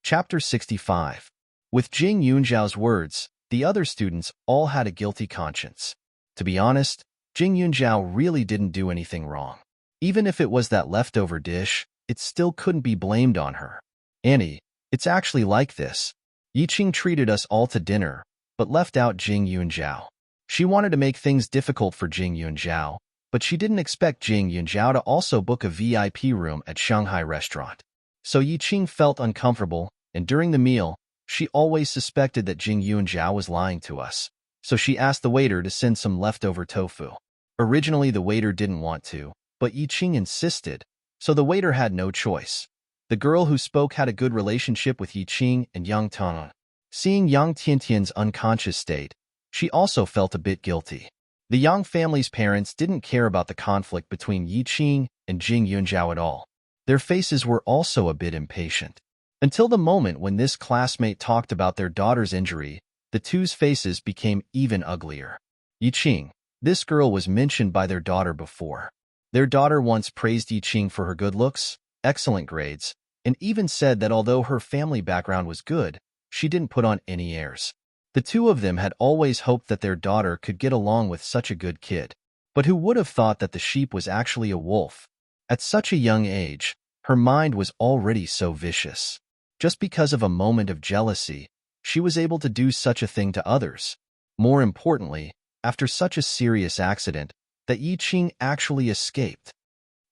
Chapter 65. With Jing Yunjiao's words, the other students all had a guilty conscience. To be honest, Jing Yunjiao really didn't do anything wrong. Even if it was that leftover dish, it still couldn't be blamed on her. Annie, it's actually like this. Yi Qing treated us all to dinner, but left out Jing Yunjiao. She wanted to make things difficult for Jing Yunjiao, but she didn't expect Jing Yunjiao to also book a VIP room at Shanghai restaurant. So Yi Qing felt uncomfortable, and during the meal, she always suspected that Jing Yunjiao was lying to us. So she asked the waiter to send some leftover tofu. Originally, the waiter didn't want to, but Yi Qing insisted, so the waiter had no choice. The girl who spoke had a good relationship with Yi Qing and Yang Tana. Seeing Yang Tiantian's unconscious state, she also felt a bit guilty. The Yang family's parents didn't care about the conflict between Yi Qing and Jing Yunjiao at all. Their faces were also a bit impatient. Until the moment when this classmate talked about their daughter's injury, the two's faces became even uglier. Yi Qing, this girl was mentioned by their daughter before. Their daughter once praised Yi Qing for her good looks, excellent grades, and even said that although her family background was good, she didn't put on any airs. The two of them had always hoped that their daughter could get along with such a good kid. But who would have thought that the sheep was actually a wolf? At such a young age, her mind was already so vicious. Just because of a moment of jealousy, she was able to do such a thing to others. More importantly, after such a serious accident, that Yi Qing actually escaped.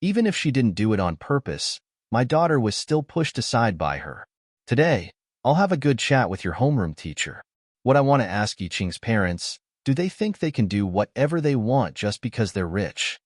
Even if she didn't do it on purpose, my daughter was still pushed aside by her. Today, I'll have a good chat with your homeroom teacher. What I want to ask Yi Qing's parents, do they think they can do whatever they want just because they're rich?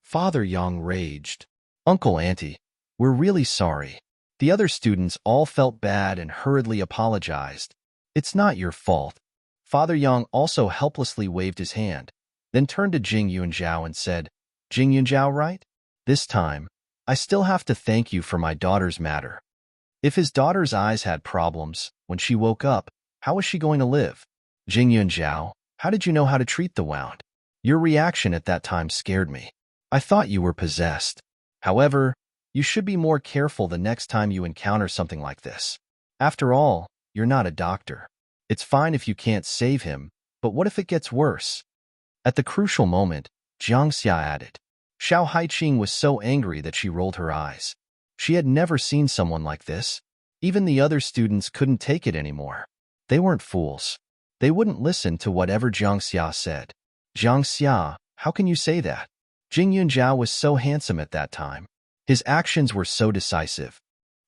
Father Yang raged. Uncle, Auntie, we're really sorry. The other students all felt bad and hurriedly apologized. It's not your fault. Father Yang also helplessly waved his hand, then turned to Jing Yunjiao and said, Jing Yunjiao, right? This time, I still have to thank you for my daughter's matter. If his daughter's eyes had problems, when she woke up, how was she going to live? Jing Yunjiao, how did you know how to treat the wound? Your reaction at that time scared me. I thought you were possessed. However, you should be more careful the next time you encounter something like this. After all, you're not a doctor. It's fine if you can't save him, but what if it gets worse? At the crucial moment, Jiang Xia added. Xiao Haiqing was so angry that she rolled her eyes. She had never seen someone like this. Even the other students couldn't take it anymore. They weren't fools. They wouldn't listen to whatever Jiang Xia said. Jiang Xia, how can you say that? Jing Yunjiao was so handsome at that time. His actions were so decisive.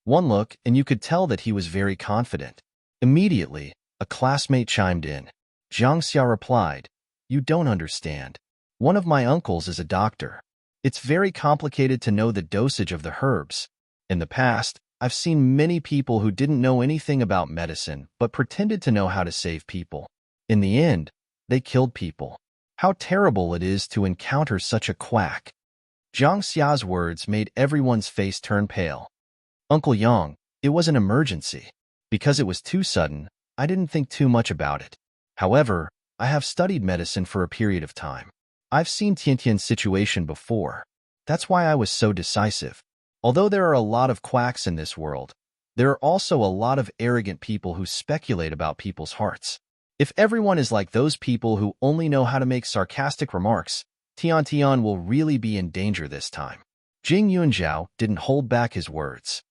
One look, and you could tell that he was very confident. Immediately, a classmate chimed in. Jiang Xia replied, You don't understand. One of my uncles is a doctor. It's very complicated to know the dosage of the herbs. In the past, I've seen many people who didn't know anything about medicine but pretended to know how to save people. In the end, they killed people. How terrible it is to encounter such a quack. Jiang Xia's words made everyone's face turn pale. Uncle Yang, it was an emergency. Because it was too sudden, I didn't think too much about it. However, I have studied medicine for a period of time. I've seen Tiantian's situation before. That's why I was so decisive. Although there are a lot of quacks in this world, there are also a lot of arrogant people who speculate about people's hearts. If everyone is like those people who only know how to make sarcastic remarks, Tiantian will really be in danger this time. Jing Yunzhao didn't hold back his words.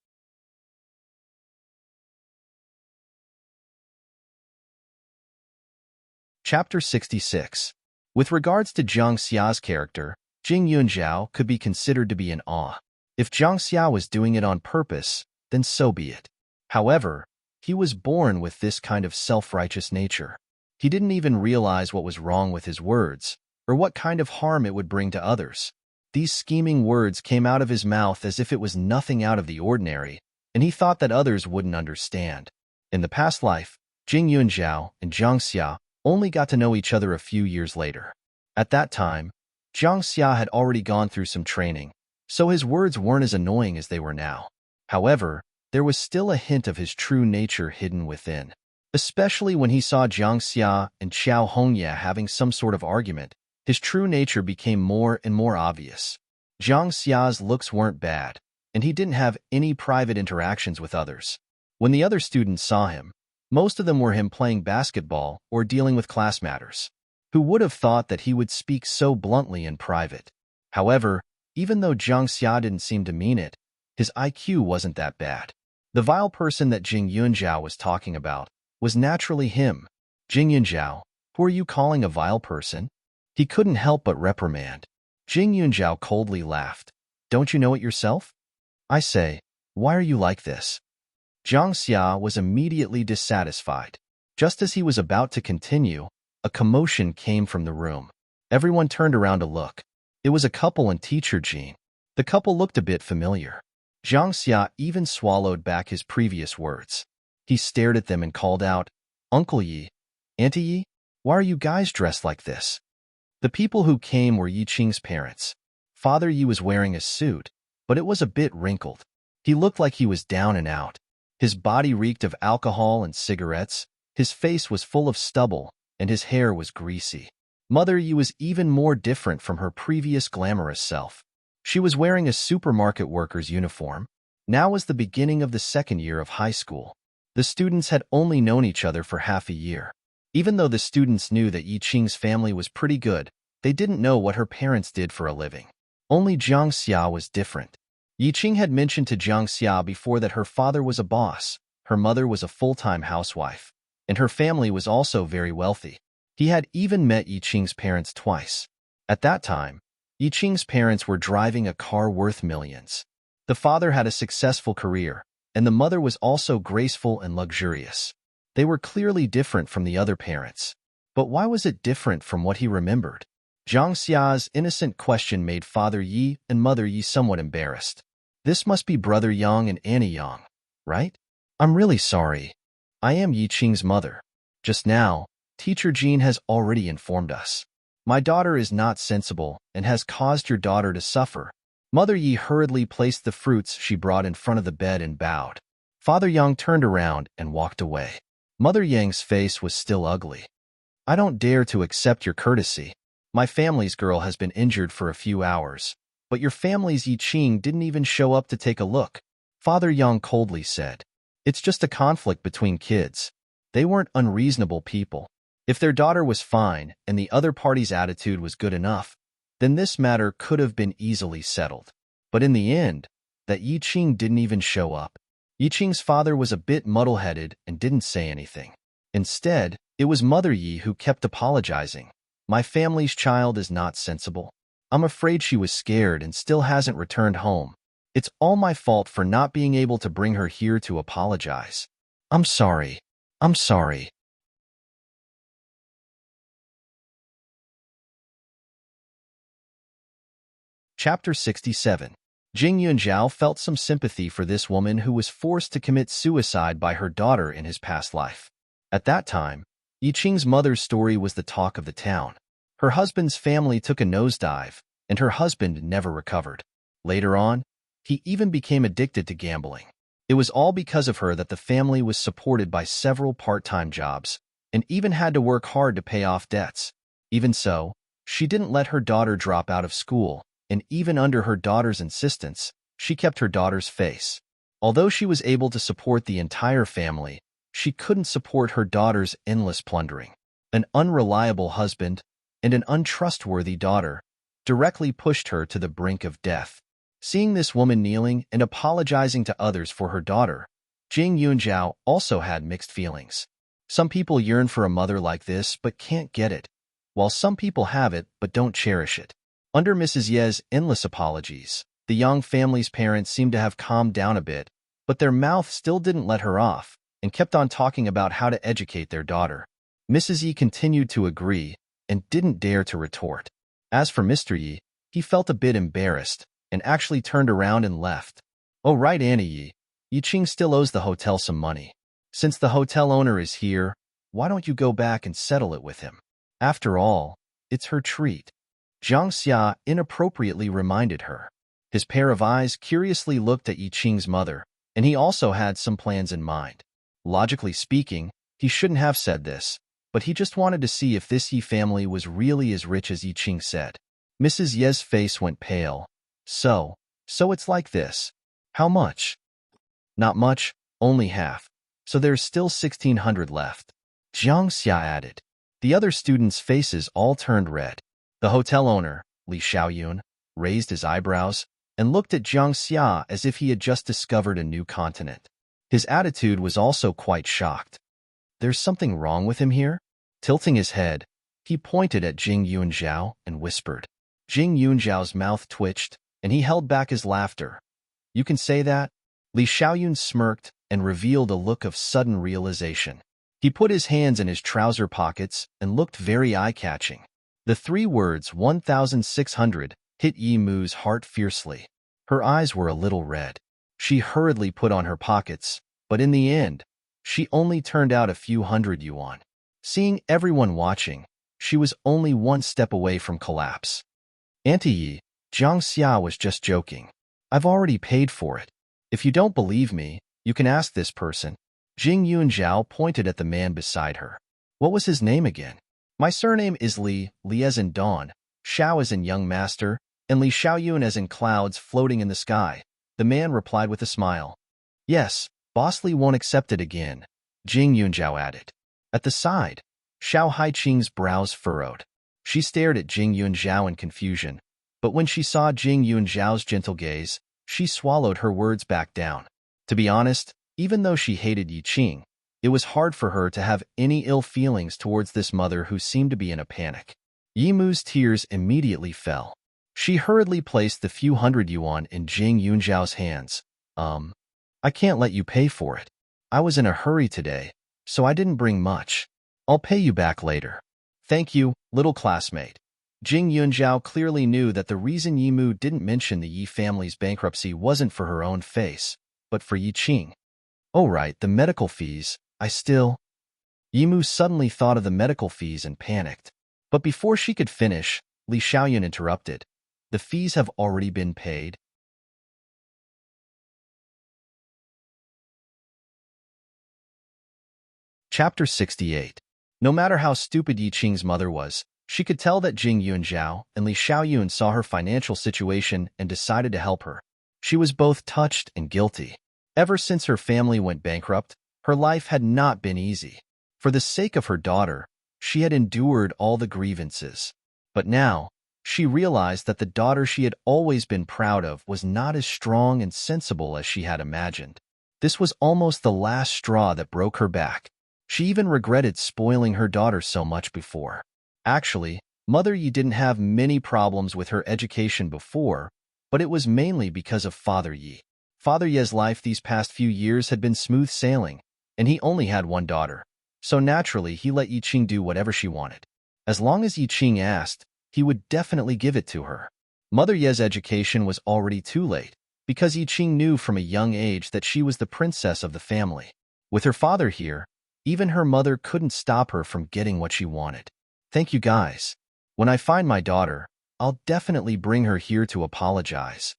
Chapter 66. With regards to Jiang Xia's character, Jing Yunzhao could be considered to be in awe. If Jiang Xia was doing it on purpose, then so be it. However, he was born with this kind of self-righteous nature. He didn't even realize what was wrong with his words, or what kind of harm it would bring to others. These scheming words came out of his mouth as if it was nothing out of the ordinary, and he thought that others wouldn't understand. In the past life, Jing Yunzhao and Jiang Xia only got to know each other a few years later. At that time, Jiang Xia had already gone through some training, so his words weren't as annoying as they were now. However, there was still a hint of his true nature hidden within. Especially when he saw Jiang Xia and Qiao Hongye having some sort of argument, his true nature became more and more obvious. Jiang Xia's looks weren't bad, and he didn't have any private interactions with others. When the other students saw him, most of them were him playing basketball or dealing with class matters. Who would have thought that he would speak so bluntly in private? However, even though Jiang Xia didn't seem to mean it, his IQ wasn't that bad. The vile person that Jing Yunzhao was talking about was naturally him. Jing Yunzhao, who are you calling a vile person? He couldn't help but reprimand. Jing Yunzhao coldly laughed. Don't you know it yourself? I say, why are you like this? Jiang Xia was immediately dissatisfied. Just as he was about to continue, a commotion came from the room. Everyone turned around to look. It was a couple and teacher Jean. The couple looked a bit familiar. Jiang Xia even swallowed back his previous words. He stared at them and called out, Uncle Yi, Auntie Yi, why are you guys dressed like this? The people who came were Yi Qing's parents. Father Yi was wearing a suit, but it was a bit wrinkled. He looked like he was down and out. His body reeked of alcohol and cigarettes, his face was full of stubble, and his hair was greasy. Mother Yi was even more different from her previous glamorous self. She was wearing a supermarket worker's uniform. Now was the beginning of the second year of high school. The students had only known each other for half a year. Even though the students knew that Yi Qing's family was pretty good, they didn't know what her parents did for a living. Only Jiang Xia was different. Yi Qing had mentioned to Jiang Xia before that her father was a boss, her mother was a full-time housewife, and her family was also very wealthy. He had even met Yi Qing's parents twice. At that time, Yi Qing's parents were driving a car worth millions. The father had a successful career, and the mother was also graceful and luxurious. They were clearly different from the other parents. But why was it different from what he remembered? Jiang Xia's innocent question made Father Yi and Mother Yi somewhat embarrassed. This must be Brother Yang and Annie Yang, right? I'm really sorry. I am Yi Qing's mother. Just now, Teacher Jean has already informed us. My daughter is not sensible and has caused your daughter to suffer. Mother Yi hurriedly placed the fruits she brought in front of the bed and bowed. Father Yang turned around and walked away. Mother Yang's face was still ugly. I don't dare to accept your courtesy. My family's girl has been injured for a few hours, but your family's Yi Qing didn't even show up to take a look. Father Yang coldly said. It's just a conflict between kids. They weren't unreasonable people. If their daughter was fine and the other party's attitude was good enough, then this matter could have been easily settled. But in the end, that Yi Qing didn't even show up. Yi Qing's father was a bit muddle-headed and didn't say anything. Instead, it was Mother Yi who kept apologizing. My family's child is not sensible. I'm afraid she was scared and still hasn't returned home. It's all my fault for not being able to bring her here to apologize. I'm sorry. I'm sorry. Chapter 67. Jing Yunjiao felt some sympathy for this woman who was forced to commit suicide by her daughter in his past life. At that time, Yiqing's mother's story was the talk of the town. Her husband's family took a nosedive, and her husband never recovered. Later on, he even became addicted to gambling. It was all because of her that the family was supported by several part-time jobs, and even had to work hard to pay off debts. Even so, she didn't let her daughter drop out of school, and even under her daughter's insistence, she kept her daughter's face. Although she was able to support the entire family, she couldn't support her daughter's endless plundering. An unreliable husband and an untrustworthy daughter directly pushed her to the brink of death. Seeing this woman kneeling and apologizing to others for her daughter, Jing Yunjiao also had mixed feelings. Some people yearn for a mother like this but can't get it, while some people have it but don't cherish it. Under Mrs. Ye's endless apologies, the Yang family's parents seemed to have calmed down a bit, but their mouth still didn't let her off and kept on talking about how to educate their daughter. Mrs. Yi continued to agree and didn't dare to retort. As for Mr. Yi, he felt a bit embarrassed and actually turned around and left. Oh right, Annie Yi, Yiqing still owes the hotel some money. Since the hotel owner is here, why don't you go back and settle it with him? After all, it's her treat. Zhang Xia inappropriately reminded her. His pair of eyes curiously looked at Yiqing's mother, and he also had some plans in mind. Logically speaking, he shouldn't have said this, but he just wanted to see if this Yi family was really as rich as Yiqing said. Mrs. Ye's face went pale. So it's like this. How much? Not much, only half. So there's still 1,600 left. Zhang Xia added. The other students' faces all turned red. The hotel owner, Li Xiaoyun, raised his eyebrows and looked at Zhang Xia as if he had just discovered a new continent. His attitude was also quite shocked. There's something wrong with him here? Tilting his head, he pointed at Jing Yunjiao and whispered. Jing Yunjiao's mouth twitched, and he held back his laughter. You can say that? Li Xiaoyun smirked and revealed a look of sudden realization. He put his hands in his trouser pockets and looked very eye-catching. The three words 1,600 hit Yi Mu's heart fiercely. Her eyes were a little red. She hurriedly put on her pockets, but in the end, she only turned out a few hundred yuan. Seeing everyone watching, she was only one step away from collapse. Auntie Yi, Zhang Xia was just joking. I've already paid for it. If you don't believe me, you can ask this person. Jing Yunjiao pointed at the man beside her. What was his name again? My surname is Li, Li as in dawn, Xiao as in young master, and Li Xiaoyun as in clouds floating in the sky. The man replied with a smile. Yes, Boss Li won't accept it again, Jing Yunjiao added. At the side, Xiao Haiqing's brows furrowed. She stared at Jing Yunjiao in confusion, but when she saw Jing Yunjiao's gentle gaze, she swallowed her words back down. To be honest, even though she hated Yiqing, it was hard for her to have any ill feelings towards this mother who seemed to be in a panic. Yi Mu's tears immediately fell. She hurriedly placed the few hundred yuan in Jing Yunjiao's hands. I can't let you pay for it. I was in a hurry today, so I didn't bring much. I'll pay you back later. Thank you, little classmate. Jing Yunjiao clearly knew that the reason Yi Mu didn't mention the Yi family's bankruptcy wasn't for her own face, but for Yiqing. Oh right, the medical fees, Yi Mu suddenly thought of the medical fees and panicked. But before she could finish, Li Xiaoyun interrupted. The fees have already been paid. Chapter 68. No matter how stupid Yiqing's mother was, she could tell that Jing Yunjiao and Li Xiaoyun saw her financial situation and decided to help her. She was both touched and guilty. Ever since her family went bankrupt, her life had not been easy. For the sake of her daughter, she had endured all the grievances. But now, she realized that the daughter she had always been proud of was not as strong and sensible as she had imagined. This was almost the last straw that broke her back. She even regretted spoiling her daughter so much before. Actually, Mother Yi didn't have many problems with her education before, but it was mainly because of Father Yi. Father Ye's life these past few years had been smooth sailing, and he only had one daughter. So naturally, he let Yiqing do whatever she wanted. As long as Yiqing asked, he would definitely give it to her. Mother Ye's education was already too late, because Yi Qing knew from a young age that she was the princess of the family. With her father here, even her mother couldn't stop her from getting what she wanted. Thank you guys. When I find my daughter, I'll definitely bring her here to apologize.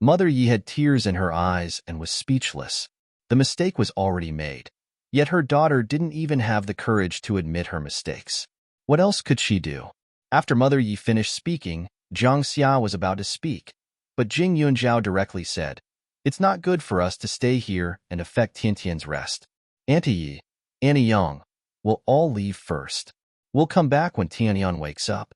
Mother Yi had tears in her eyes and was speechless. The mistake was already made. Yet her daughter didn't even have the courage to admit her mistakes. What else could she do? After Mother Yi finished speaking, Jiang Xia was about to speak, but Jing Yunjiao directly said, "It's not good for us to stay here and affect Tiantian's rest. Auntie Yi, Annie Yang, we'll all leave first. We'll come back when Tianyan wakes up."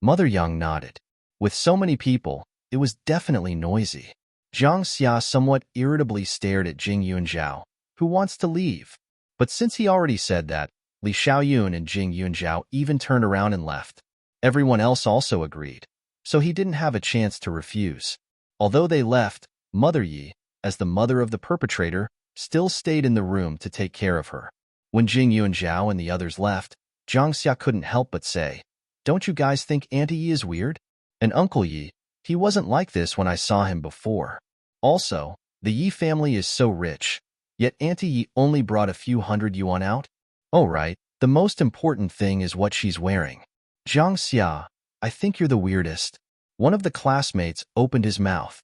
Mother Yang nodded. With so many people, it was definitely noisy. Jiang Xia somewhat irritably stared at Jing Yunjiao, who wants to leave. But since he already said that, Li Xiaoyun and Jing Yunjiao even turned around and left. Everyone else also agreed, so he didn't have a chance to refuse. Although they left, Mother Yi, as the mother of the perpetrator, still stayed in the room to take care of her. When Jing Yunjiao and the others left, Jiang Xia couldn't help but say, "Don't you guys think Auntie Yi is weird? And Uncle Yi, he wasn't like this when I saw him before. Also, the Yi family is so rich, yet Auntie Yi only brought a few hundred yuan out? Oh right, the most important thing is what she's wearing." "Jiang Xia, I think you're the weirdest." One of the classmates opened his mouth.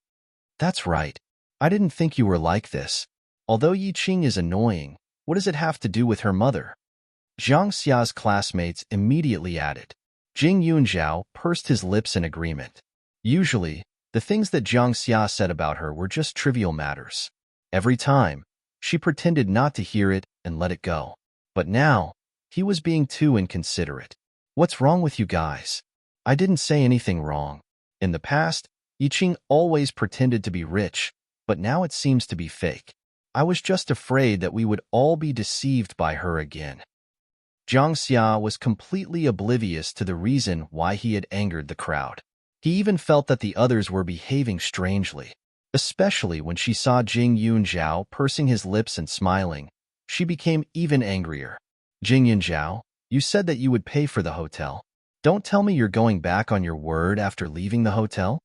"That's right. I didn't think you were like this. Although Yi Qing is annoying, what does it have to do with her mother?" Jiang Xia's classmates immediately added. Jing Yunjiao pursed his lips in agreement. Usually, the things that Jiang Xia said about her were just trivial matters. Every time, she pretended not to hear it and let it go. But now, he was being too inconsiderate. "What's wrong with you guys? I didn't say anything wrong. In the past, Yi Qing always pretended to be rich, but now it seems to be fake. I was just afraid that we would all be deceived by her again." Jiang Xia was completely oblivious to the reason why he had angered the crowd. He even felt that the others were behaving strangely, especially when she saw Jing Yunjiao pursing his lips and smiling. She became even angrier. "Jing Yunjiao, you said that you would pay for the hotel. Don't tell me you're going back on your word after leaving the hotel?"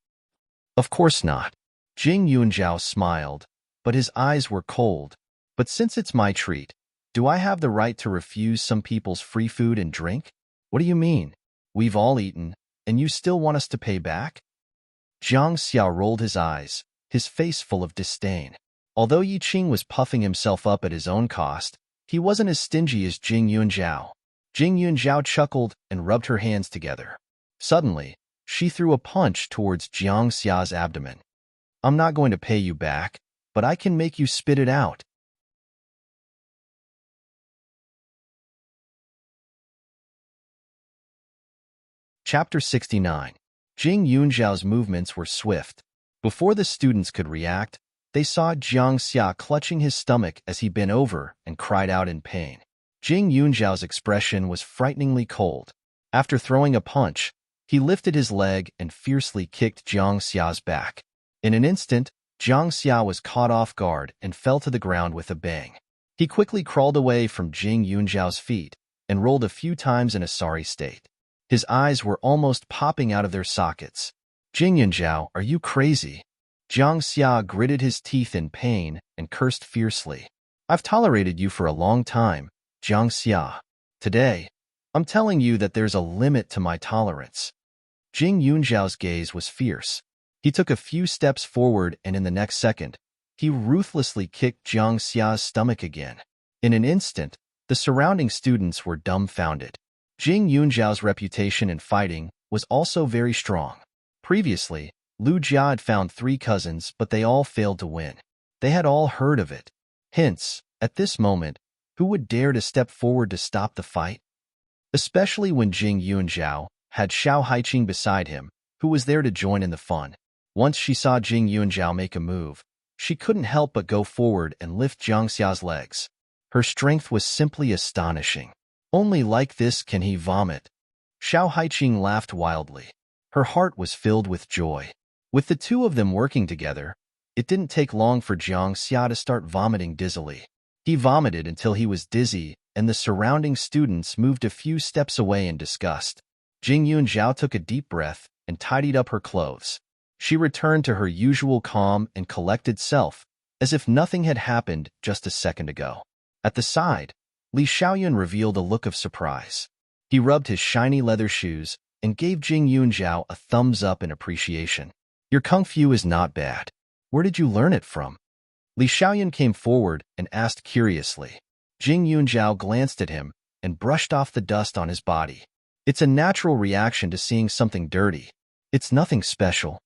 "Of course not." Jing Yunjiao smiled, but his eyes were cold. "But since it's my treat, do I have the right to refuse some people's free food and drink? What do you mean? We've all eaten, and you still want us to pay back?" Jiang Xia rolled his eyes, his face full of disdain. Although Yi Qing was puffing himself up at his own cost, he wasn't as stingy as Jing Yunjiao. Jing Yunjiao chuckled and rubbed her hands together. Suddenly, she threw a punch towards Jiang Xia's abdomen. "I'm not going to pay you back, but I can make you spit it out." Chapter 69. Jing Yunjiao's movements were swift. Before the students could react, they saw Jiang Xia clutching his stomach as he bent over and cried out in pain. Jing Yunjiao's expression was frighteningly cold. After throwing a punch, he lifted his leg and fiercely kicked Jiang Xia's back. In an instant, Jiang Xia was caught off guard and fell to the ground with a bang. He quickly crawled away from Jing Yunjiao's feet and rolled a few times in a sorry state. His eyes were almost popping out of their sockets. "Jing Yunjiao, are you crazy?" Jiang Xia gritted his teeth in pain and cursed fiercely. "I've tolerated you for a long time, Jiang Xia. Today, I'm telling you that there's a limit to my tolerance." Jing Yunjiao's gaze was fierce. He took a few steps forward and in the next second, he ruthlessly kicked Jiang Xia's stomach again. In an instant, the surrounding students were dumbfounded. Jing Yunjiao's reputation in fighting was also very strong. Previously, Lu Jia had found 3 cousins, but they all failed to win. They had all heard of it. Hence, at this moment, who would dare to step forward to stop the fight? Especially when Jing Yunjiao had Xiao Haiqing beside him, who was there to join in the fun. Once she saw Jing Yunjiao make a move, she couldn't help but go forward and lift Jiang Xia's legs. Her strength was simply astonishing. Only like this can he vomit. Xiao Haiqing laughed wildly. Her heart was filled with joy. With the two of them working together, it didn't take long for Jiang Xia to start vomiting dizzily. He vomited until he was dizzy, and the surrounding students moved a few steps away in disgust. Jing Yunjiao took a deep breath and tidied up her clothes. She returned to her usual calm and collected self, as if nothing had happened just a second ago. At the side, Li Xiaoyun revealed a look of surprise. He rubbed his shiny leather shoes and gave Jing Yunzhao a thumbs up in appreciation. Your kung fu is not bad. Where did you learn it from? Li Xiaoyun came forward and asked curiously. Jing Yunzhao glanced at him and brushed off the dust on his body. It's a natural reaction to seeing something dirty. It's nothing special.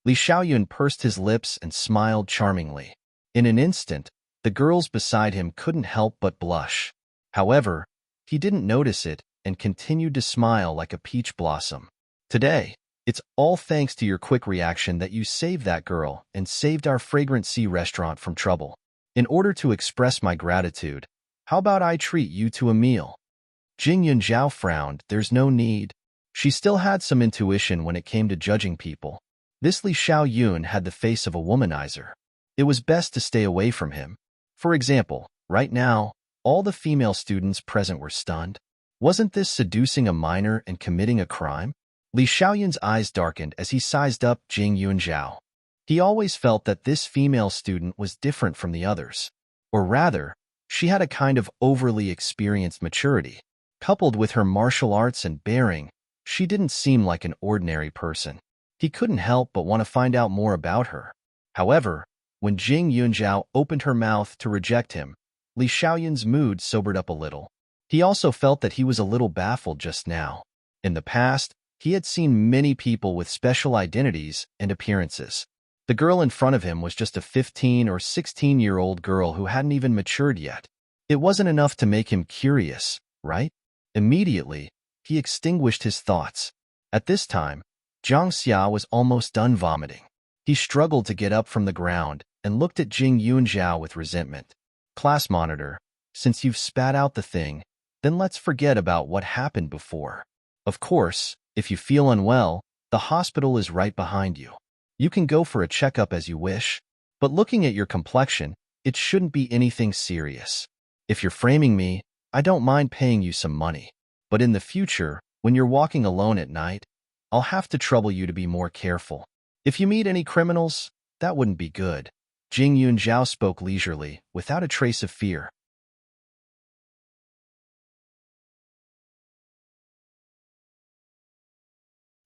Li Xiaoyun pursed his lips and smiled charmingly. In an instant, the girls beside him couldn't help but blush. However, he didn't notice it and continued to smile like a peach blossom. Today, it's all thanks to your quick reaction that you saved that girl and saved our Fragrant Sea restaurant from trouble. In order to express my gratitude, how about I treat you to a meal? Jing Yunzhao frowned. There's no need. She still had some intuition when it came to judging people. This Li Xiaoyun had the face of a womanizer. It was best to stay away from him. For example, right now, all the female students present were stunned. Wasn't this seducing a minor and committing a crime? Li Xiaoyun's eyes darkened as he sized up Jing Yunzhao. He always felt that this female student was different from the others. Or rather, she had a kind of overly experienced maturity. Coupled with her martial arts and bearing, she didn't seem like an ordinary person. He couldn't help but want to find out more about her. However, when Jing Yunzhao opened her mouth to reject him, Li Xiaoyun's mood sobered up a little. He also felt that he was a little baffled just now. In the past, he had seen many people with special identities and appearances. The girl in front of him was just a 15 or 16-year-old girl who hadn't even matured yet. It wasn't enough to make him curious, right? Immediately, he extinguished his thoughts. At this time, Zhang Xia was almost done vomiting. He struggled to get up from the ground and looked at Jing Yunzhao with resentment. Class monitor, since you've spat out the thing, then let's forget about what happened before. Of course, if you feel unwell, the hospital is right behind you. You can go for a checkup as you wish, but looking at your complexion, it shouldn't be anything serious. If you're framing me, I don't mind paying you some money. But in the future, when you're walking alone at night, I'll have to trouble you to be more careful. If you meet any criminals, that wouldn't be good. Jing Yunzhao spoke leisurely, without a trace of fear.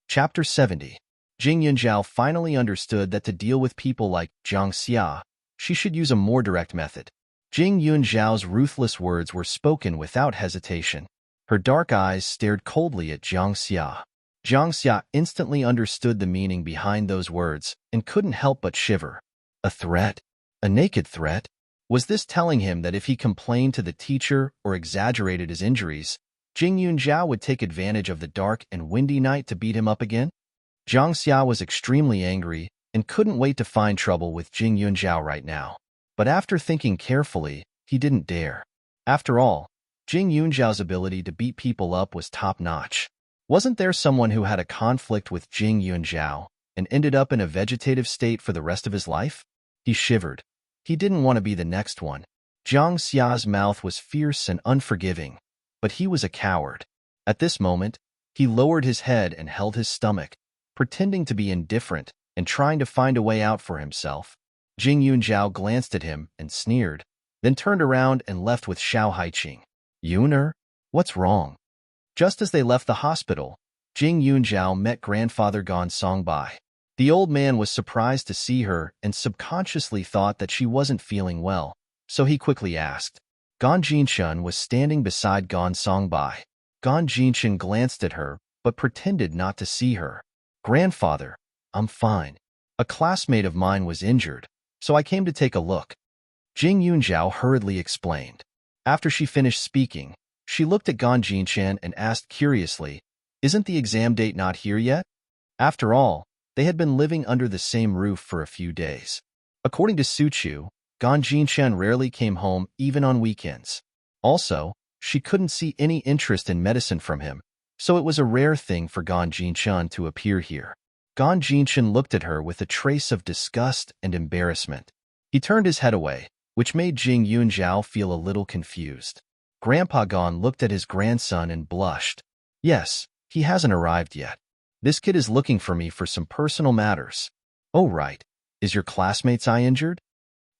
Chapter 70. Jing Yunzhao finally understood that to deal with people like Zhang Xia, she should use a more direct method. Jing Yunzhao's ruthless words were spoken without hesitation. Her dark eyes stared coldly at Zhang Xia. Zhang Xia instantly understood the meaning behind those words and couldn't help but shiver. A threat? A naked threat? Was this telling him that if he complained to the teacher or exaggerated his injuries, Jing Yunzhao would take advantage of the dark and windy night to beat him up again? Zhang Xia was extremely angry and couldn't wait to find trouble with Jing Yunzhao right now. But after thinking carefully, he didn't dare. After all, Jing Yunzhao's ability to beat people up was top-notch. Wasn't there someone who had a conflict with Jing Yunzhao and ended up in a vegetative state for the rest of his life? He shivered. He didn't want to be the next one. Zhang Xia's mouth was fierce and unforgiving, but he was a coward. At this moment, he lowered his head and held his stomach, pretending to be indifferent and trying to find a way out for himself. Jing Yunzhao glanced at him and sneered, then turned around and left with Xiao Haiqing. Yuner, what's wrong? Just as they left the hospital, Jing Yunzhao met grandfather Gan Songbai. The old man was surprised to see her and subconsciously thought that she wasn't feeling well, so he quickly asked. Gan Jinshun was standing beside Gan Songbai. Gan Jinshun glanced at her, but pretended not to see her. Grandfather, I'm fine. A classmate of mine was injured, so I came to take a look. Jing Yunzhao hurriedly explained. After she finished speaking, she looked at Gan Jinshan and asked curiously, isn't the exam date not here yet? After all, they had been living under the same roof for a few days. According to Suchu, Gan Jinshan rarely came home even on weekends. Also, she couldn't see any interest in medicine from him, so it was a rare thing for Gan Jinshan to appear here. Gan Jinshan looked at her with a trace of disgust and embarrassment. He turned his head away, which made Jing Yunzhao feel a little confused. Grandpa Gan looked at his grandson and blushed. Yes, he hasn't arrived yet. This kid is looking for me for some personal matters. Oh, right. Is your classmate's eye injured?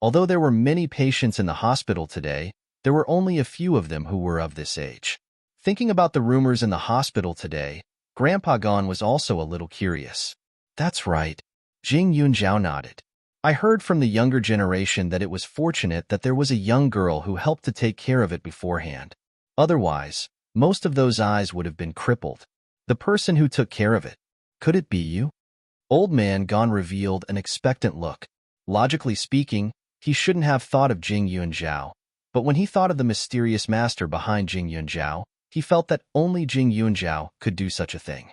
Although there were many patients in the hospital today, there were only a few of them who were of this age. Thinking about the rumors in the hospital today, Grandpa Gon was also a little curious. That's right. Jing Yunjiao nodded. I heard from the younger generation that it was fortunate that there was a young girl who helped to take care of it beforehand. Otherwise, most of those eyes would have been crippled. The person who took care of it. Could it be you? Old Man Gon revealed an expectant look. Logically speaking, he shouldn't have thought of Jing Yunjiao, but when he thought of the mysterious master behind Jing Yunjiao, he felt that only Jing Yunjiao could do such a thing.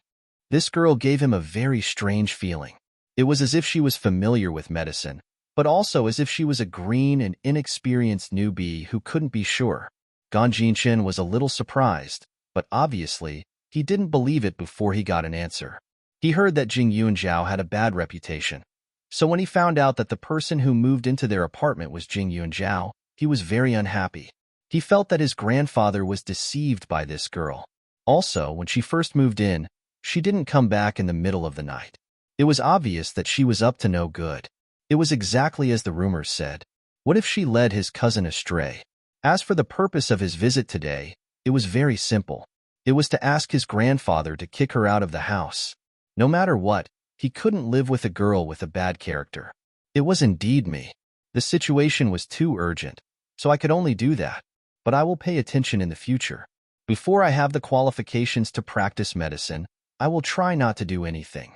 This girl gave him a very strange feeling. It was as if she was familiar with medicine, but also as if she was a green and inexperienced newbie who couldn't be sure. Gon Jinshin was a little surprised, but obviously, he didn't believe it before he got an answer. He heard that Jing Yunjiao had a bad reputation, so when he found out that the person who moved into their apartment was Jing Yunjiao, he was very unhappy. He felt that his grandfather was deceived by this girl. Also, when she first moved in, she didn't come back in the middle of the night. It was obvious that she was up to no good. It was exactly as the rumors said. What if she led his cousin astray? As for the purpose of his visit today, it was very simple. It was to ask his grandfather to kick her out of the house. No matter what, he couldn't live with a girl with a bad character. It was indeed me. The situation was too urgent, so I could only do that. But I will pay attention in the future. Before I have the qualifications to practice medicine, I will try not to do anything.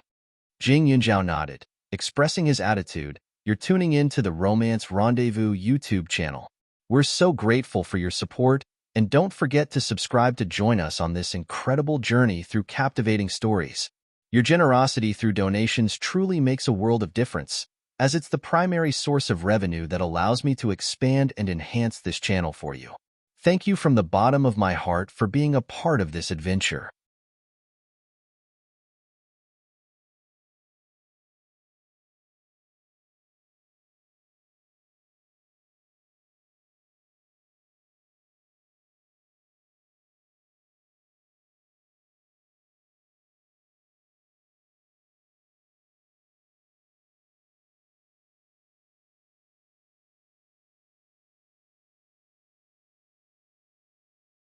Jing Yunjiao nodded, expressing his attitude. You're tuning in to the Romance Rendezvous YouTube channel. We're so grateful for your support, and don't forget to subscribe to join us on this incredible journey through captivating stories. Your generosity through donations truly makes a world of difference, as it's the primary source of revenue that allows me to expand and enhance this channel for you. Thank you from the bottom of my heart for being a part of this adventure.